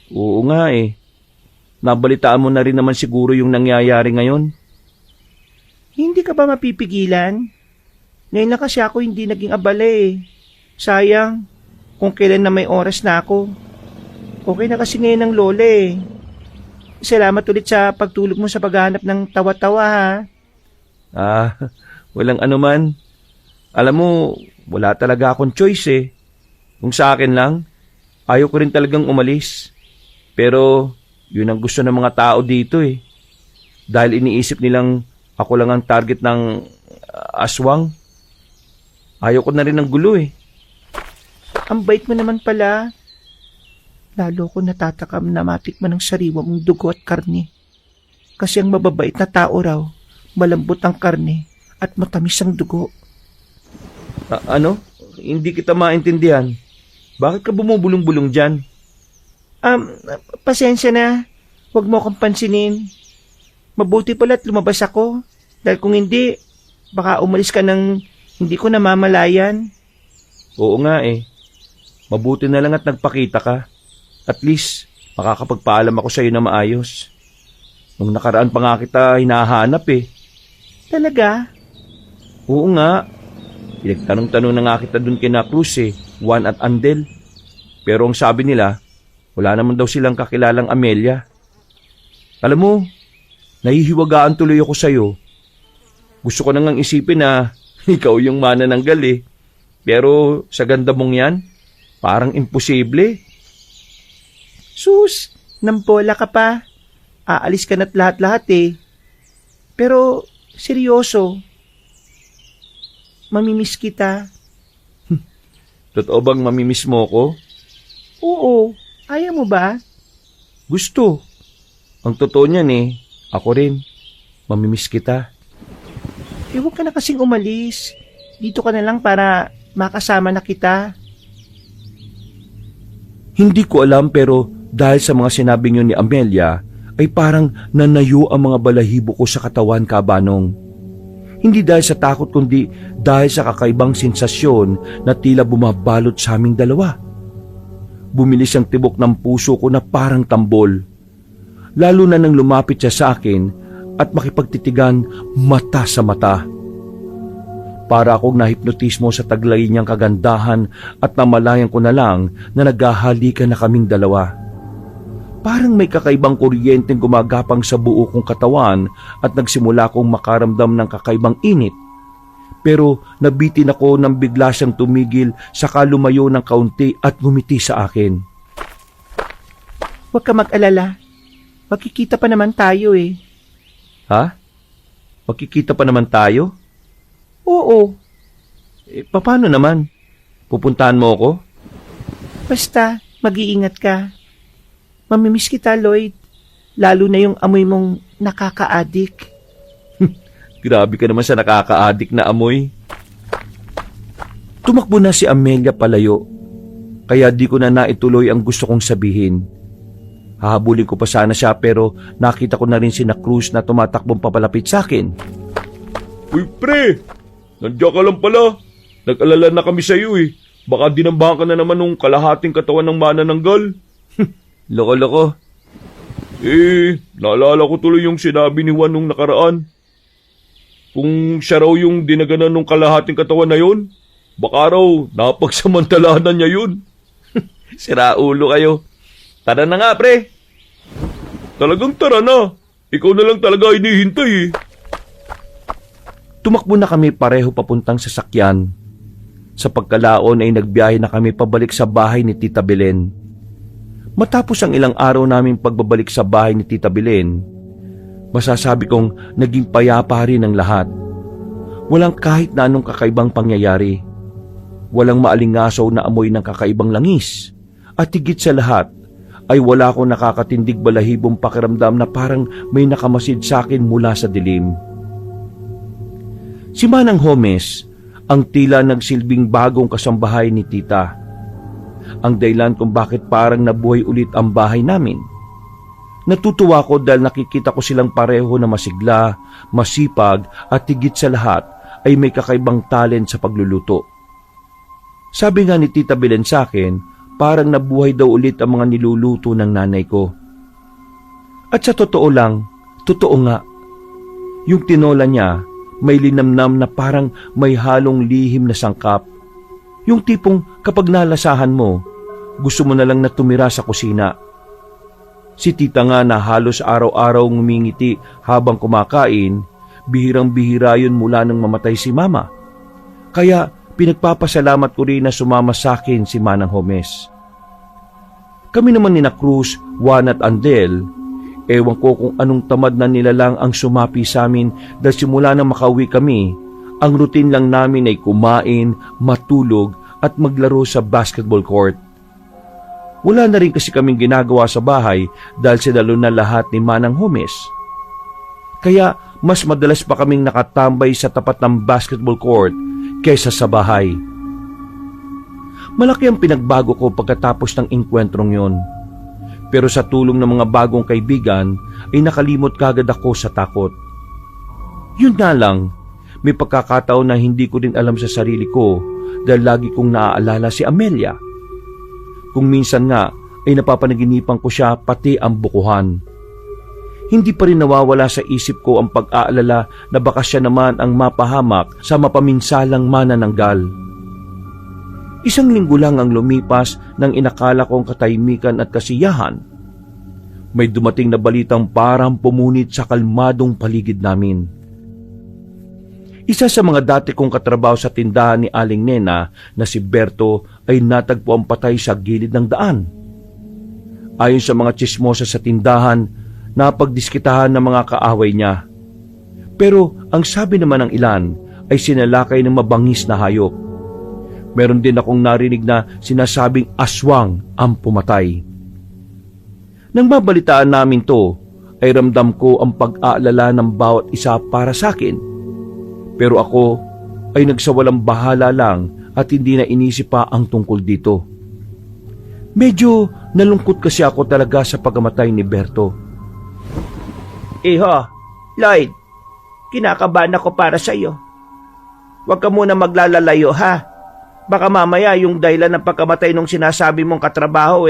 Oo nga eh. Nabalitaan mo na rin naman siguro yung nangyayari ngayon. Hindi ka ba mapipigilan? Ngayon lang kasi ako hindi naging abala eh. Sayang, kung kailan na may oras na ako. Okay na kasi ngayon ang lola eh. Salamat ulit sa pagtulog mo sa paghahanap ng tawa-tawa ha. Walang anuman. Alam mo, wala talaga akong choice eh. Kung sa akin lang, ayaw ko rin talagang umalis. Pero, yun ang gusto ng mga tao dito eh. Dahil iniisip nilang ako lang ang target ng aswang. Ayaw ko na rin ng gulo eh. Ang bait mo naman pala. Lalo ko natatakam na matikman ng sariwa mong dugo at karne. Kasi ang mababait na tao raw, malambot ang karne at matamis ang dugo. Ano? Hindi kita maintindihan. Bakit ka bumubulong-bulong dyan? Pasensya na. Huwag mo akong pansinin. Mabuti pala't lumabas ako. Dahil kung hindi, baka umalis ka ng hindi ko namamalayan. Oo nga eh. Mabuti na lang at nagpakita ka. At least, makakapagpaalam ako sa iyo na maayos. Nung nakaraan pa nga kita hinahanap eh. Talaga? Oo nga. Pinagtanong-tanong na nga kita dun kina Cruz eh, Juan at Andel. Pero ang sabi nila, wala naman daw silang kakilalang Amelia. Alam mo, nahihiwagaan tuloy ako sa'yo. Gusto ko nang isipin na ikaw yung manananggal eh. Pero sa ganda mong yan, parang imposible. Sus, nampola ka pa. Aalis ka na't lahat-lahat eh. Pero, seryoso. Mamimiss kita. Totoo bang mamimiss mo ko? Oo, ayaw mo ba? Gusto. Ang totoo niyan eh, ako rin. Mamimiss kita. Eh, huwag ka na kasing umalis. Dito ka na lang para makasama na kita. Hindi ko alam pero dahil sa mga sinabi niyo ni Amelia, ay parang nanayo ang mga balahibo ko sa katawan, Kabanong. Hindi dahil sa takot kundi dahil sa kakaibang sensasyon na tila bumabalot sa aming dalawa. Bumilis ang tibok ng puso ko na parang tambol. Lalo na nang lumapit siya sa akin at makipagtitigan mata sa mata. Para akong nahipnotismo sa taglay niyang kagandahan at namalayan ko na lang na naghahalikan na kaming dalawa. Parang may kakaibang kuryenteng gumagapang sa buo kong katawan at nagsimula akong makaramdam ng kakaibang init. Pero nabitin ako nang bigla siyang tumigil saka lumayo ng kaunti at ngumiti sa akin. Huwag ka mag-alala. Magkikita pa naman tayo eh. Ha? Magkikita pa naman tayo? Oo, Paano naman? Pupuntahan mo ako? basta mag-iingat ka. Mamimiss kita, Lloyd. Lalo na yung amoy mong nakaka-addict. Grabe ka naman sa nakaka-addict na amoy. Tumakbo na si Amelia palayo, kaya di ko na naituloy ang gusto kong sabihin. Hahabulin ko pa sana siya pero nakita ko na rin si Cruz na tumatakbong papalapit sa akin. Uy, pre! Nandiyan ka lang pala. Nag-alala na kami sa'yo eh. Baka dinambahan ka na naman nung kalahating katawan ng manananggal. Loko-loko. Naalala ko tuloy yung sinabi ni Juan nung nakaraan. Kung siya raw yung dinaganan nung kalahating katawan na yun, baka raw napagsamantalanan niya yun. Sira ulo kayo. Tara na nga, pre. Talagang tara na. Ikaw na lang talaga hinihintay eh. Tumakbo na kami pareho papuntang sasakyan. Sa pagkalaon ay nagbiyahe na kami pabalik sa bahay ni Tita Belen. Matapos ang ilang araw naming pagbabalik sa bahay ni Tita Belen, Masasabi kong naging payapa rin ang lahat. Walang kahit na anong kakaibang pangyayari. Walang maalingasaw na amoy ng kakaibang langis. At higit sa lahat, ay wala akong nakakatindig balahibong pakiramdam na parang may nakamasid sa akin mula sa dilim. Si Manang Homes ang tila nagsilbing bagong kasambahay ni Tita. Ang dahilan kung bakit parang nabuhay ulit ang bahay namin. Natutuwa ko dahil nakikita ko silang pareho na masigla, masipag at higit sa lahat ay may kakaibang talent sa pagluluto. Sabi nga ni Tita Belen sa akin, parang nabuhay daw ulit ang mga niluluto ng nanay ko. At sa totoo lang, totoo nga. Yung tinola niya, may linamnam na parang may halong lihim na sangkap. Yung tipong kapag nalasahan mo, gusto mo na lang na tumira sa kusina. Si Tita nga na halos araw-araw ngumingiti habang kumakain, bihirang-bihira yun mula nang mamatay si Mama. Kaya pinagpapasalamat ko rin na sumama sa akin si Manang Homes. Kami naman ni na Cruz, Juan at Andel, ewan ko kung anong tamad na nilalang ang sumapi sa amin dahil simula na makauwi kami, ang routine lang namin ay kumain, matulog at maglaro sa basketball court. Wala na rin kasi kaming ginagawa sa bahay dahil sinalo na lahat ni Manang Homes. Kaya mas madalas pa kaming nakatambay sa tapat ng basketball court kaysa sa bahay. Malaki ang pinagbago ko pagkatapos ng engkwentrong yon. Pero sa tulong ng mga bagong kaibigan ay nakalimot kagad ako sa takot. Yun nga lang, may pagkakataon na hindi ko din alam sa sarili ko dahil lagi kong naaalala si Amelia. Kung minsan nga ay napapanaginipan ko siya pati ang bukuhan. Hindi pa rin nawawala sa isip ko ang pag-aalala na baka siya naman ang mapahamak sa mapaminsalang manananggal. Isang linggo lang ang lumipas nang inakala kong katahimikan at kasiyahan. May dumating na balitang parang pumunit sa kalmadong paligid namin. Isa sa mga dati kong katrabaho sa tindahan ni Aling Nena na si Berto ay natagpo ang patay sa gilid ng daan. Ayon sa mga tsismosa sa tindahan, napagdiskitahan ng mga kaaway niya. Pero ang sabi naman ng ilan ay sinalakay ng mabangis na hayop. Meron din akong narinig na sinasabing aswang ang pumatay. Nang babalitaan namin to, ay ramdam ko ang pag-aalala ng bawat isa para sa akin. Pero ako ay nagsawalang bahala lang at hindi na inisip pa ang tungkol dito. Medyo nalungkot kasi ako talaga sa pagkamatay ni Berto. Iho, Lloyd, kinakabahan ako para sa iyo. Huwag ka muna maglalalayo ha. Baka mamaya yung dahilan ng pagkamatay nung sinasabi mong katrabaho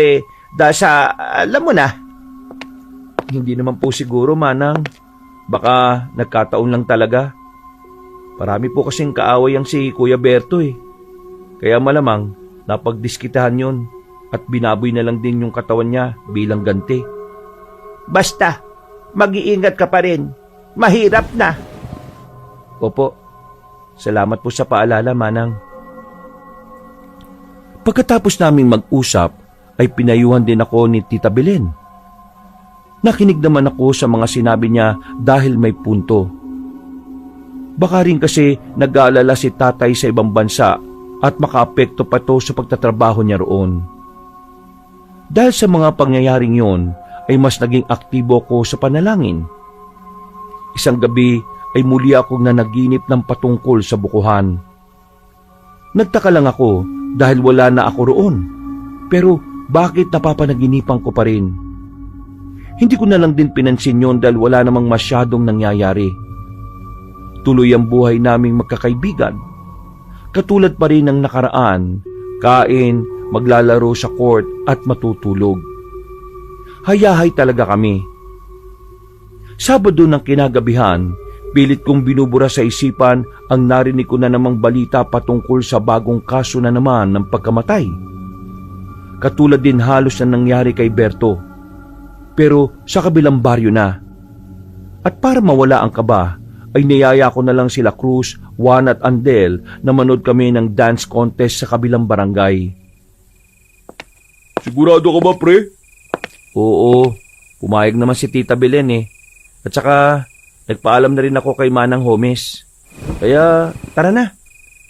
dahil sa, alam mo na. Hindi naman po siguro, Manang. Baka nagkataon lang talaga. Marami po kasing kaaway ang si Kuya Berto Kaya malamang napagdiskitahan yun at binaboy na lang din yung katawan niya bilang ganti. Basta, mag-iingat ka pa rin. Mahirap na. Opo, salamat po sa paalala, Manang. Pagkatapos naming mag-usap, ay pinayuhan din ako ni Tita Belen. Nakinig naman ako sa mga sinabi niya dahil may punto. Baka rin kasi nag-aalala si tatay sa ibang bansa at makaapekto pa to sa pagtatrabaho niya roon. Dahil sa mga pangyayaring yon, ay mas naging aktibo ko sa panalangin. Isang gabi ay muli akong nanaginip ng patungkol sa bukuhan. Nagtaka lang ako dahil wala na ako roon. Pero bakit napapanaginipan ko pa rin? Hindi ko na lang din pinansin yon dahil wala namang masyadong nangyayari. Tuloy ang buhay naming magkakaibigan. Katulad pa rin ng nakaraan, kain, maglalaro sa court at matutulog. Hayahay talaga kami. Sabado ng kinagabihan, pilit kong binubura sa isipan ang narinig ko na namang balita patungkol sa bagong kaso na naman ng pagkamatay. Katulad din halos na nangyari kay Berto. Pero sa kabilang baryo na. At para mawala ang kaba, ay niyaya ko na lang sila Cruz, Juan at Andel na manood kami ng dance contest sa kabilang barangay. Sigurado ka ba, pre? Oo, pumayag naman si Tita Belen At saka, nagpaalam na rin ako kay Manang Homes. Kaya, tara na.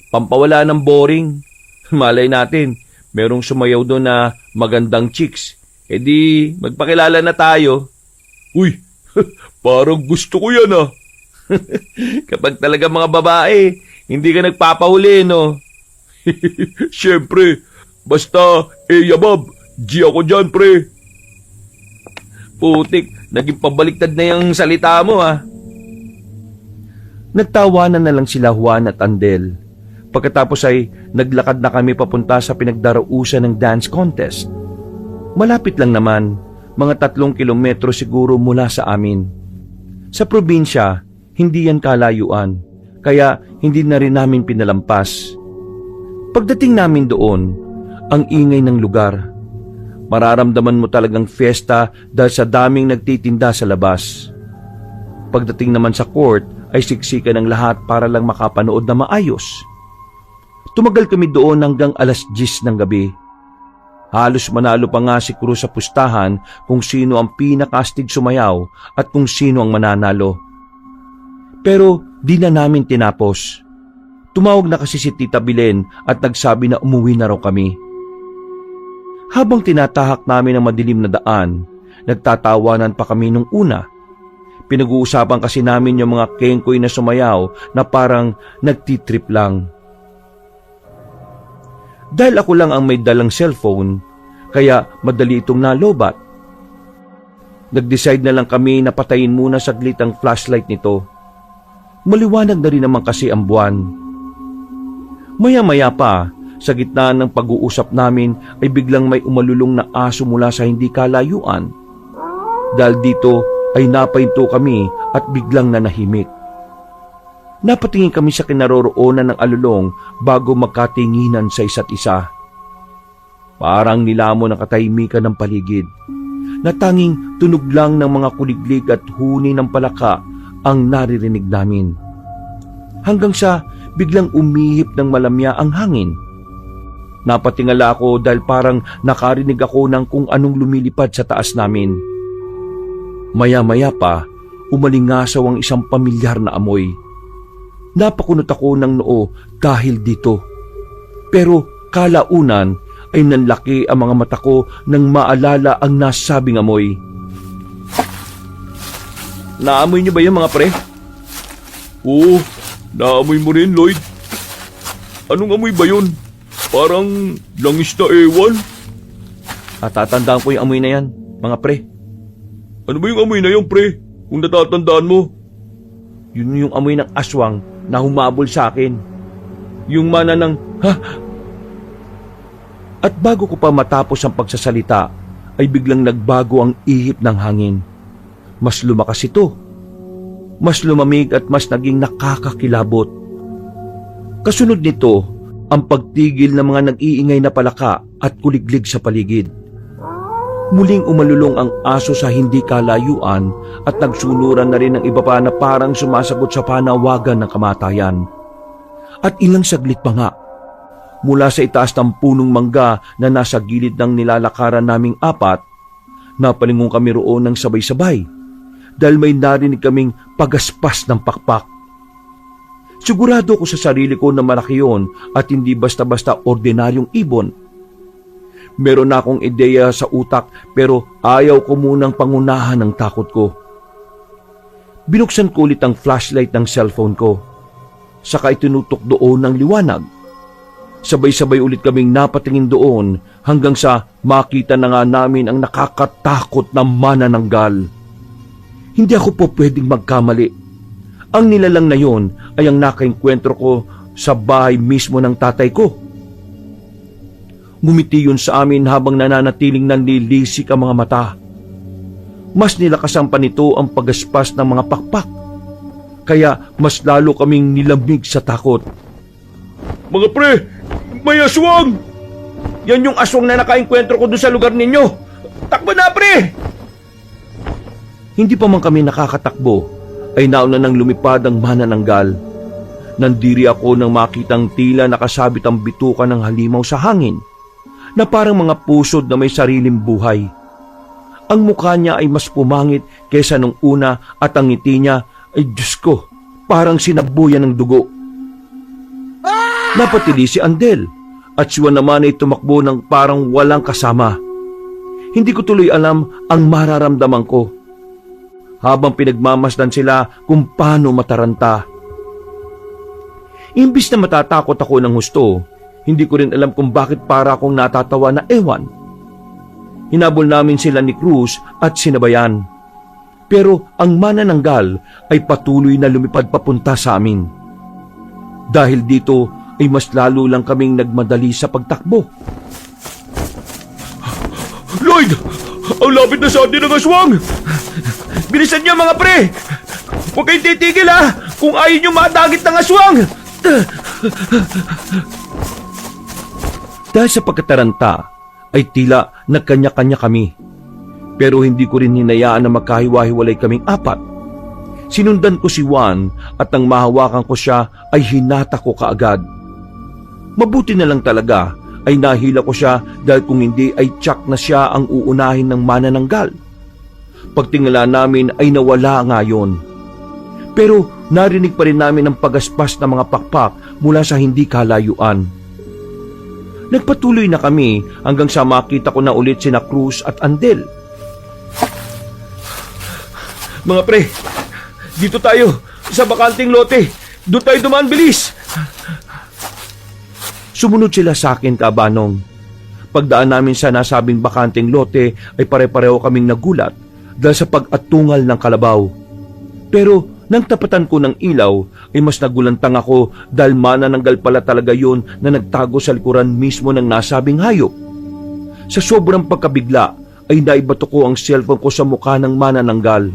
Pampawala ng boring. Malay natin, merong sumayaw doon na magandang chicks. E di, magpakilala na tayo. Uy, parang gusto ko yan ah. Kapag talaga mga babae, hindi ka nagpapahuli, no? Siyempre, basta yabab, G ako dyan pre. Putik, naging pabaliktad na yung salita mo, ha? Nagtawanan na lang sila Juan at Andel. Pagkatapos ay naglakad na kami papunta sa pinagdarausan ng dance contest. Malapit lang naman, mga 3 kilometro siguro mula sa amin. Sa probinsya, hindi yan kalayuan, kaya hindi na rin namin pinalampas. Pagdating namin doon, ang ingay ng lugar. Mararamdaman mo talagang fiesta dahil sa daming nagtitinda sa labas. Pagdating naman sa court, ay siksikan ng lahat para lang makapanood na maayos. Tumagal kami doon hanggang alas 10 ng gabi. Halos manalo pa nga si Cruz sa pustahan kung sino ang pinakaastig sumayaw at kung sino ang mananalo. Pero di na namin tinapos. Tumawag na kasi si Tita Bilen at nagsabi na umuwi na raw kami. Habang tinatahak namin ang madilim na daan, nagtatawanan pa kami nung una. Pinag-uusapan kasi namin yung mga kengkoy na sumayaw na parang nagtitrip lang. Dahil ako lang ang may dalang cellphone, kaya madali itong nalobat. Nag-decide na lang kami na patayin muna saglit ang flashlight nito. Maliwanag na rin naman kasi ang buwan. Maya-maya pa, sa gitna ng pag-uusap namin ay biglang may umalulong na aso mula sa hindi kalayuan. Dahil dito ay napahinto kami at biglang nanahimik. Napatingin kami sa kinaroroonan ng alulong bago magkatinginan sa isa't isa. Parang nilamon ang katahimikan ng paligid. Natanging tunog lang ng mga kuliglig at huni ng palaka ang naririnig namin. Hanggang sa biglang umihip ng malamya ang hangin. Napatingala ako dahil parang nakarinig ako ng kung anong lumilipad sa taas namin. Maya-maya pa, umalingasaw ang isang pamilyar na amoy. Napakunot ako ng noo dahil dito. Pero kalaunan ay nanlaki ang mga mata ko nang maalala ang nasabing amoy. Naamoy niyo ba yan mga pre? Oo, naamoy mo rin Lloyd. Anong amoy ba yun? Parang langis na ewan. At tatandaan ko yung amoy na yan, mga pre. Ano ba yung amoy na yun pre? Kung natatandaan mo. Yun yung amoy ng aswang na humabol sa akin. Yung mana ng, ha? At bago ko pa matapos ang pagsasalita, ay biglang nagbago ang ihip ng hangin. Mas lumakas ito. Mas lumamig at mas naging nakakakilabot. Kasunod nito, ang pagtigil ng mga nag-iingay na palaka at kuliglig sa paligid. Muling umalulong ang aso sa hindi kalayuan at nagsunuran na rin ng iba pa na parang sumasagot sa panawagan ng kamatayan. At ilang saglit pa nga, mula sa itaas ng punong mangga na nasa gilid ng nilalakaran naming apat, napalingon kami roon ng sabay-sabay dahil may narinig kaming pagaspas ng pakpak. Sigurado ko sa sarili ko na malaki yun at hindi basta-basta ordinaryong ibon. Meron na akong ideya sa utak pero ayaw ko munang pangunahan ng takot ko. Binuksan ko ulit ang flashlight ng cellphone ko. Saka itinutok doon ng liwanag. Sabay-sabay ulit kaming napatingin doon hanggang sa makita na nga namin ang nakakatakot na manananggal. Hindi ako po pwedeng magkamali. Ang nilalang na yon ay ang nakaengkwentro ko sa bahay mismo ng tatay ko. Ngumiti yun sa amin habang nananatiling nanlilisik ang mga mata. Mas nilakasan pa nito ang pagaspas ng mga pakpak. Kaya mas lalo kaming nilamig sa takot. Mga pre, may aswang! Yan yung aswang na nakaengkwentro ko doon sa lugar ninyo. Takbo na, pre! Hindi pa man kami nakakatakbo, ay nauna nang lumipad ang manananggal. Nandiri ako nang makitang tila nakasabit ang bituka ng halimaw sa hangin, na parang mga pusod na may sariling buhay. Ang mukha niya ay mas pumangit kaysa nung una at ang ngiti niya ay, Diyos ko, parang sinabuyan ng dugo. Napatili si Andel at si Juan naman ay tumakbo ng parang walang kasama. Hindi ko tuloy alam ang mararamdaman ko habang pinagmamasdan sila kung paano mataranta. Imbis na matatakot ako ng husto, hindi ko rin alam kung bakit para akong natatawa na ewan. Hinabol namin sila ni Cruz at sinabayan. Pero ang manananggal ay patuloy na lumipad papunta sa amin. Dahil dito ay mas lalo lang kaming nagmadali sa pagtakbo. Lloyd! Ang lapit na sa atin ng aswang! Bilisan niyo mga pre! Huwag kayong titigil ha! Kung ayaw niyo madagit ng aswang! Dahil sa pagkataranta ay tila nagkanya-kanya kami. Pero hindi ko rin hinayaan na magkahiwa-hiwalay kaming apat. Sinundan ko si Juan at nang mahawakan ko siya ay hinata ko kaagad. Mabuti na lang talaga ay nahila ko siya dahil kung hindi ay tiyak na siya ang uunahin ng manananggal. Pagtingala namin ay nawala nga yun. Pero narinig pa rin namin ang pagaspas ng mga pakpak mula sa hindi kalayuan. Nagpatuloy na kami hanggang sa makita ko na ulit sina Cruz at Andel. Mga pre, dito tayo sa bakanting lote. Doon tayo dumaan, bilis! Sumunod sila sa akin, Kabanong. Pagdaan namin sa nasabing bakanting lote ay pare-pareho kaming nagulat dahil sa pag-atungal ng kalabaw. Pero nang tapatan ko ng ilaw ay mas nagulantang ako dahil manananggal pala talaga yun na nagtago sa likuran mismo ng nasabing hayop. Sa sobrang pagkabigla ay naibato ko ang cellphone ko sa mukha ng manananggal.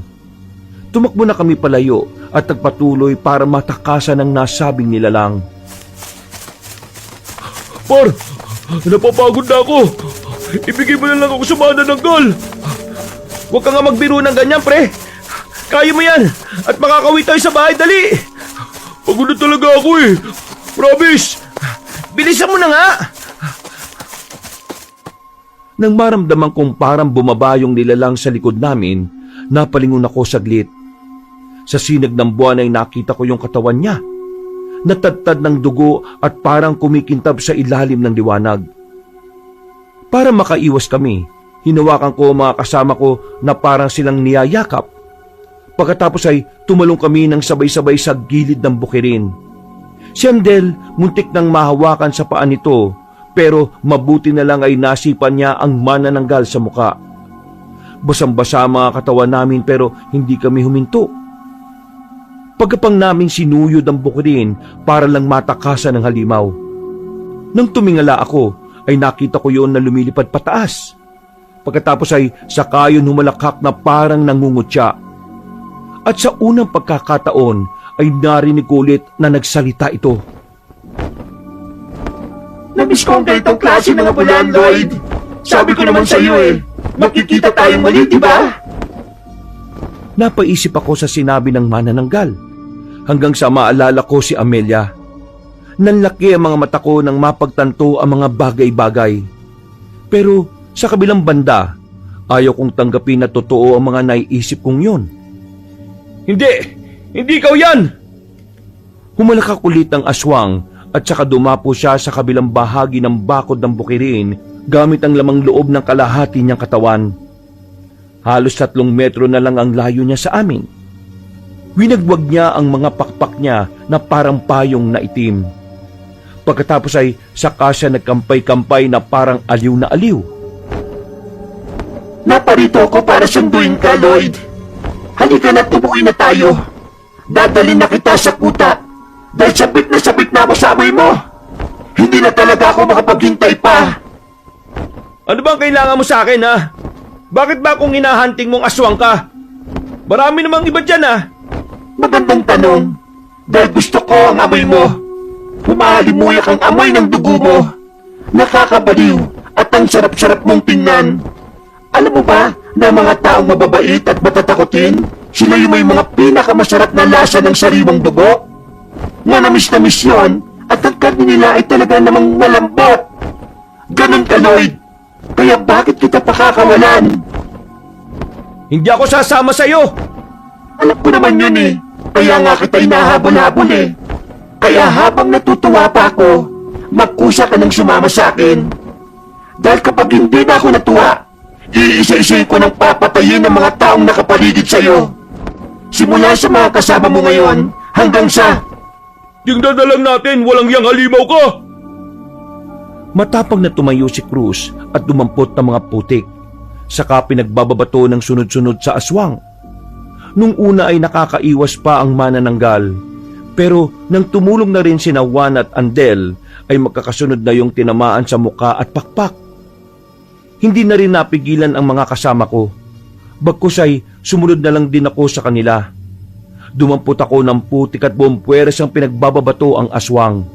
Tumakbo na kami palayo at nagpatuloy para matakasan ang nasabing nilalang. Par, napapagod na ako. Ibigay mo na lang ako sa manananggal. Huwag ka nga magbiro ng ganyan, pre. Kaya mo yan at makakauwi tayo sa bahay, dali. Pagod na talaga ako eh. Promise. Bilisan mo na nga. Nang maramdaman kong parang bumaba yung nilalang sa likod namin, napalingon ako saglit. Sa sinag ng buwan ay nakita ko yung katawan niya. Natadtad ng dugo at parang kumikintab sa ilalim ng liwanag. Para makaiwas kami, hinawakan ko ang mga kasama ko na parang silang niyayakap. Pagkatapos ay tumalong kami ng sabay-sabay sa gilid ng bukirin. Si Andel muntik nang mahawakan sa paa nito, pero mabuti na lang ay nasipan niya ang manananggal sa muka. Basang-basa ang mga katawan namin pero hindi kami huminto. Pagkapang namin sinuyod ang bukirin para lang matakasan ng halimaw. Nang tumingala ako, ay nakita ko yon na lumilipad pataas. Pagkatapos ay saka yun humalakhak na parang nangungutya. At sa unang pagkakataon ay narinig ko ulit na nagsalita ito. Namiss ko ang ganitong klase ng abulan, Lloyd. Sabi ko naman sa iyo eh, makikita tayong muli, di ba? Napaisip ako sa sinabi ng manananggal. Hanggang sa maalala ko si Amelia. Nanlaki ang mga mata ko nang mapagtanto ang mga bagay-bagay. Pero sa kabilang banda, ayaw kong tanggapin na totoo ang mga naiisip kong yun. Hindi! Hindi ikaw yan! Humalakak ulit ang aswang at saka dumapo siya sa kabilang bahagi ng bakod ng bukirin gamit ang lamang loob ng kalahati niyang katawan. Halos 3 metro na lang ang layo niya sa amin. Winagwag niya ang mga pakpak niya na parang payong na itim. Pagkatapos ay saka siya nagkampay-kampay na parang aliw na aliw. Naparito ako para sunduin ka, Lloyd. Halika na, tumuwi na tayo. Dadalhin na kita sa kuta. Dahil sabit na ako sa amoy mo. Hindi na talaga ako makapaghintay pa. Ano bang kailangan mo sa akin, ha? Bakit ba kung hinahunting mong aswang ka? Marami namang iba dyan, ha? Magandang tanong. Dahil gusto ko ang amoy mo. Humahalimuyak ang amoy ng dugo mo. Nakakabaliw at ang sarap-sarap mong tingnan. Alam mo ba na mga taong mababait at matatakotin, sila yung may mga pinakamasarap na lasa ng sariwang dugo? Manamis-namis yun at ang karne nila ay talaga namang malambot. Ganon ka, Lloyd. Kaya bakit kita pakakawalan? Hindi ako sasama sa'yo! Alam ko naman yun eh. Kaya nga kita inahabol-habol eh. Kaya habang natutuwa pa ako, magkusa ka nang sumama sa akin. Dahil kapag hindi na ako natuwa, iisa-isayin ko nang papatayin ang mga taong nakapaligid sa'yo. Simula sa mga kasama mo ngayon, hanggang sa... Tingnan na lang natin, walang yang halimaw ka! Matapang na tumayo si Cruz at dumampot ng mga putik. Saka pinagbababato ng sunod-sunod sa aswang. Nung una ay nakakaiwas pa ang manananggal. Pero nang tumulong na rin sina Juan at Andel, ay magkakasunod na yung tinamaan sa muka at pakpak. Hindi na rin napigilan ang mga kasama ko. Bagkus ay sumunod na lang din ako sa kanila. Dumampot ako ng putik at bumpweres ang pinagbababato ang aswang.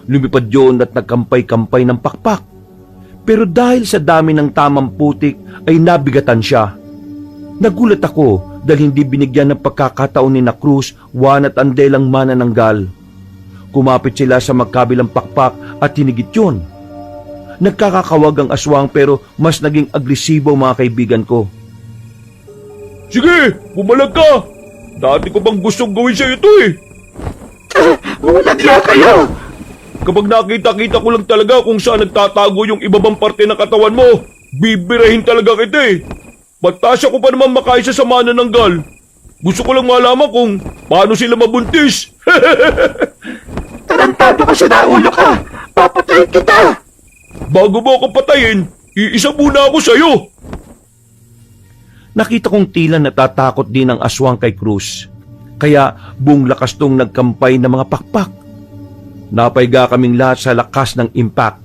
Lumipad yun at nagkampay-kampay ng pakpak. Pero dahil sa dami ng tamang putik ay nabigatan siya. Nagulat ako dahil hindi binigyan ng pagkakataon ni na Cruz, Juan at Andel ang manananggal. Kumapit sila sa magkabilang pakpak at hinigit yun. Nagkakakawag ang aswang pero mas naging agresibo ang mga kaibigan ko. Sige, bumalag ka! Dati ko bang gustong gawin sa'yo ito eh! Nagya kayo! Kapag nakita-kita ko lang talaga kung saan nagtatago yung ibabang parte ng katawan mo, bibirahin talaga kita eh! Batasya ko pa naman makaisa sa manananggal. Gusto ko lang malaman kung paano sila mabuntis. Tarantado ka sa naulo ka! Papatayin kita! Bago mo ako patayin, iisa muna ako sa'yo. Nakita kong tila natatakot din ang aswang kay Cruz. Kaya buong lakas tong nagkampay ng mga pakpak. Napaiga kaming lahat sa lakas ng impact.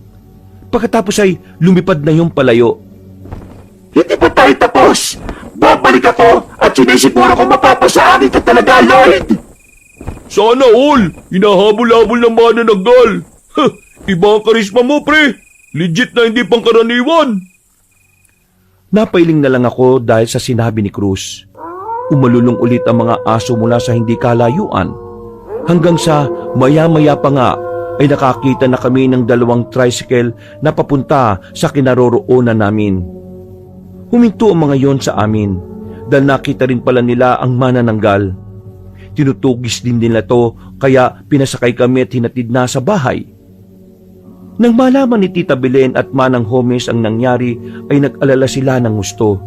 Pagkatapos ay lumipad na yung palayo. Hindi pa tayo tapos! Babalik ako at sinisiguro ko mapapasaanin ka talaga, Lloyd! Sana all, hinahabol-habol ng manananggal. Iba ang karisma mo, pre. Legit na hindi pangkaraniwan. Napailing na lang ako dahil sa sinabi ni Cruz. Umalulong ulit ang mga aso mula sa hindi kalayuan. Hanggang sa maya-maya pa nga ay nakakita na kami ng dalawang tricycle na papunta sa kinaroroonan namin. Huminto ang mga yon sa amin dahil nakita rin pala nila ang manananggal. Tinutugis din nila to kaya pinasakay kami at hinatid na sa bahay. Nang malaman ni Tita Belen at Manang Homes ang nangyari ay nag-alala sila ng gusto.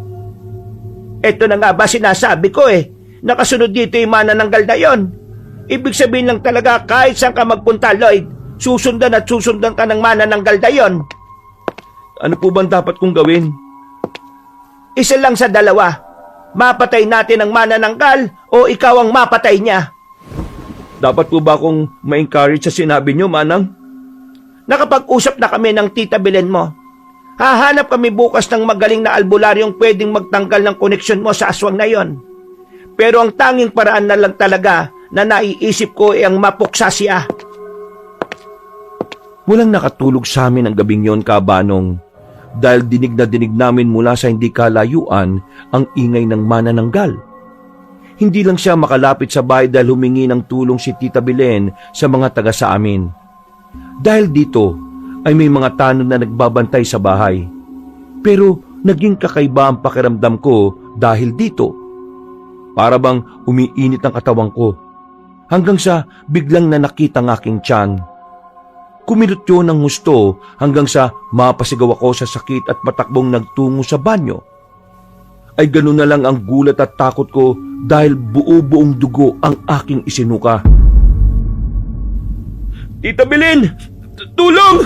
Eto na nga ba sinasabi ko eh. Nakasunod dito yung manananggal na yon. Ibig sabihin lang talaga kahit saan ka magpunta, Lloyd, susundan at susundan ka ng manananggal na yon. Ano po bang dapat kong gawin? Isa lang sa dalawa. Mapatay natin ang manananggal o ikaw ang mapatay niya. Dapat po ba akong ma-encourage sa sinabi niyo, Manang? Nakapag-usap na kami ng Tita Belen mo. Hahanap kami bukas ng magaling na albularyong pwedeng magtanggal ng koneksyon mo sa aswang na yon. Pero ang tanging paraan na lang talaga na naiisip ko ay ang mapuksa siya. Walang nakatulog sa amin ang gabing yon, Kabanong, dahil dinig na dinig namin mula sa hindi kalayuan ang ingay ng manananggal. Hindi lang siya makalapit sa bahay dahil humingi ng tulong si Tita Belen sa mga taga sa amin. Dahil dito ay may mga tanod na nagbabantay sa bahay. Pero naging kakaiba ang pakiramdam ko dahil dito. Para bang umiinit ang katawan ko. Hanggang sa biglang nanakit ang aking tiyan. Kumilot yun ng husto hanggang sa mapasigaw ako sa sakit at patakbong nagtungo sa banyo. Ay ganun na lang ang gulat at takot ko dahil buo-buong dugo ang aking isinuka. Tita Belen, tulong!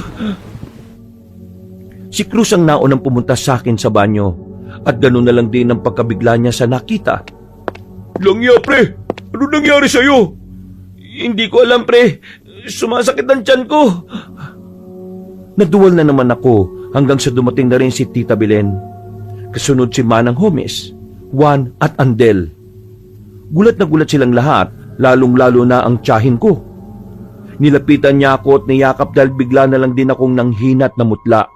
Si Cruz ang naunang pumunta sa akin sa banyo at ganun na lang din ang pagkabigla niya sa nakita. Langya, pre! Ano nangyari sa'yo? Hindi ko alam, pre. Sumasakit ang tiyan ko. Naduwal na naman ako hanggang sa dumating na rin si Tita Belen. Kasunod si Manang Homes, Juan at Andel. Gulat na gulat silang lahat, lalong-lalo na ang tiyahin ko. Nilapitan niya ako at niyakap dahil bigla na lang din akong nanghinat na mutla.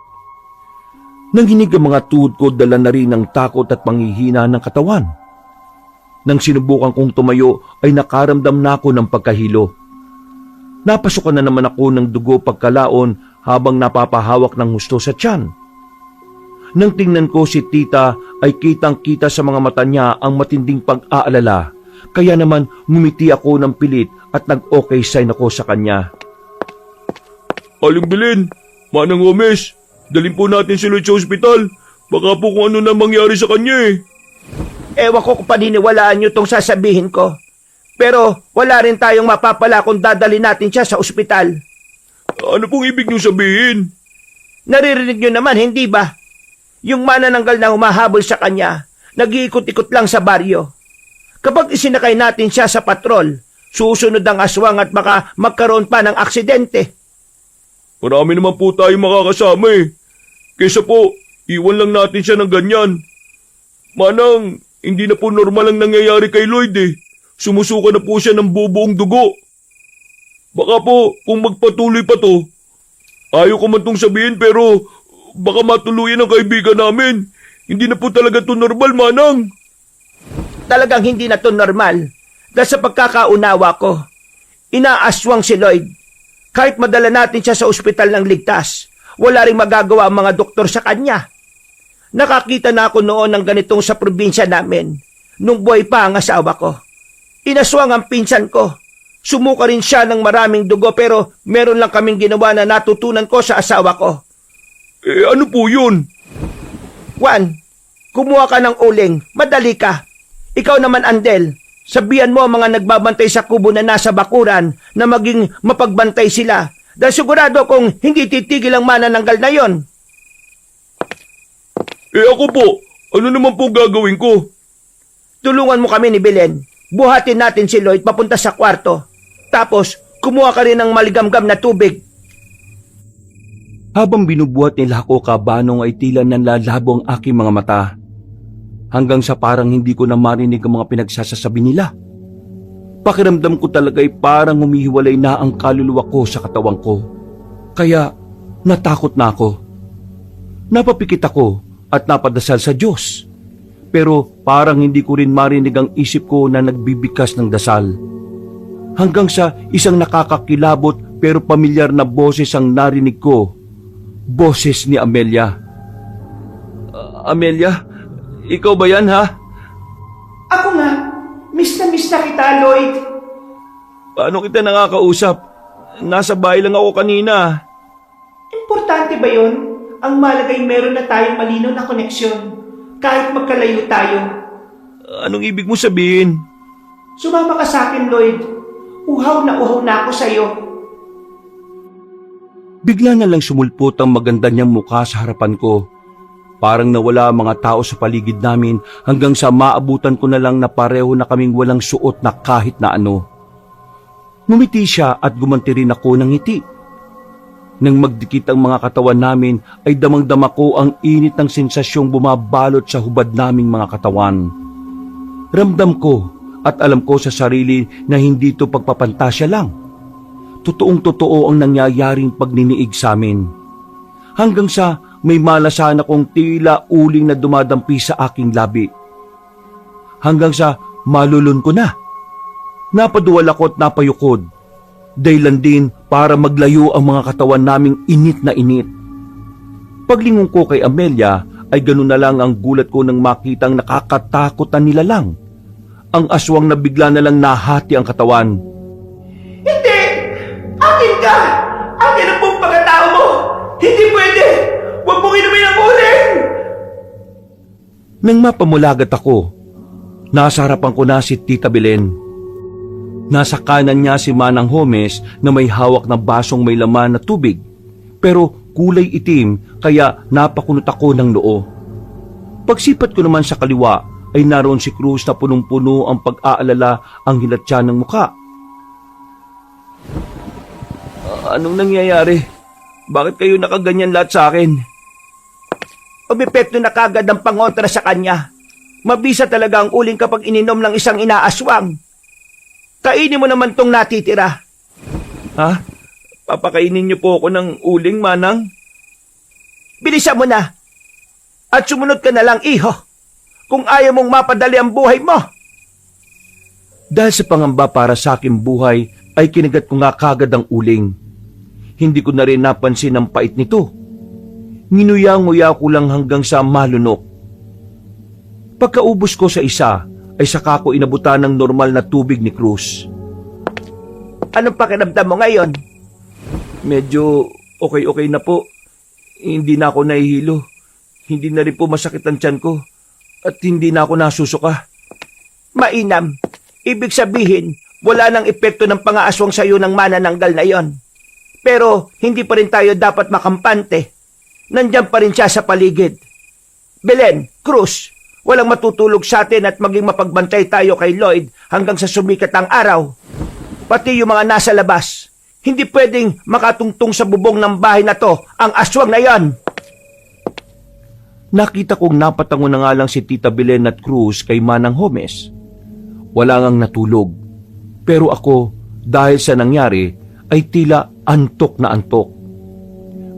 Nanginig ang mga tuhod ko, dala na rin ng takot at panghihina ng katawan. Nang sinubukan kong tumayo ay nakaramdam na ako ng pagkahilo. Napasukan na naman ako ng dugo pagkalaon habang napapahawak ng husto sa tiyan. Nang tingnan ko si tita ay kitang-kita sa mga mata niya ang matinding pag-aalala. Kaya naman ngumiti ako ng pilit at nag-okay sign ako sa kanya. Aling Belen, Manang Gomez, dalhin po natin si Lloyd sa ospital. Baka po kung ano na mangyari sa kanya eh. Ewan ko kung paniniwalaan nyo tong sasabihin ko. Pero wala rin tayong mapapala kung dadali natin siya sa ospital. Ano pong ibig niyo sabihin? Naririnig nyo naman, hindi ba? Yung manananggal na humahabol sa kanya, nag-iikot-ikot lang sa baryo. Kapag isinakay natin siya sa patrol, susunod ang aswang at baka magkaroon pa ng aksidente. Marami naman po tayong makakasama eh. Kesa po, iwan lang natin siya ng ganyan. Manang, hindi na po normal ang nangyayari kay Lloyd eh. Sumusuka na po siya ng bubuong dugo. Baka po, kung magpatuloy pa to, ayaw ko man tong sabihin pero baka matuluyan ang kaibigan namin. Hindi na po talaga to normal, Manang. Talagang hindi na to normal. Dahil sa pagkakaunawa ko, inaaswang si Lloyd. Kahit madala natin siya sa ospital ng ligtas, wala ring magagawa ang mga doktor sa kanya. Nakakita na ako noon ng ganitong sa probinsya namin, nung buhay pa ang asawa ko. Inaswang ang pinsan ko. Sumuka rin siya ng maraming dugo pero meron lang kaming ginawa na natutunan ko sa asawa ko. Eh ano po yun? Juan, kumuha ka ng uling, madali ka. Ikaw naman, Andel, sabihan mo ang mga nagbabantay sa kubo na nasa bakuran na maging mapagbantay sila. Dahil sigurado kung hindi titigil ang manananggal na yon. Eh ako po, ano naman po gagawin ko? Tulungan mo kami ni Belen. Buhatin natin si Lloyd papunta sa kwarto. Tapos, kumuha ka rin ng maligamgam na tubig. Habang binubuhat nila ako kabanong ay tila nanlalabo ang aking mga mata. Hanggang sa parang hindi ko na marinig ang mga pinagsasasabi nila. Pakiramdam ko talaga ay parang humihiwalay na ang kaluluwa ko sa katawan ko. Kaya natakot na ako. Napapikit ako at napadasal sa Diyos. Pero parang hindi ko rin marinig ang isip ko na nagbibikas ng dasal. Hanggang sa isang nakakakilabot pero pamilyar na boses ang narinig ko. Boses ni Amelia. Amelia, ikaw ba yan ha? Ako nga. Miss na kita, Lloyd. Paano kita nakakausap? Nasa bahay lang ako kanina. Importante ba yon? Ang malagay meron na tayong malinaw na koneksyon. Kahit magkalayo tayo. Anong ibig mo sabihin? Sumama ka sa akin, Lloyd. Uhaw na ako sa'yo. Bigla na lang sumulpot ang maganda niyang mukha sa harapan ko. Parang nawala ang mga tao sa paligid namin hanggang sa maabutan ko na lang na pareho na kaming walang suot na kahit na ano. Ngumiti siya at gumanti rin ako ng ngiti. Nang magdikit ang mga katawan namin ay damang-dama ko ang init ng sensasyong bumabalot sa hubad naming mga katawan. Ramdam ko at alam ko sa sarili na hindi ito pagpapantasya lang. Totoong-totoo ang nangyayaring pagniniig sa amin. Hanggang sa may malasan akong tila uling na dumadampi sa aking labi. Hanggang sa malulun ko na. Napaduwal ako at napayukod. Dahilan din para maglayo ang mga katawan naming init na init. Paglingon ko kay Amelia ay ganun na lang ang gulat ko nang makitang nakakatakot na nilalang. Ang aswang na bigla na lang nahati ang katawan. Hindi! Akin ka! Akin ang buong pagkatao mo! Hindi pwede! Huwag mong inumin ang uling! Nang mapamulagat ako, nasa harapan ko na si Tita Belen. Nasa kanan niya si Manang Gomez na may hawak na basong may laman na tubig, pero kulay itim kaya napakunot ako ng noo. Pagsipat ko naman sa kaliwa ay naroon si Cruz na punong-puno ang pag-aalala ang hilatsa ng muka. Anong nangyayari? Bakit kayo nakaganyan lahat sa akin? Umepekto na kagad ang pangontra sa kanya. Mabisa talaga ang uling kapag ininom ng isang inaaswang. Kainin mo naman tong natitira. Ha? Papakainin niyo po ako ng uling, Manang? Bilisan mo na. At sumunod ka na lang, iho. Kung ayaw mong mapadali ang buhay mo. Dahil sa pangamba para sa aking buhay, ay kinagat ko nga kagad ang uling. Hindi ko na rin napansin ang pait nito. Nginuya-nguya ko lang hanggang sa malunok. Pagkaubos ko sa isa, ay saka ko inabutan ng normal na tubig ni Cruz. Anong pakiramdam mo ngayon? Medyo okay na po. Hindi na ako nahihilo. Hindi na rin po masakit ang tiyan ko. At hindi na ako nasusuka. Mainam. Ibig sabihin, wala nang epekto ng pangaaswang sayo ng manananggal na yon. Pero hindi pa rin tayo dapat makampante. Nandyan pa rin siya sa paligid. Belen, Cruz, walang matutulog sa atin at maging mapagbantay tayo kay Lloyd hanggang sa sumikat ang araw. Pati yung mga nasa labas. Hindi pwedeng makatungtong sa bubong ng bahay na to ang aswang na yon. Nakita kong napatango na nga lang si Tita Belen at Cruz kay Manang Homes. Wala ngang natulog. Pero ako, dahil sa nangyari, ay tila antok na antok.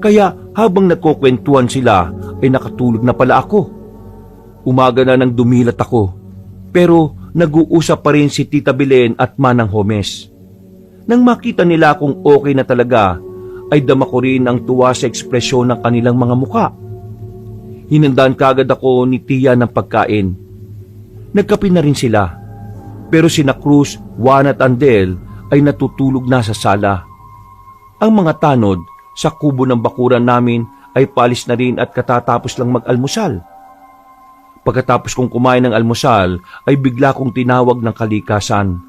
Kaya habang nagkukwentuhan sila, ay nakatulog na pala ako. Umaga na nang dumilat ako. Pero nag-uusap pa rin si Tita Belen at Manang Homes. Nang makita nila kung okay na talaga, ay dama ko rin ang tuwa sa ekspresyon ng kanilang mga muka. Hinandaan kagad ako ni Tia ng pagkain. Nagkape na rin sila. Pero sina Cruz, Juan at Andel ay natutulog na sa sala. Ang mga tanod sa kubo ng bakuran namin ay palis na rin at katatapos lang mag-almusal. Pagkatapos kong kumain ng almusal ay bigla kong tinawag ng kalikasan.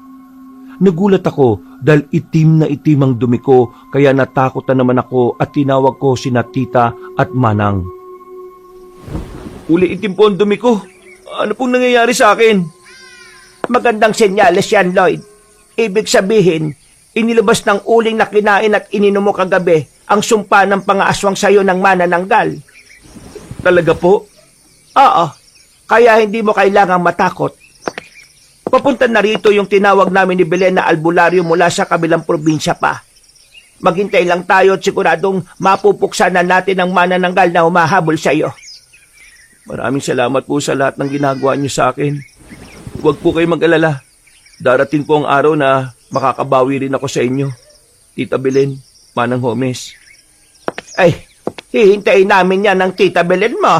Nagulat ako dahil itim na itim ang dumi ko kaya natakot na naman ako at tinawag ko sina Tita at Manang. Uli itim po ang dumi ko. Ano pong nangyayari sa akin? Magandang senyales yan, Lloyd. Ibig sabihin, inilabas ng uling na kinain at ininom mo kagabi ang sumpa ng pangaaswang sayo ng manananggal. Talaga po? Oo, kaya hindi mo kailangang matakot. Papunta na rito yung tinawag namin ni Belen na albularyo mula sa kabilang probinsya pa. Maghintay lang tayo at siguradong mapupuksan na natin ang manananggal na humahabol sa iyo. Maraming salamat po sa lahat ng ginagawa niyo sa akin. Huwag po kayo mag-alala. Darating po ang araw na makakabawi rin ako sa inyo. Tita Belen, Manang Homes. Ay, hihintayin namin yan ng Tita Belen mo.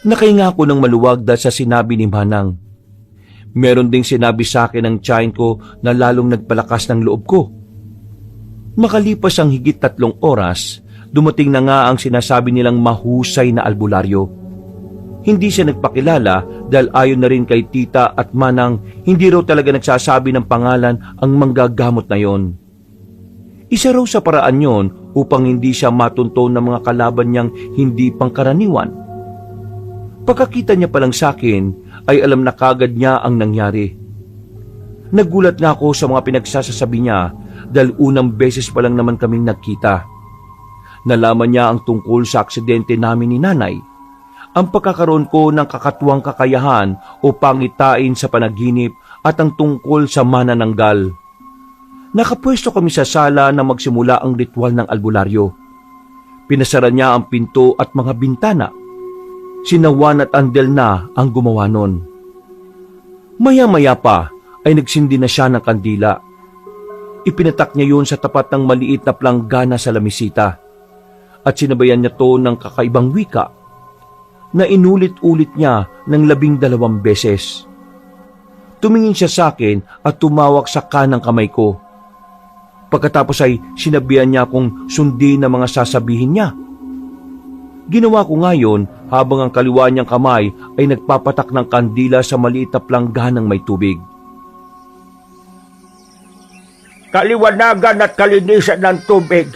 Nakahinga ako ng maluwag dahil sa sinabi ni Manang. Meron ding sinabi sa akin ng tiyahin ko na lalong nagpalakas ng loob ko. Makalipas ang higit 3 oras, dumating na nga ang sinasabi nilang mahusay na albularyo. Hindi siya nagpakilala dahil ayon na rin kay Tita at Manang hindi raw talaga nagsasabi ng pangalan ang manggagamot na yon. Isa raw sa paraan yon upang hindi siya matunton ng mga kalaban niyang hindi pangkaraniwan. Pagkakita niya palang sa akin ay alam na kagad niya ang nangyari. Nagulat nga ako sa mga pinagsasasabi niya dahil unang beses pa lang naman kaming nagkita. Nalaman niya ang tungkol sa aksidente namin ni Nanay, ang pagkakaroon ko ng kakatuwang kakayahan o pangitain sa panaginip at ang tungkol sa manananggal. Nakapwesto kami sa sala na magsimula ang ritual ng albularyo. Pinasara niya ang pinto at mga bintana. Sina Juan at Andel na ang gumawa nun. Maya-maya pa ay nagsindi na siya ng kandila. Ipinatak niya yun sa tapat ng maliit na planggana sa lamisita at sinabayan niya to ng kakaibang wika na inulit-ulit niya ng 12 beses. Tumingin siya sa akin at tumawak sa kanang kamay ko. Pagkatapos ay sinabihan niya akong sundin ang mga sasabihin niya. Ginawa ko ngayon habang ang kaliwa niyang kamay ay nagpapatak ng kandila sa maliit na plangganang may tubig. Kaliwanagan at kalinisan ng tubig,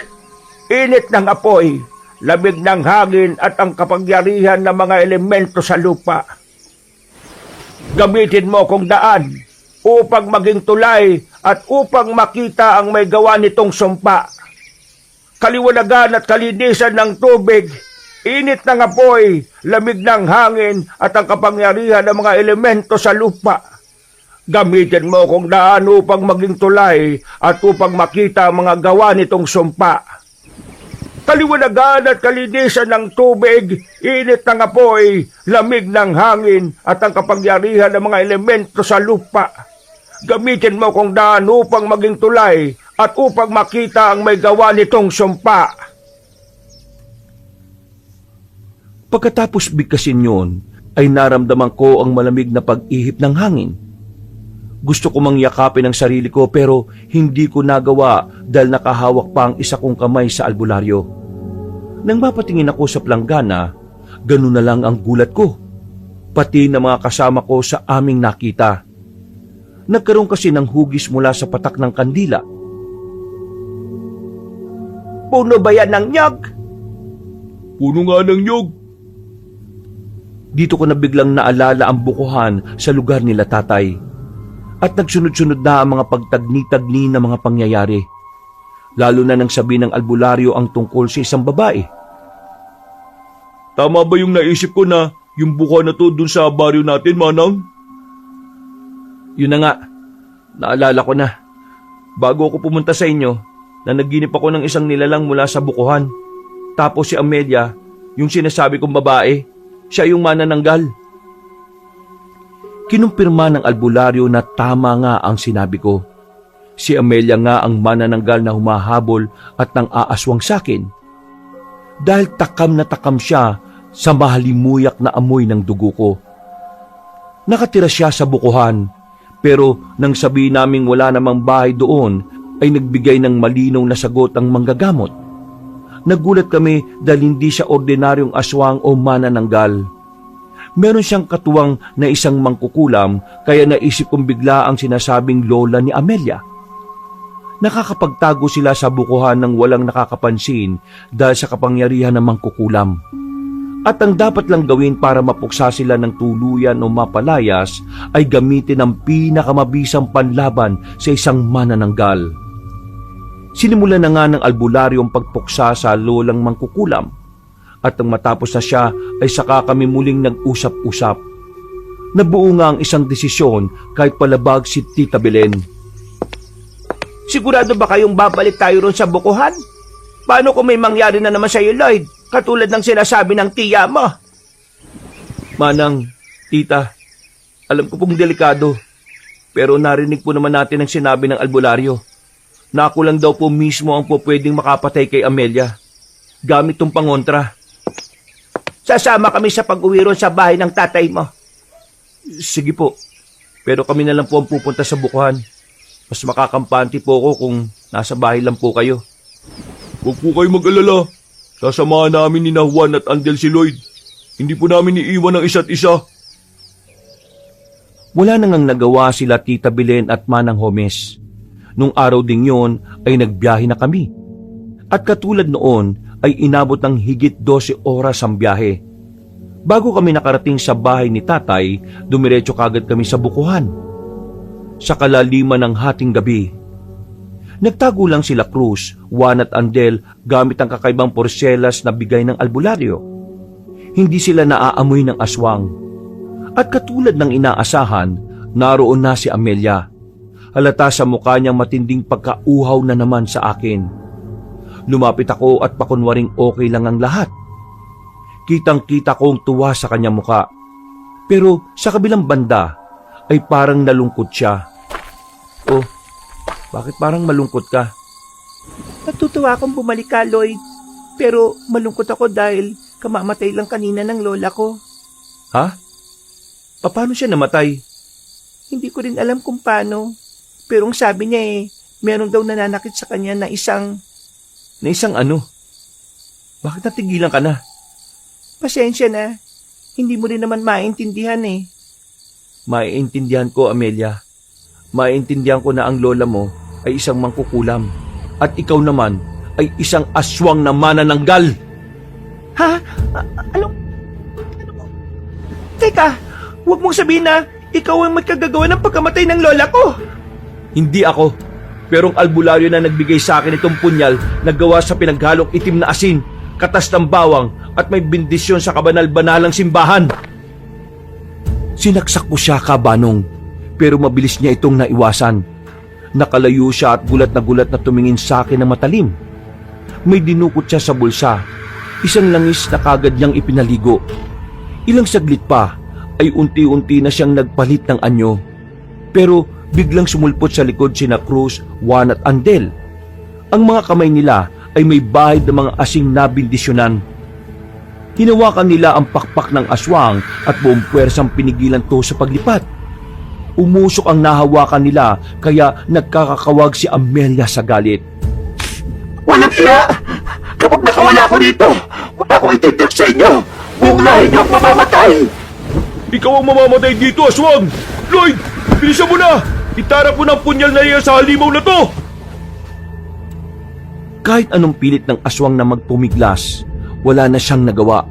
init ng apoy, lamig ng hangin at ang kapangyarihan ng mga elemento sa lupa. Gamitin mo kung daan upang maging tulay at upang makita ang may gawa nitong sumpa. Kaliwanagan at kalinisan ng tubig, init ng apoy, lamig ng hangin at ang kapangyarihan ng mga elemento sa lupa. Gamitin mo kung daan upang maging tulay at upang makita ang mga gawa nitong sumpa. Kaliwanagan at kalinisan ng tubig, init ng apoy, lamig ng hangin at ang kapangyarihan ng mga elemento sa lupa. Gamitin mo kung daan upang maging tulay at upang makita ang may gawa nitong sumpa. Pagkatapos bigkasin yon, ay naramdaman ko ang malamig na pag-ihip ng hangin. Gusto ko mangyakapin ang sarili ko pero hindi ko nagawa dahil nakahawak pa ang isa kong kamay sa albularyo. Nang mapatingin ako sa planggana, ganun na lang ang gulat ko. Pati na mga kasama ko sa aming nakita. Nagkaroon kasi ng hugis mula sa patak ng kandila. Puno ba yan ng nyog? Puno nga ng nyog. Dito ko na biglang naalala ang bukuhan sa lugar nila tatay. At nagsunod-sunod na ang mga pagtagni-tagni na mga pangyayari. Lalo na nang sabi ng albularyo ang tungkol sa isang babae. Tama ba yung naisip ko na yung buka na to dun sa baryo natin, Manang? Yun na nga, naalala ko na. Bago ako pumunta sa inyo, na naginip ako ng isang nilalang mula sa bukuhan. Tapos si Amelia, yung sinasabi kong babae, siya yung manananggal. Kinumpirma ng albularyo na tama nga ang sinabi ko. Si Amelia nga ang manananggal na humahabol at nang aaswang sakin. Dahil takam na takam siya sa mahalimuyak na amoy ng dugo ko. Nakatira siya sa bukuhan, pero nang sabi naming wala namang bahay doon, ay nagbigay ng malinaw na sagot ang manggagamot. Nagulat kami dahil hindi siya ordinaryong aswang o manananggal. Meron siyang katuwang na isang mangkukulam kaya naisip kong bigla ang sinasabing lola ni Amelia. Nakakapagtago sila sa bukuhan ng walang nakakapansin dahil sa kapangyarihan ng mangkukulam. At ang dapat lang gawin para mapuksa sila ng tuluyan o mapalayas ay gamitin ang pinakamabisang panlaban sa isang manananggal. Sinimulan na nga ng albularyo ang pagpuksa sa lolang mangkukulam. At nang matapos na siya ay saka kami muling nag-usap-usap. Nabuo nga ang isang desisyon kahit palabag si Tita Belen. Sigurado ba kayong babalik tayo ron sa bukuhan? Paano kung may mangyari na naman sa'yo, Lloyd? Katulad ng sinasabi ng tiya mo. Manang, tita, alam ko pong delikado. Pero narinig po naman natin ang sinabi ng albularyo. Na ako lang daw po mismo ang po pwedeng makapatay kay Amelia. Gamit tong pangontra. Sasama kami sa pag-uwi ron sa bahay ng tatay mo. Sige po. Pero kami na lang po ang pupunta sa bukuhan. Mas makakampante po ako kung nasa bahay lang po kayo. Huwag po kayo mag-alala. Sasamahan namin ni Juan at Andel si Lloyd. Hindi po namin iiwan ang isa't isa. Wala nang nagawa sila Tita Belen at Manang Homes. Nung araw ding yon ay nagbiyahe na kami. At katulad noon ay inabot ng higit 12 oras ang biyahe. Bago kami nakarating sa bahay ni tatay, dumiretso kagad kami sa bukuhan. Sa kalaliman ng hating gabi, nagtago lang sila Cruz, Juan at Andel gamit ang kakaibang porselas na bigay ng albularyo. Hindi sila naaamoy ng aswang. At katulad ng inaasahan, naroon na si Amelia. Halata sa mukha niyang matinding pagkauhaw na naman sa akin. Lumapit ako at pakunwaring okay lang ang lahat. Kitang-kita ko ang tuwa sa kanyang muka. Pero sa kabilang banda ay parang nalungkot siya. Oh, bakit parang malungkot ka? Natutuwa akong bumalik ka, Lloyd. Pero malungkot ako dahil kamamatay lang kanina ng lola ko. Ha? Paano siya namatay? Hindi ko rin alam kung paano. Pero ang sabi niya meron daw nananakit sa kanya na isang... Na isang ano? Bakit natigilan ka na? Pasensya na. Hindi mo rin naman maintindihan Maiintindihan ko, Amelia. Maiintindihan ko na ang lola mo ay isang mangkukulam. At ikaw naman ay isang aswang na manananggal. Ha? Ano? Teka, huwag mong sabihin na ikaw ang magkagagawa ng pagkamatay ng lola ko. Hindi ako. Pero ang albularyo na nagbigay sa akin itong punyal na gawa sa pinaghalong itim na asin, katas ng bawang at may bendisyon sa kabanal-banalang simbahan. Sinaksak ko siya, Kabanong, pero mabilis niya itong naiwasan. Nakalayo siya at gulat na tumingin sa akin ng matalim. May dinukot siya sa bulsa. Isang langis na kagad niyang ipinaligo. Ilang saglit pa ay unti-unti na siyang nagpalit ng anyo. Pero biglang sumulpot sa likod sina Cruz, Juan at Andel Ang mga kamay nila ay may bahid ng mga asing nabindisyonan. Hinawakan nila ang pakpak ng aswang at buong puwersang pinigilan to sa paglipat. Umusok ang nahawakan nila kaya nagkakakawag si Amelia sa galit. Walang iya! Kapag nakawala ko dito, wala akong ititik sa inyo! Buong lahi niyo ang mamamatay! Ikaw ang mamamatay dito, aswang! Lloyd, bilisan mo na! Itarap mo ng punyal na iyan sa halimaw na to! Kahit anong pilit ng aswang na magpumiglas, wala na siyang nagawa.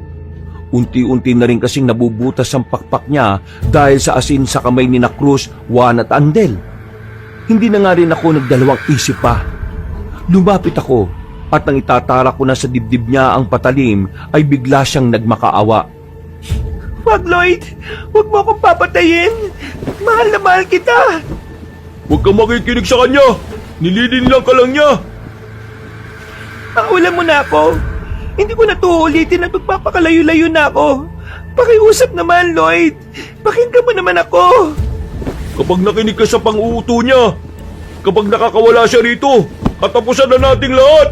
Unti-unti na rin kasing nabubutas ang pakpak niya dahil sa asin sa kamay ni na Cruz, Juan at Andel. Hindi na nga rin ako nagdalawang isip pa. Lumapit ako at nang itatara ko na sa dibdib niya ang patalim ay bigla siyang nagmakaawa. Wag, Lloyd! Wag mo akong papatayin! Mahal na mahal kita! Huwag kang makikinig sa kanya! Nililin lang ka lang niya! Paulan mo na ako! Hindi ko na to ulitin at magpapakalayo-layo na ako! Pakiusap naman, Lloyd! Pakinggan mo naman ako! Kapag nakinig ka sa pang-uuto niya, kapag nakakawala siya rito, katapusan na nating lahat!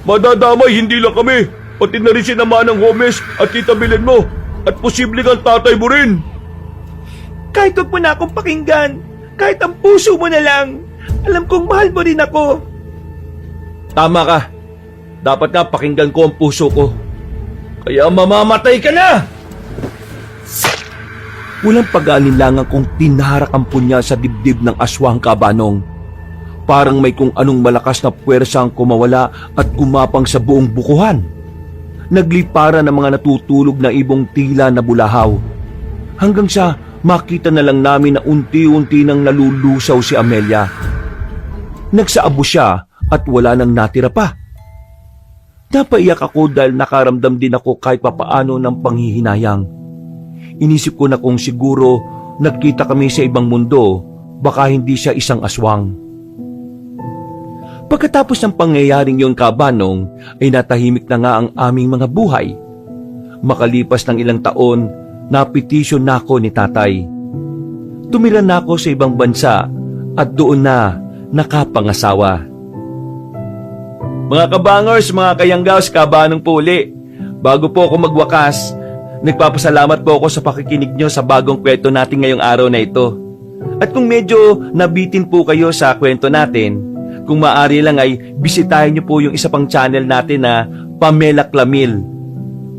Madadamay hindi lang kami, pati na rin si Manang Gomez at Tita Belen mo, at posibleng ang tatay mo rin! Kahit huwag mo na akong pakinggan, kahit ang puso mo na lang, alam kong mahal mo rin ako. Tama ka. Dapat nga pakinggan ko ang puso ko. Kaya mamamatay ka na! Walang pag-aalinlangan kung tinaharak ang punya sa dibdib ng aswang kabanong. Parang may kung anong malakas na puwersa ang kumawala at gumapang sa buong bukuhan. Naglipara ng mga natutulog na ibong tila na bulahaw. Hanggang sa makita na lang namin na unti-unti nang nalulusaw si Amelia. Nagsaabo siya at wala nang natira pa. Napaiyak ako dahil nakaramdam din ako kahit papaano ng panghihinayang. Inisip ko na kung siguro nagkita kami sa ibang mundo, baka hindi siya isang aswang. Pagkatapos ng pangyayaring yon kabanong, ay natahimik na nga ang aming mga buhay. Makalipas ng ilang taon, napetisyon na ako ni tatay. Tumira na ako sa ibang bansa at doon na nakapangasawa. Mga kabangers, mga kayanggaws, kabanong po uli. Bago po ako magwakas, nagpapasalamat po ako sa pakikinig nyo sa bagong kwento natin ngayong araw na ito. At kung medyo nabitin po kayo sa kwento natin, kung maaari lang ay bisitahin nyo po yung isa pang channel natin na Pamela Clamil.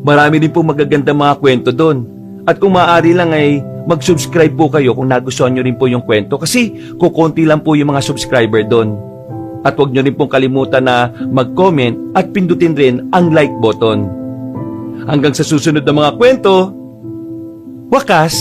Marami din po magagandang mga kwento doon. At kung maaari lang ay mag-subscribe po kayo kung nagustuhan nyo rin po yung kwento kasi kukunti lang po yung mga subscriber doon. At huwag nyo rin pong kalimutan na mag-comment at pindutin rin ang like button. Hanggang sa susunod na mga kwento, wakas!